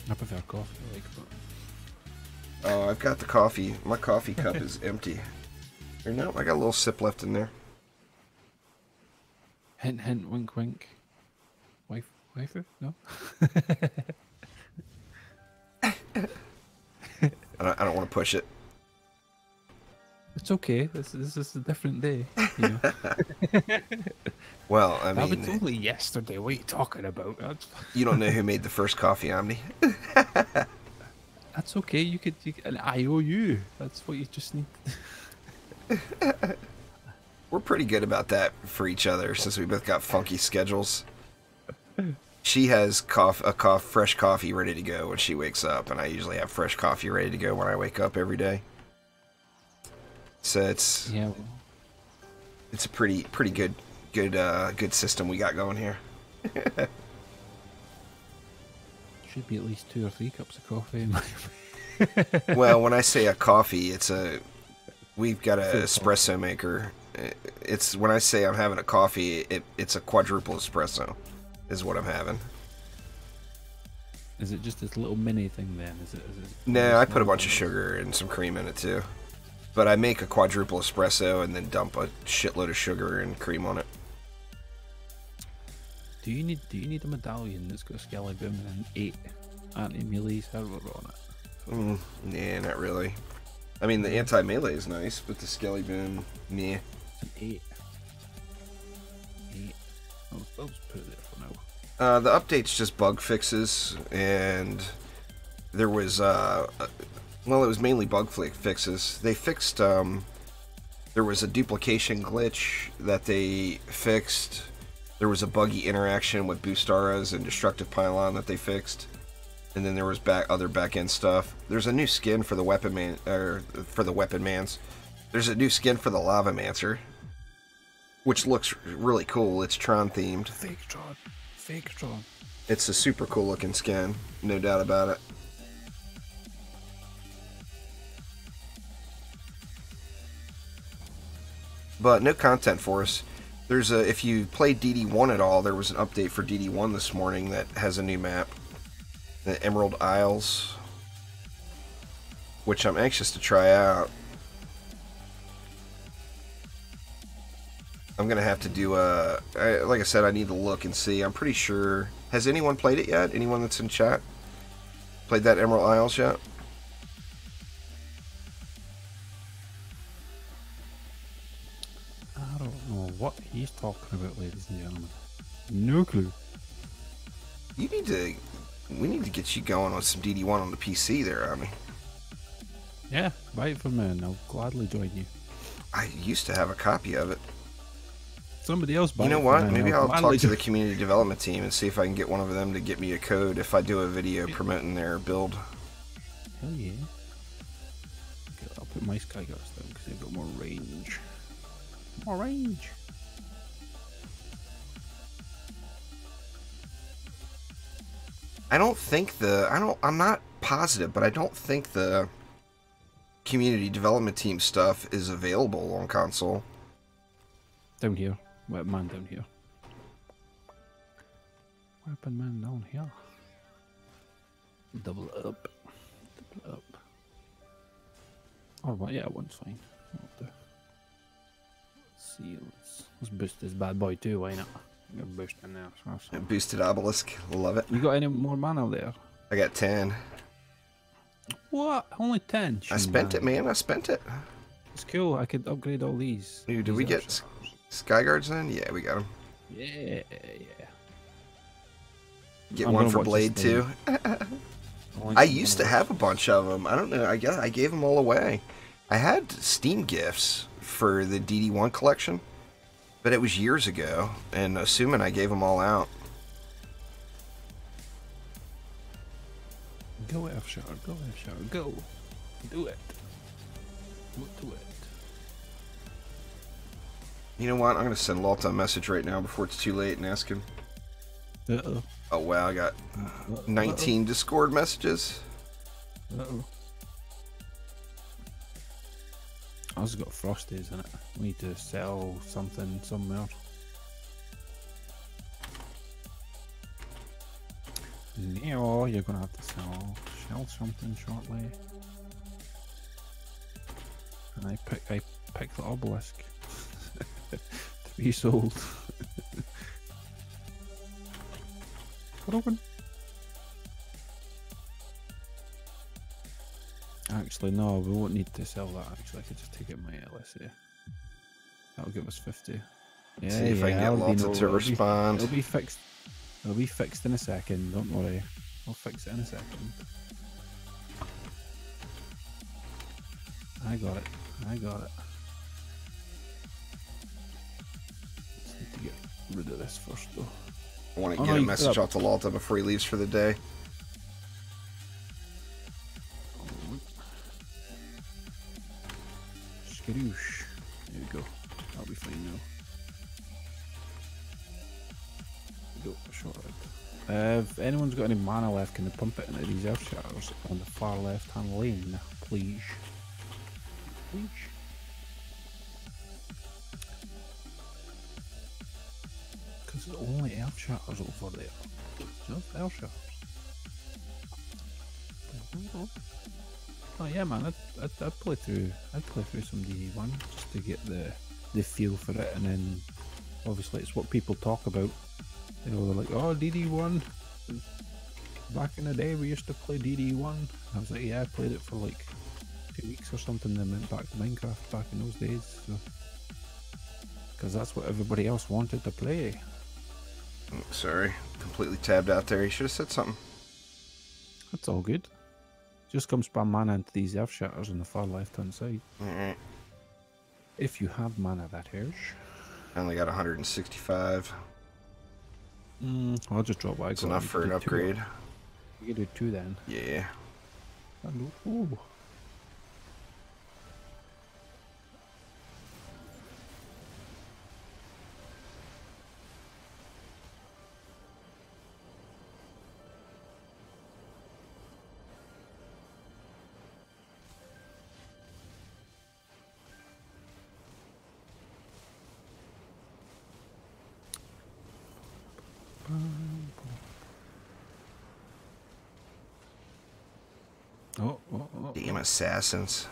I prefer coffee, like, but... Oh, I've got the coffee. My coffee cup is empty. Or no, I got a little sip left in there. Hint, hint, wink, wink. Waifu? No? I don't want to push it. It's okay. This is a different day. You know? Well, I That mean... was only yesterday. What are you talking about? You don't know who made the first coffee, Omni. That's okay. You could an IOU. That's what you just need. We're pretty good about that for each other since we both got funky schedules. She has fresh coffee ready to go when she wakes up, and I usually have fresh coffee ready to go when I wake up every day. So it's a pretty good system we got going here. Should be at least 2 or 3 cups of coffee. Well, when I say a coffee, we've got an espresso maker. It's when I say I'm having a coffee, it's a quadruple espresso, is what I'm having. Is it just this little mini thing then? Is it No, I put a bunch of sugar and some cream in it too. But I make a quadruple espresso and then dump a shitload of sugar and cream on it. Do you need a medallion that's got a skelly boom and 8 anti-melee server on it? Nah, not really. I mean, the anti-melee is nice, but the skelly boom, meh. It's an 8. I'll just put it there for now. The update's just bug fixes, and there was, well, it was mainly bug fixes. They fixed, there was a duplication glitch that they fixed. There was a buggy interaction with Boostaras and Destructive Pylon that they fixed. And then there was other back-end stuff. There's a new skin for the Weapon Mans. There's a new skin for the Lava Mancer, which looks really cool. It's Tron themed. Fake Tron. It's a super cool looking skin, no doubt about it. But no content for us. There's if you played DD1 at all, there was an update for DD1 this morning that has a new map. The Emerald Isles, which I'm anxious to try out. I'm gonna have to do like I said, I need to look and see. I'm pretty sure. Has anyone played it yet? Anyone that's in chat played that Emerald Isles yet? I don't know what he's talking about, ladies and gentlemen. No clue. We need to get you going on some DD1 on the PC there, Omni. Yeah, buy it from me and I'll gladly join you. I used to have a copy of it. Somebody else buy it. You know from what? me, Maybe I'll talk gladly to the community development team and see if I can get one of them to get me a code if I do a video promoting their build. Hell yeah. Okay, I'll put my Skyguards down because they've got more range. More range. I'm not positive, but I don't think the community development team stuff is available on console. Down here. Weapon man down here. Weapon man down here. Double up. Double up. Or what? Yeah, one's fine. Let's see. Let's boost this bad boy too, why not? I'm gonna boost in there. So. Boosted obelisk. Love it. You got any more mana there? I got 10. What? Only 10? I spent it, man. I spent it. It's cool. I could upgrade all these. Dude, did we get Skyguards then? Yeah, we got them. Yeah. Get one for Blade too. I used to have a bunch of them. I don't know. I guess I gave them all away. I had Steam gifts for the DD1 collection, but it was years ago, and assuming I gave them all out. Go F-Shard, go F-Shard, go. Do it. Do it. You know what? I'm going to send Lalta a message right now before it's too late and ask him. Uh-oh. Oh wow, I got Uh-oh. 19 Discord messages. Uh-oh. I also got frosties in it. We need to sell something somewhere. Neo, you're gonna have to sell something shortly. And I pick the obelisk to be sold. Open. Actually, no, we won't need to sell that. Actually, I could just take it in my LSA. That'll give us 50. Yeah, See if I can get Malta to respond. It'll be fixed. It'll be fixed in a second. Don't worry. I'll fix it in a second. I got it. I got it. Just need to get rid of this first, though. I want to get a message out to Lalta before he leaves for the day. Skadoosh. There we go. That'll be fine now. Go, short. If anyone's got any mana left, can they pump it into these earth shatters on the far left hand lane, please? Please. Because there's only earth shatters over there. Just earth shatters. Oh yeah, man, I'd play through some DD1 just to get the feel for it, and then obviously it's what people talk about. You know, they're like, oh, DD1. Back in the day, we used to play DD1. I was like, yeah, I played it for like 2 weeks or something, then went back to Minecraft back in those days. So, because that's what everybody else wanted to play. Sorry, completely tabbed out there. You should have said something. That's all good. Just come spam mana into these earth shatters on the far left hand side. Alright. If you have mana, that is. I only got 165. I'll just drop what I got. It's enough for an upgrade. You can do 2 then. Yeah. Ooh. Damn assassins.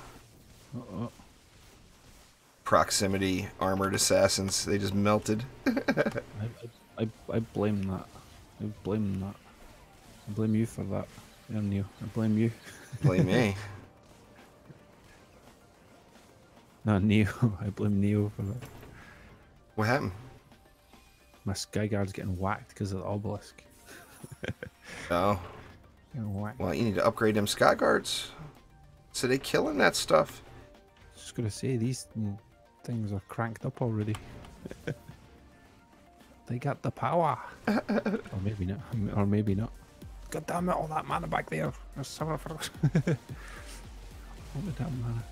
Oh. Proximity armored assassins. They just melted. I blame that. I blame that. I blame you for that. Yeah, Neil. I blame you. Blame me. No, Neo. I blame Neo for that. What happened? My Skyguard's getting whacked because of the obelisk. Oh. Well, you need to upgrade them Skyguards. So they killing that stuff. Just gonna say, these things are cranked up already. They got the power. Or maybe not. Or maybe not. God damn it, all that mana back there. All the damn mana.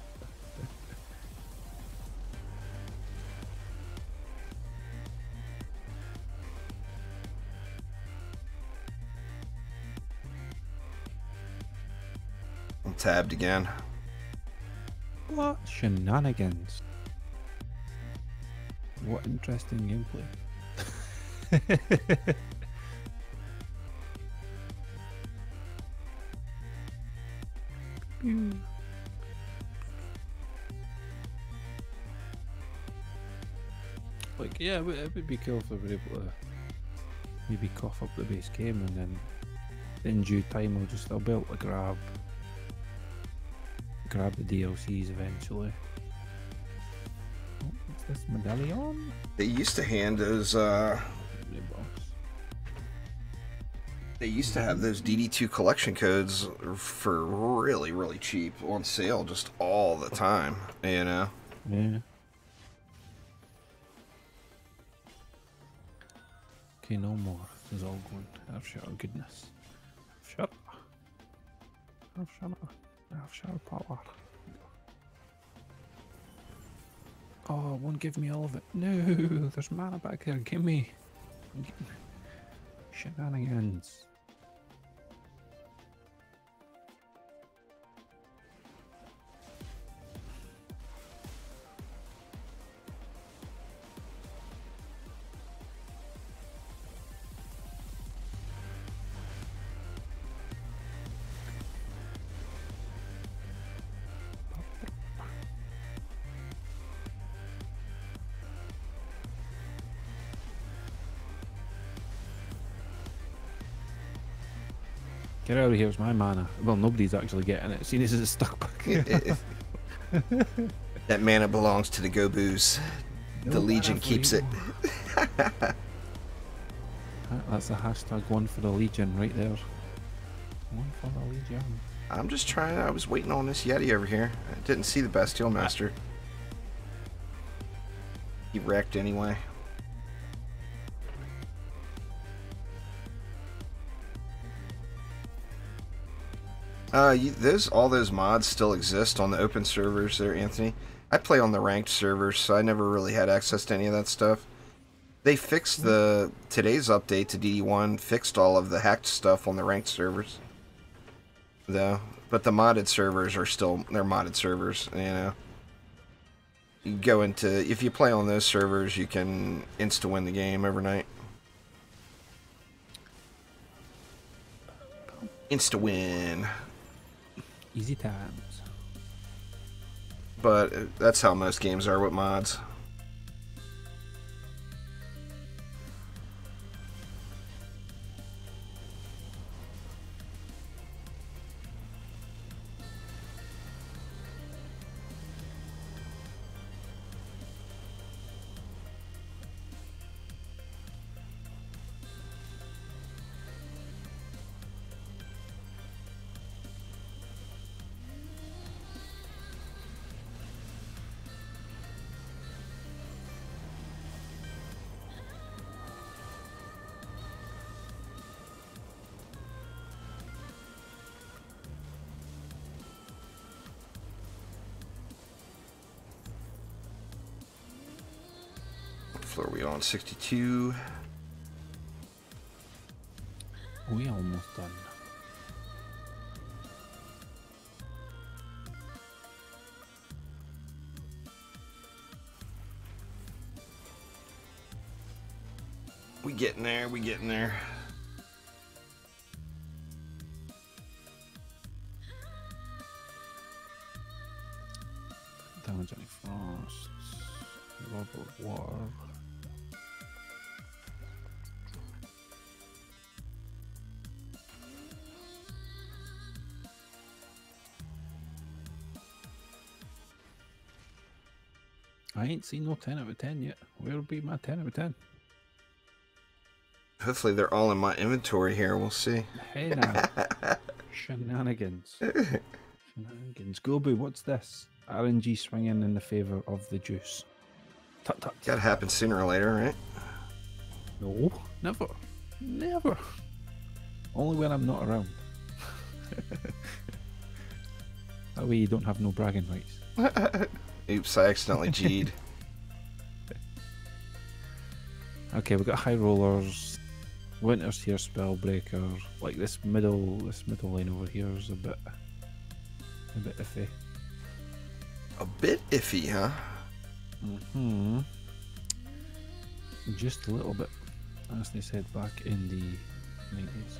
I'm tabbed again. What shenanigans? What interesting gameplay. Like, yeah, it would be cool if we were able to maybe cough up the base game, and then in due time I'll be able to grab the DLCs eventually. Oh, what's this medallion? They used to hand those they used to have those DD2 collection codes for really, really cheap on sale just all the time, you know? Yeah. Okay, no more. This is all going. Earth shatter goodness. Shut up. Earth shatter power. Oh, it won't give me all of it. No, there's mana back there. Give me. Shenanigans. Get out of here, it's my mana. Well, nobody's actually getting it. See, this is stuck back here. That mana belongs to the Goboos. The Legion keeps it. That's the hashtag one for the Legion right there. One for the Legion. I'm just trying. I was waiting on this Yeti over here. I didn't see the Bastille Master. He wrecked anyway. All those mods still exist on the open servers there, Anthony. I play on the ranked servers, so I never really had access to any of that stuff. They fixed today's update to DD1, fixed all of the hacked stuff on the ranked servers, though. But the modded servers are still, they're modded servers, you know. You go into, if you play on those servers, you can insta-win the game overnight. Insta-win. Easy times. But that's how most games are with mods. Floor are we on? 62. We almost done. We getting there, we getting there. Damage any frost. Rob of water. I ain't seen no 10 out of 10 yet. Where'll be my 10 out of 10? Hopefully they're all in my inventory here. We'll see. Hey now. Shenanigans. Shenanigans. Gobu, what's this? RNG swinging in the favour of the juice. Tut tut. Gotta happen sooner or later, right? No, never. Never. Only when I'm not around. That way you don't have no bragging rights. Oops, I accidentally G'd. Okay, we've got high rollers. Winter's here, Spellbreaker. Like this middle lane over here is a bit iffy. A bit iffy, huh? Mm-hmm. Just a little bit, as they said back in the 90s.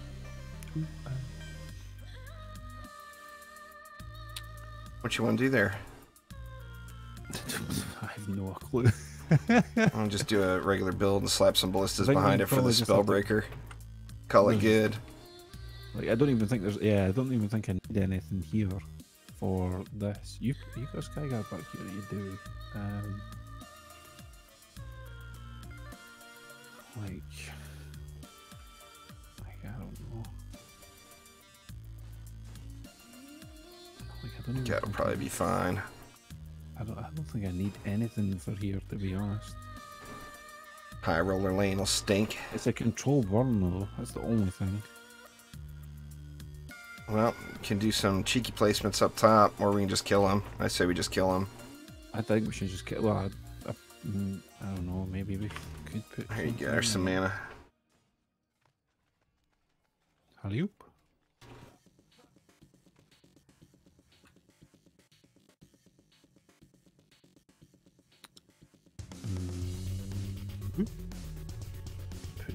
What you want to do there? I have no clue. I'll just do a regular build and slap some ballistas think behind we it for the probably just have to- Spellbreaker. Call it good. Like I don't even think there's. Yeah, I don't even think I need anything here for this. You got a Skyguard back here. You do. Like I don't know. Like I don't even. That'll think probably be fine. I don't think I need anything for here, to be honest. High roller lane will stink. It's a controlled run though. That's the only thing. Well, can do some cheeky placements up top, or we can just kill him. I say we just kill him. I think we should just get. Well, I don't know. Maybe we could put. Here you go. There's some mana. Alley-oop.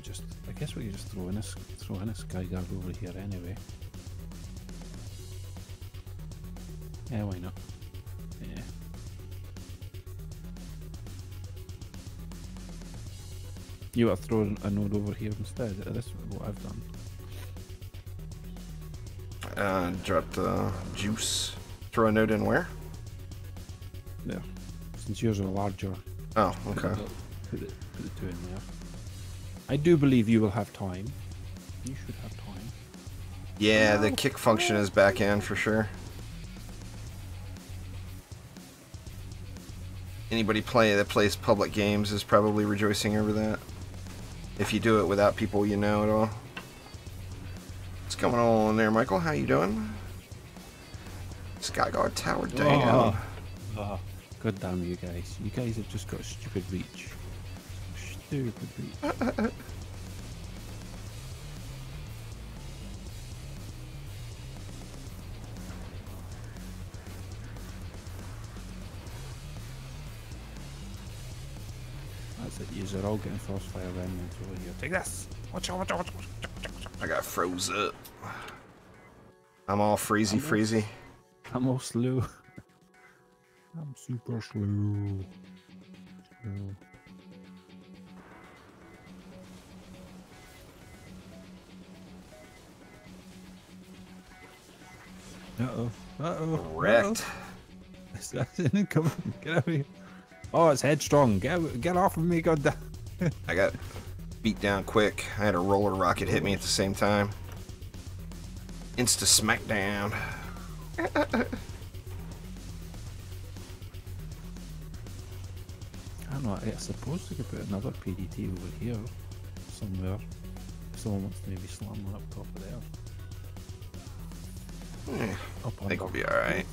Just, I guess we could just throw in a sky guard over here anyway. Yeah, why not? Yeah. You want to throw a node over here instead? That's what I've done. Drop the juice. Throw a node in where? There. Since yours are larger. Oh, okay. Put the two in there. I do believe you will have time. You should have time. Yeah, the kick function is back in for sure. Anybody that plays public games is probably rejoicing over that. If you do it without people you know at all. What's going on there, Michael? How you doing? Skyguard Tower down. Oh, God damn you guys. You guys have just got stupid reach. Stupid reach. That's it. You're all getting frostfire remnants over here. Take this. Watch out, watch out, watch out. I got froze up. I'm all freezy. I'm all slow. I'm super slow. Uh-oh. Wrecked. Assassin coming. Get out of here. Oh, it's headstrong. Get off of me, goddamn. I got beat down quick. I had a roller rocket hit me at the same time. Insta smackdown. I don't know, I suppose we could put another PDT over here somewhere. Someone wants to maybe slam one up top of there. I think we'll be alright.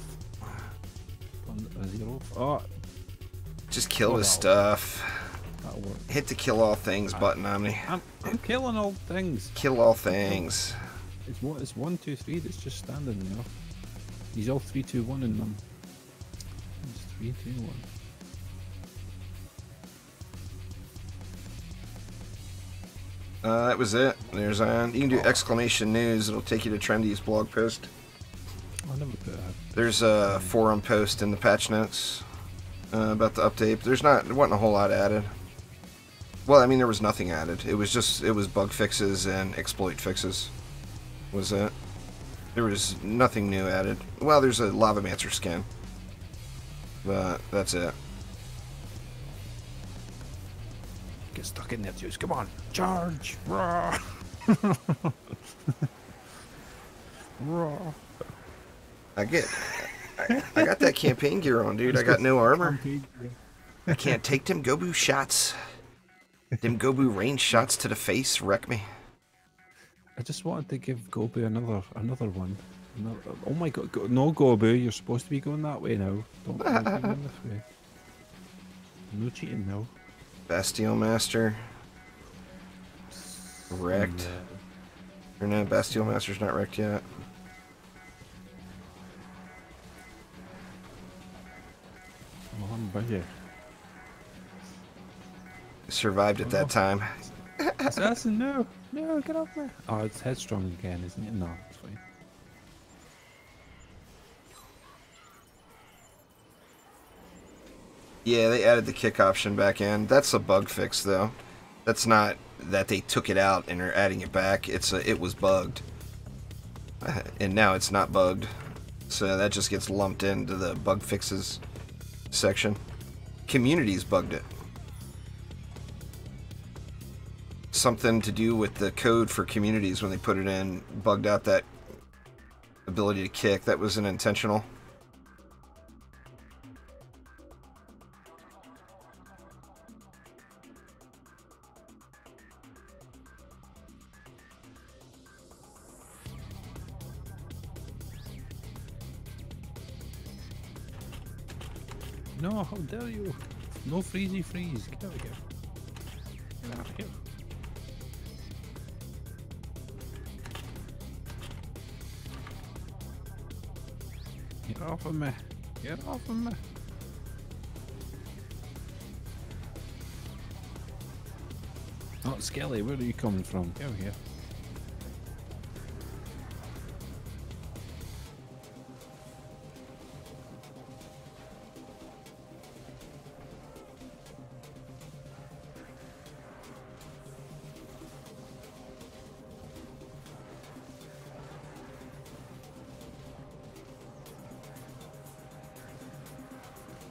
Oh! Just kill his stuff. That'll work. Hit the kill all things button, Omni. I'm killing all things. Kill all things. It's 1, 2, 3 that's just standing there. He's all 3, 2, 1 in them. It's 3, 2, 1. That was it. There's on. You can do exclamation news. It'll take you to Trendy's blog post. I'll never put that. There's a forum post in the patch notes about the update. There wasn't a whole lot added. Well, I mean, there was nothing added. It was bug fixes and exploit fixes. Was it? There was nothing new added. Well, there's a Lavamancer skin, but that's it. Get stuck in there, Zeus. Come on. Charge. Raw. Raw. I got that campaign gear on, dude. I got no armor. I can't take them Gobu shots. Them Gobu range shots to the face wreck me. I just wanted to give Gobu another one. Oh my god, no Gobu, you're supposed to be going that way now. Don't be going this way. No cheating now. Bastille Master. Wrecked. Or no, Bastille Master's not wrecked yet. Oh, I'm busy. Survived at that time. Assassin, no! No, get off there! Oh, it's headstrong again, isn't it? No, it's fine. Yeah, they added the kick option back in. That's a bug fix, though. That's not that they took it out and are adding it back. It was bugged. And now it's not bugged. So that just gets lumped into the bug fixes section. Communities bugged it. Something to do with the code for communities when they put it in bugged out that ability to kick. That was unintentional. No, how dare you! No freezy freeze! Get out of here! Get out of here! Get off of me. Get off of me. Oh, Skelly, where are you coming from? Get over here.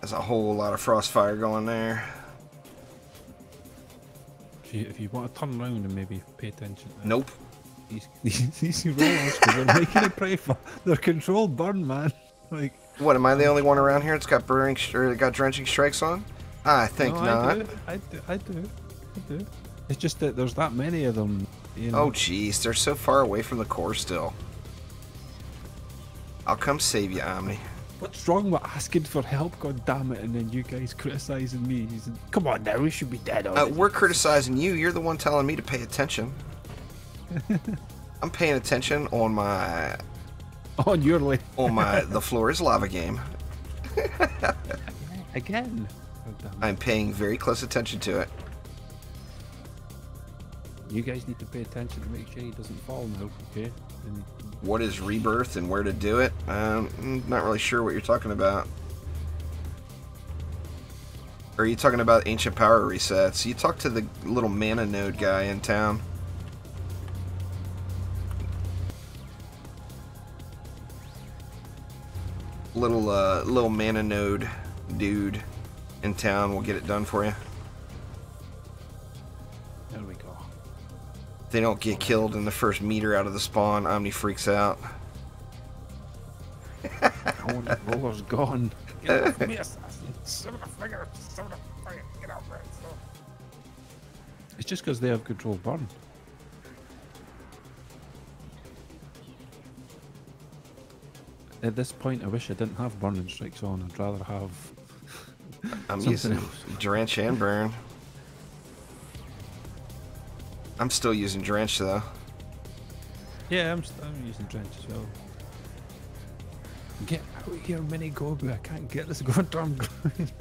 There's a whole lot of frostfire going there. If you want to turn around and maybe pay attention to Nope. these rollers, because they're making it pretty fun. They're controlled burn, man. Like, What, am I the only one around here that's got burning or got drenching strikes on? I think no, not. I do. It's just that there's that many of them. You know? Oh jeez, they're so far away from the core still. I'll come save you, Omni. What's wrong with asking for help, god damn it, and then you guys criticizing me? Come on now, we should be dead already. We're criticizing you. You're the one telling me to pay attention. I'm paying attention on my On your lane. the floor is lava game. Again. God damn it. I'm paying very close attention to it. You guys need to pay attention to make sure he doesn't fall now, okay? And What is rebirth and where to do it? I'm not really sure what you're talking about. Or are you talking about ancient power resets? You talk to the little mana node guy in town. Little mana node dude in town will get it done for you. there we go. If they don't get killed in the first meter out of the spawn, Omni freaks out. Oh, the roller's gone. Get off me, assassin. Son of a figure. Son of a fire. Get off me. It's just because they have control burn. At this point, I wish I didn't have burning strikes on. I'd rather have. I'm something using else. Drench and Burn. I'm still using Drench though. Yeah, I'm using drench as well. Get out here, Mini Gobu. I can't get this goddamn grind.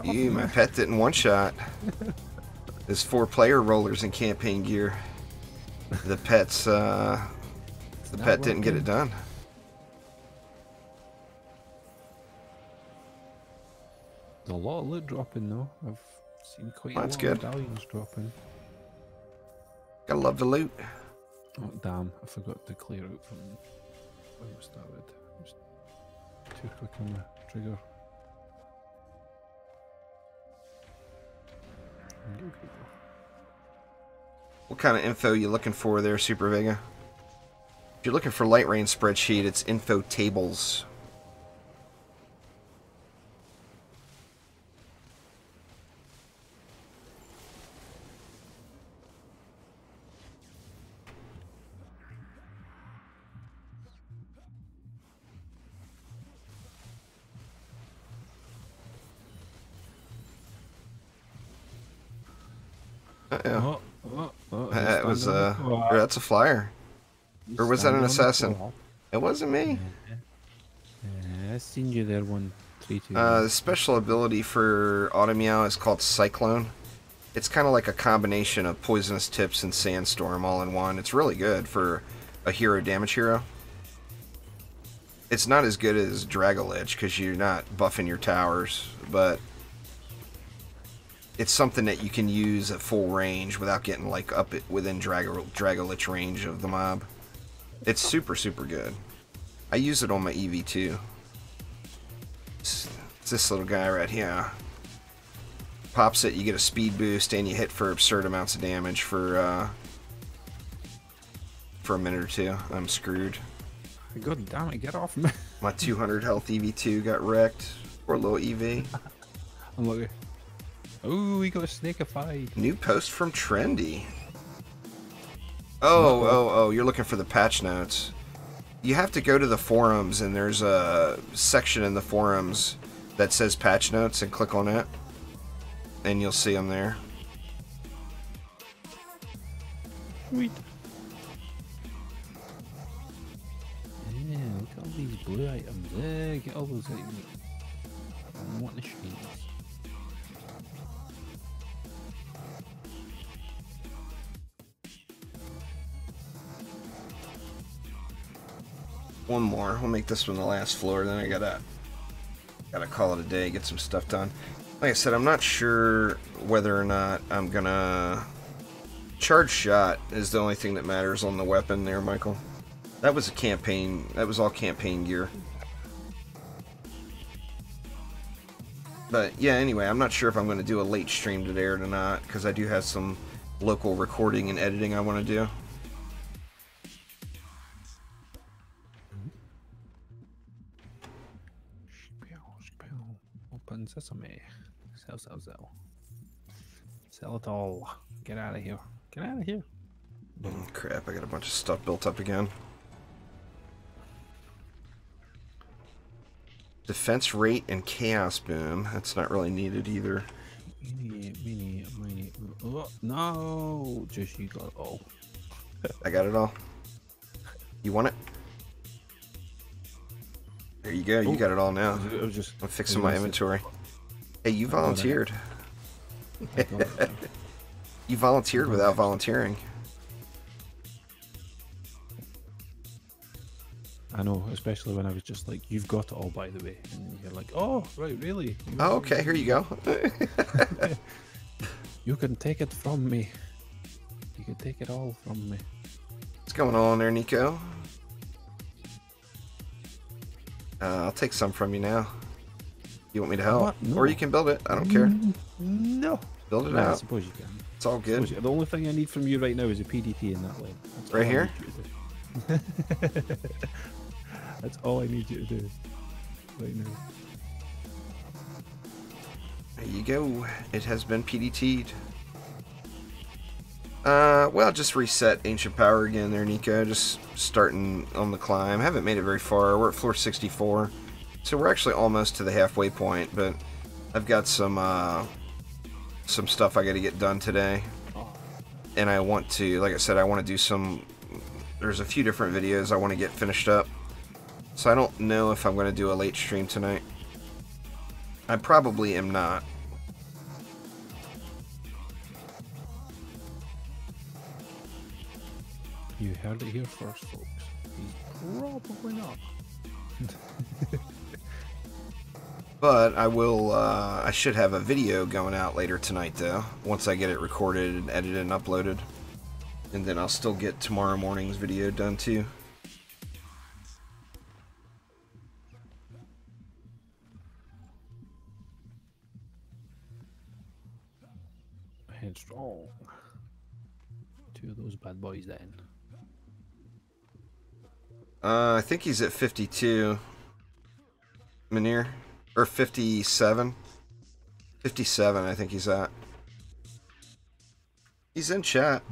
My pet didn't one shot. There's 4 player rollers in campaign gear. The pet didn't get it done. There's a lot of loot dropping though. I've seen quite a That's lot good. of medallions dropping. Gotta love the loot. Oh damn, I forgot to clear out from where we started. I was too quick on the trigger. What kind of info you looking for there, Super Vega? If you're looking for Lightrayne spreadsheet, it's info tables. Uh-oh. That was or that's a flyer. Or was that an assassin? It wasn't me. I seen you there 132. The special ability for Automeow is called Cyclone. It's kind of like a combination of Poisonous Tips and Sandstorm all in one. It's really good for a hero damage hero. It's not as good as Dragolich because you're not buffing your towers, but it's something that you can use at full range without getting like up it within Dragolich range of the mob. It's super, super good. I use it on my EV2. It's this little guy right here. Pops it, you get a speed boost, and you hit for absurd amounts of damage for a minute or two. I'm screwed. God damn it, get off me. My 200 health EV2 got wrecked. Poor little EV. I'm looking. Oh, we got snakified. New post from Trendy. Oh, you're looking for the patch notes. You have to go to the forums, and there's a section in the forums that says patch notes, and click on it. and you'll see them there. Sweet. Yeah, look at all these blue items. Yeah, get all those items. I want the shades. One more. We'll make this one the last floor. Then I gotta call it a day. Get some stuff done. Like I said, I'm not sure whether or not I'm gonna charge shot. Is the only thing that matters on the weapon there, Michael. That was a campaign. That was all campaign gear. But yeah, anyway, I'm not sure if I'm going to do a late stream today or not, because I do have some local recording and editing I want to do. Open sesame. Sell, sell, sell. Sell it all. Get out of here. Get out of here. Oh, crap, I got a bunch of stuff built up again. Defense rate and chaos boom. That's not really needed either. Mini. Oh, no, just you got it all. I got it all. You want it? There you go. You got it all now. I'm fixing my inventory. Hey, you volunteered. You volunteered without volunteering. I know, especially when I was just like, you've got it all, by the way. And you're like, oh, right, really? Oh, okay, here you go. You can take it from me. You can take it all from me. What's going on there, Nico? I'll take some from you now. You want me to help? No. Or you can build it. I don't care. No. Build it out. I suppose you can. It's all good. The only thing I need from you right now is a PDT in that lane. That's right here? That's all I need you to do right now. There you go. It has been PDT'd. Well, just reset Ancient Power again there, Nico. Just starting on the climb. Haven't made it very far. We're at floor 64. So we're actually almost to the halfway point, but I've got some stuff I got to get done today. And I want to, like I said, I want to do some... There's a few different videos I want to get finished up. So I don't know if I'm going to do a late stream tonight. I probably am not. You heard it here first, folks. He's probably not. But I will, I should have a video going out later tonight, though. Once I get it recorded and edited and uploaded. And then I'll still get tomorrow morning's video done, too. Headstrong. Two of those bad boys, then. I think he's at 52. Munir. Or 57. 57, I think he's at. He's in chat.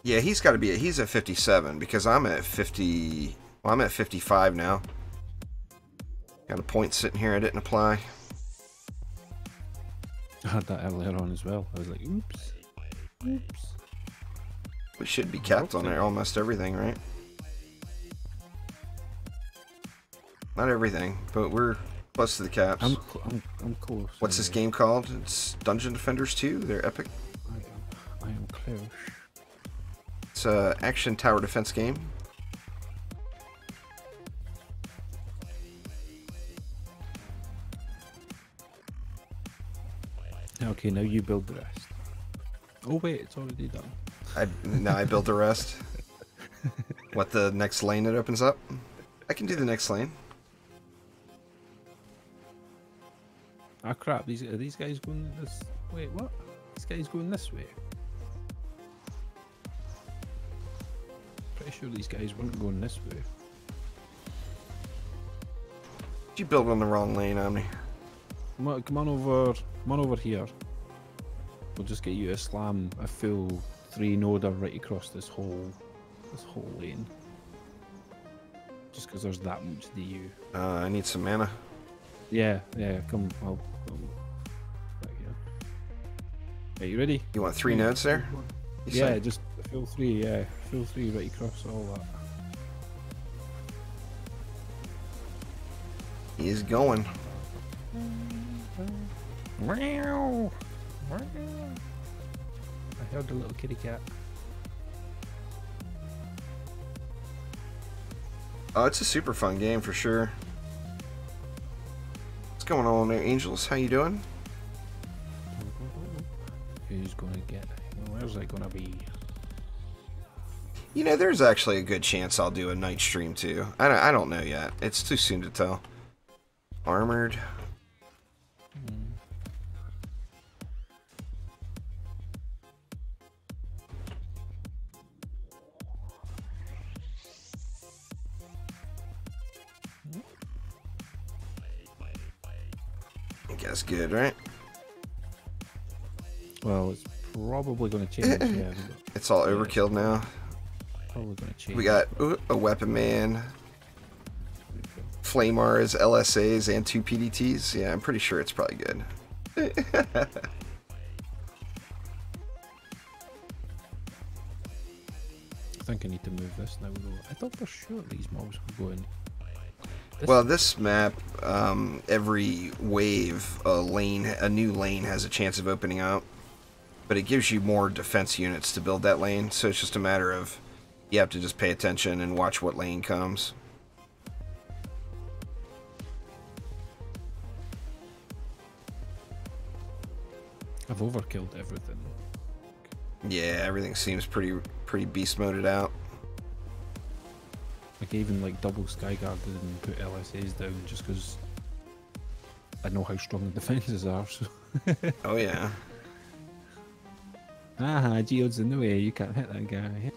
Yeah, he's got to be. He's at 57 because I'm at 50. Well, I'm at 55 now. Got a point sitting here I didn't apply. I had that earlier on as well. I was like, oops. Oops. We should be capped on there almost everything, right? Not everything, but we're close to the caps. I'm close. What's this game called? It's Dungeon Defenders 2. They're epic. I am close. It's an action tower defense game. Okay, now you build the rest. Oh wait, it's already done. Now I built the rest. What, the next lane that opens up? I can do the next lane. Ah crap, are these guys going this... Wait, what? This guy's going this way. Pretty sure these guys weren't going this way. Did you build on the wrong lane, Omni? Come on over here. We'll just get you to slam a full 3 node are right across this whole lane. Just because there's that much DU. I need some mana. Yeah, come, I'll right here. Are you ready? You want 3 nodes there? Yeah, just fill 3, fill 3 right across all that. He is going. Meow. I heard the little kitty cat. Oh, it's a super fun game for sure. What's going on there, Angels? How you doing? Who's gonna get? Where's it gonna be? You know, there's actually a good chance I'll do a night stream too. I don't know yet. It's too soon to tell. Armored. I guess good, right? Well, it's probably going to change. Yeah, It's all overkill now. probably going to change. We got a Weapon Man, Flamars, LSAs, and 2 PDTs. Yeah, I'm pretty sure it's probably good. I think I need to move this now, though. I thought for sure these mobs were going. Well, this map, every wave, a new lane has a chance of opening up, but it gives you more defense units to build that lane, so it's just a matter of you have to just pay attention and watch what lane comes. I've overkilled everything. Yeah, everything seems pretty beast moded out. Like even like double Skyguarded and put LSAs down just because I know how strong the defenses are. So. Oh yeah. Ah, Geode's in the way. You can't hit that guy.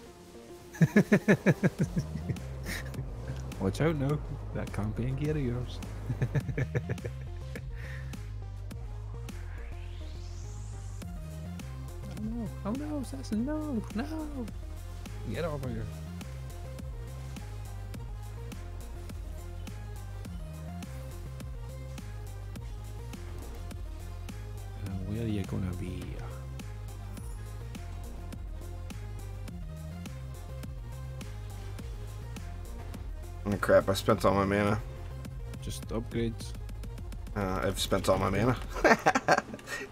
Watch out now. That campaign gear of yours. Oh no, Assassin, no! Get over here. Where are you gonna be? Oh crap, I spent all my mana. Just upgrades. I've spent all my mana.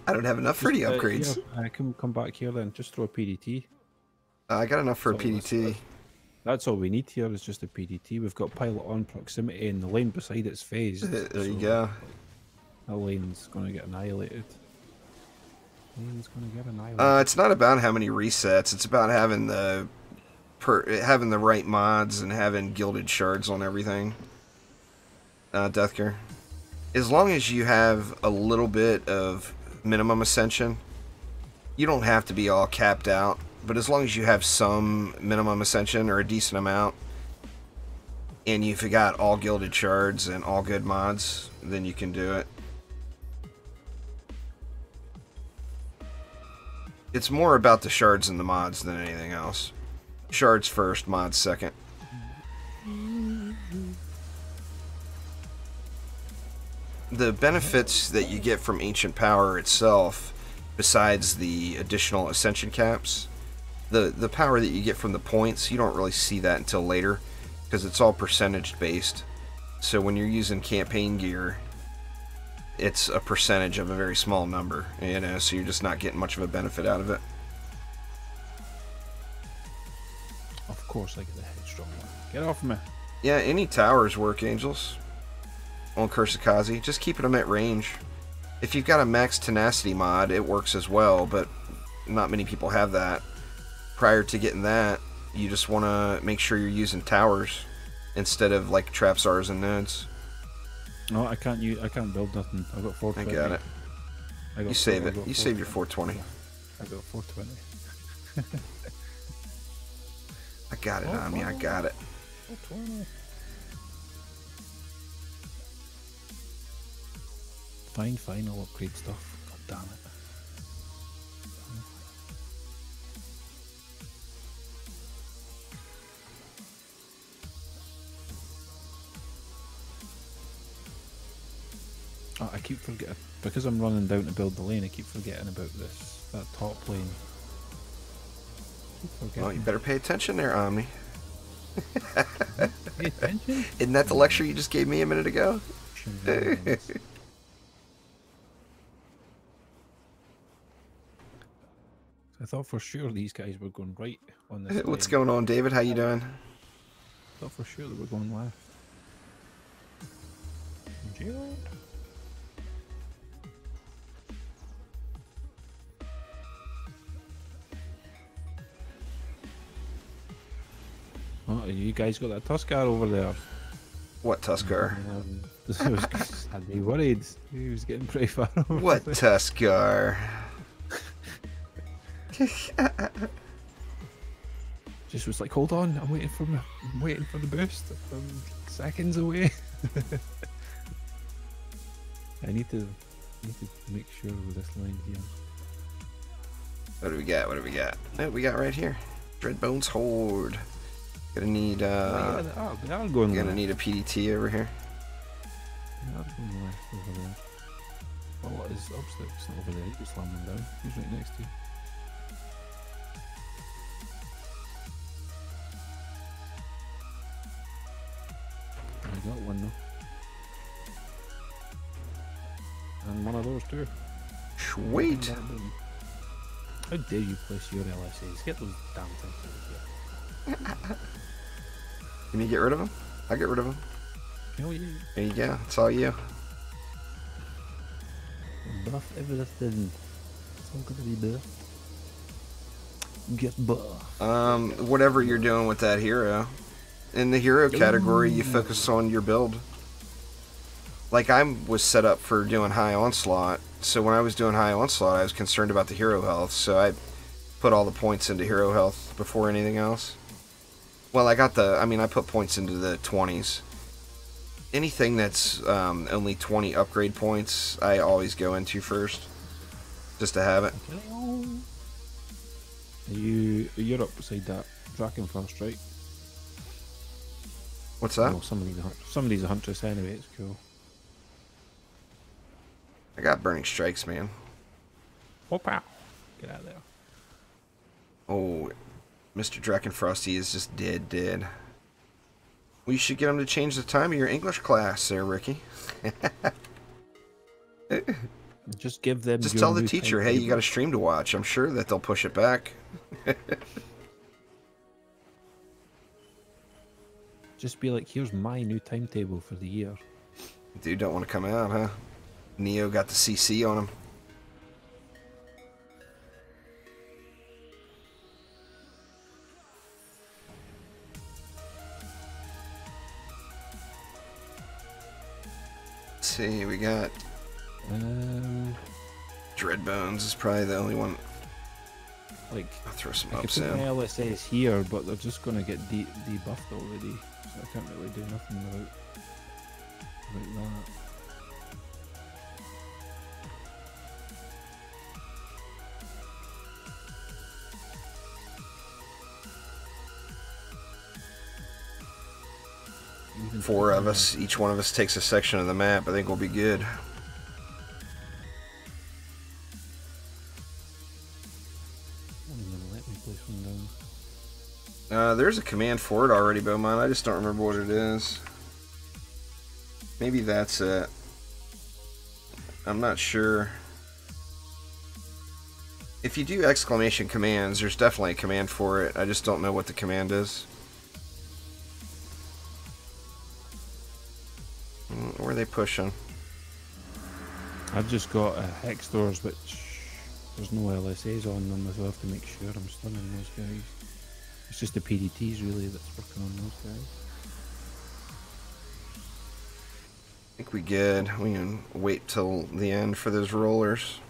I don't have enough for any upgrades. Here, come back here then. Just throw a PDT. I got enough for a PDT. That's all we need here is just a PDT. We've got pilot on proximity and the lane beside it's phased. There you go. That lane's gonna get annihilated. It's not about how many resets. It's about having the right mods and having gilded shards on everything. Deathcare. As long as you have a little bit of minimum ascension, you don't have to be all capped out. But as long as you have some minimum ascension or a decent amount, and you've got all gilded shards and all good mods, then you can do it. It's more about the shards and the mods than anything else. Shards first, mods second. The benefits that you get from Ancient Power itself, besides the additional ascension caps, the power that you get from the points, you don't really see that until later, because it's all percentage based. So when you're using campaign gear, it's a percentage of a very small number, you know, so you're just not getting much of a benefit out of it. Of course I get the headstrong one. Get off me. Yeah, any towers work, Angels. On Kursakazi, just keeping them at range. If you've got a max tenacity mod, it works as well, but not many people have that. Prior to getting that, you just want to make sure you're using towers instead of like trapsars and nodes. No, I can't build nothing. I've got 420. I got it. You save it. You save your 420. I got 420. I got it, Omni. I got it. 420. Fine, I'll upgrade stuff. God damn it. I keep forgetting because I'm running down to build the lane. I keep forgetting about that top lane. Well, you better pay attention there, Omni. Pay attention. Isn't that the lecture you just gave me a minute ago? I thought for sure these guys were going right on this. What's lane. going on, David? How you doing? I thought for sure they were going left. Gerald? Oh, you guys got that Tuskar over there. What Tuskar? I'd be worried. He was getting pretty far over. What there. Tuskar? Just was like, hold on, I'm waiting for the boost. I'm seconds away. I need to make sure with this line here. What do we got? What do we got? No, we got right here. Dreadbone's Horde. Gonna need they are going gonna left. need a PDT over here. They are going left over there. Oh, what is Obstack's not over there? You can slam him down. He's right next to you. I got one though. And one of those too. Sweet. How dare you place your LSAs? Get those damn things out of here. Can you get rid of him? I'll get rid of him. Hell yeah. There you go. It's all you. Buff everything. It's all gonna be buff. Get buff. Whatever you're doing with that hero. In the hero category, you focus on your build. Like, I was set up for doing high onslaught, so when I was doing high onslaught, I was concerned about the hero health, so I put all the points into hero health before anything else. Well, I put points into the 20s. Anything that's only 20 upgrade points, I always go into first, just to have it. You're up beside that Draken first, right? What's that? Well, somebody's a huntress anyway, it's cool. I got burning strikes, man. Oh, pow. Get out of there. Oh, Mr. Drakenfrosty is just dead. Well, you should get him to change the time of your English class there, Ricky. Just give them. Just tell the teacher, hey, you got a stream to watch. I'm sure that they'll push it back. Just be like, here's my new timetable for the year. Dude don't want to come out, huh? Neo got the CC on him. Let's see, we got Dreadbones is probably the only one. Like, I'll throw some I could ups put in. my LSAs here, but they're just gonna get debuffed already, so I can't really do nothing about that. Even 4 of us, each one of us takes a section of the map. I think we'll be good. Let me place one down. There's a command for it already, Beaumont. I just don't remember what it is. Maybe that's it. I'm not sure. If you do exclamation commands, there's definitely a command for it. I just don't know what the command is. Where are they pushing? I've just got hex doors, which there's no LSAs on them, so I have to make sure I'm stunning those guys. It's just the PDTs really that's working on those guys. I think we good. We can wait till the end for those rollers.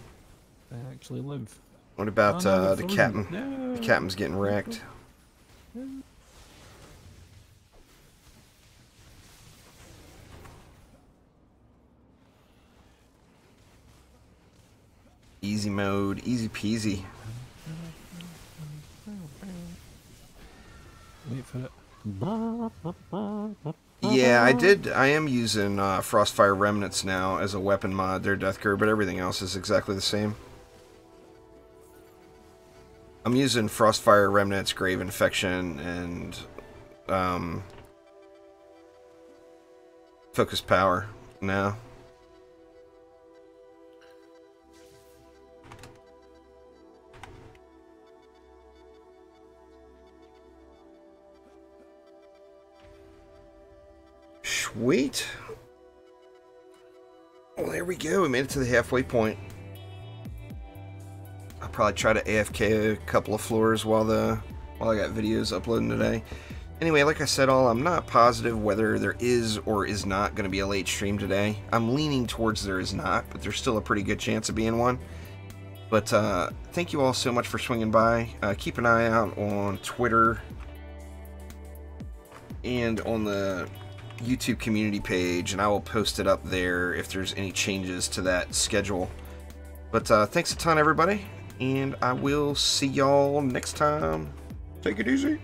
They actually live. What about no, the frozen. captain? No. The captain's getting wrecked. Easy mode, easy peasy. Wait for it. Yeah, I am using Frostfire Remnants now as a weapon mod. Their death curve, but everything else is exactly the same. I'm using Frostfire Remnants, Grave Infection, and Focus Power now. Sweet. Well, there we go. We made it to the halfway point. I'll probably try to AFK a couple of floors while I got videos uploading today. Anyway, like I said, I'm not positive whether there is or is not going to be a late stream today. I'm leaning towards there is not, but there's still a pretty good chance of being one. But thank you all so much for swinging by. Keep an eye out on Twitter and on the YouTube community page, and I will post it up there if there's any changes to that schedule. But thanks a ton, everybody, and I will see y'all next time. Take it easy.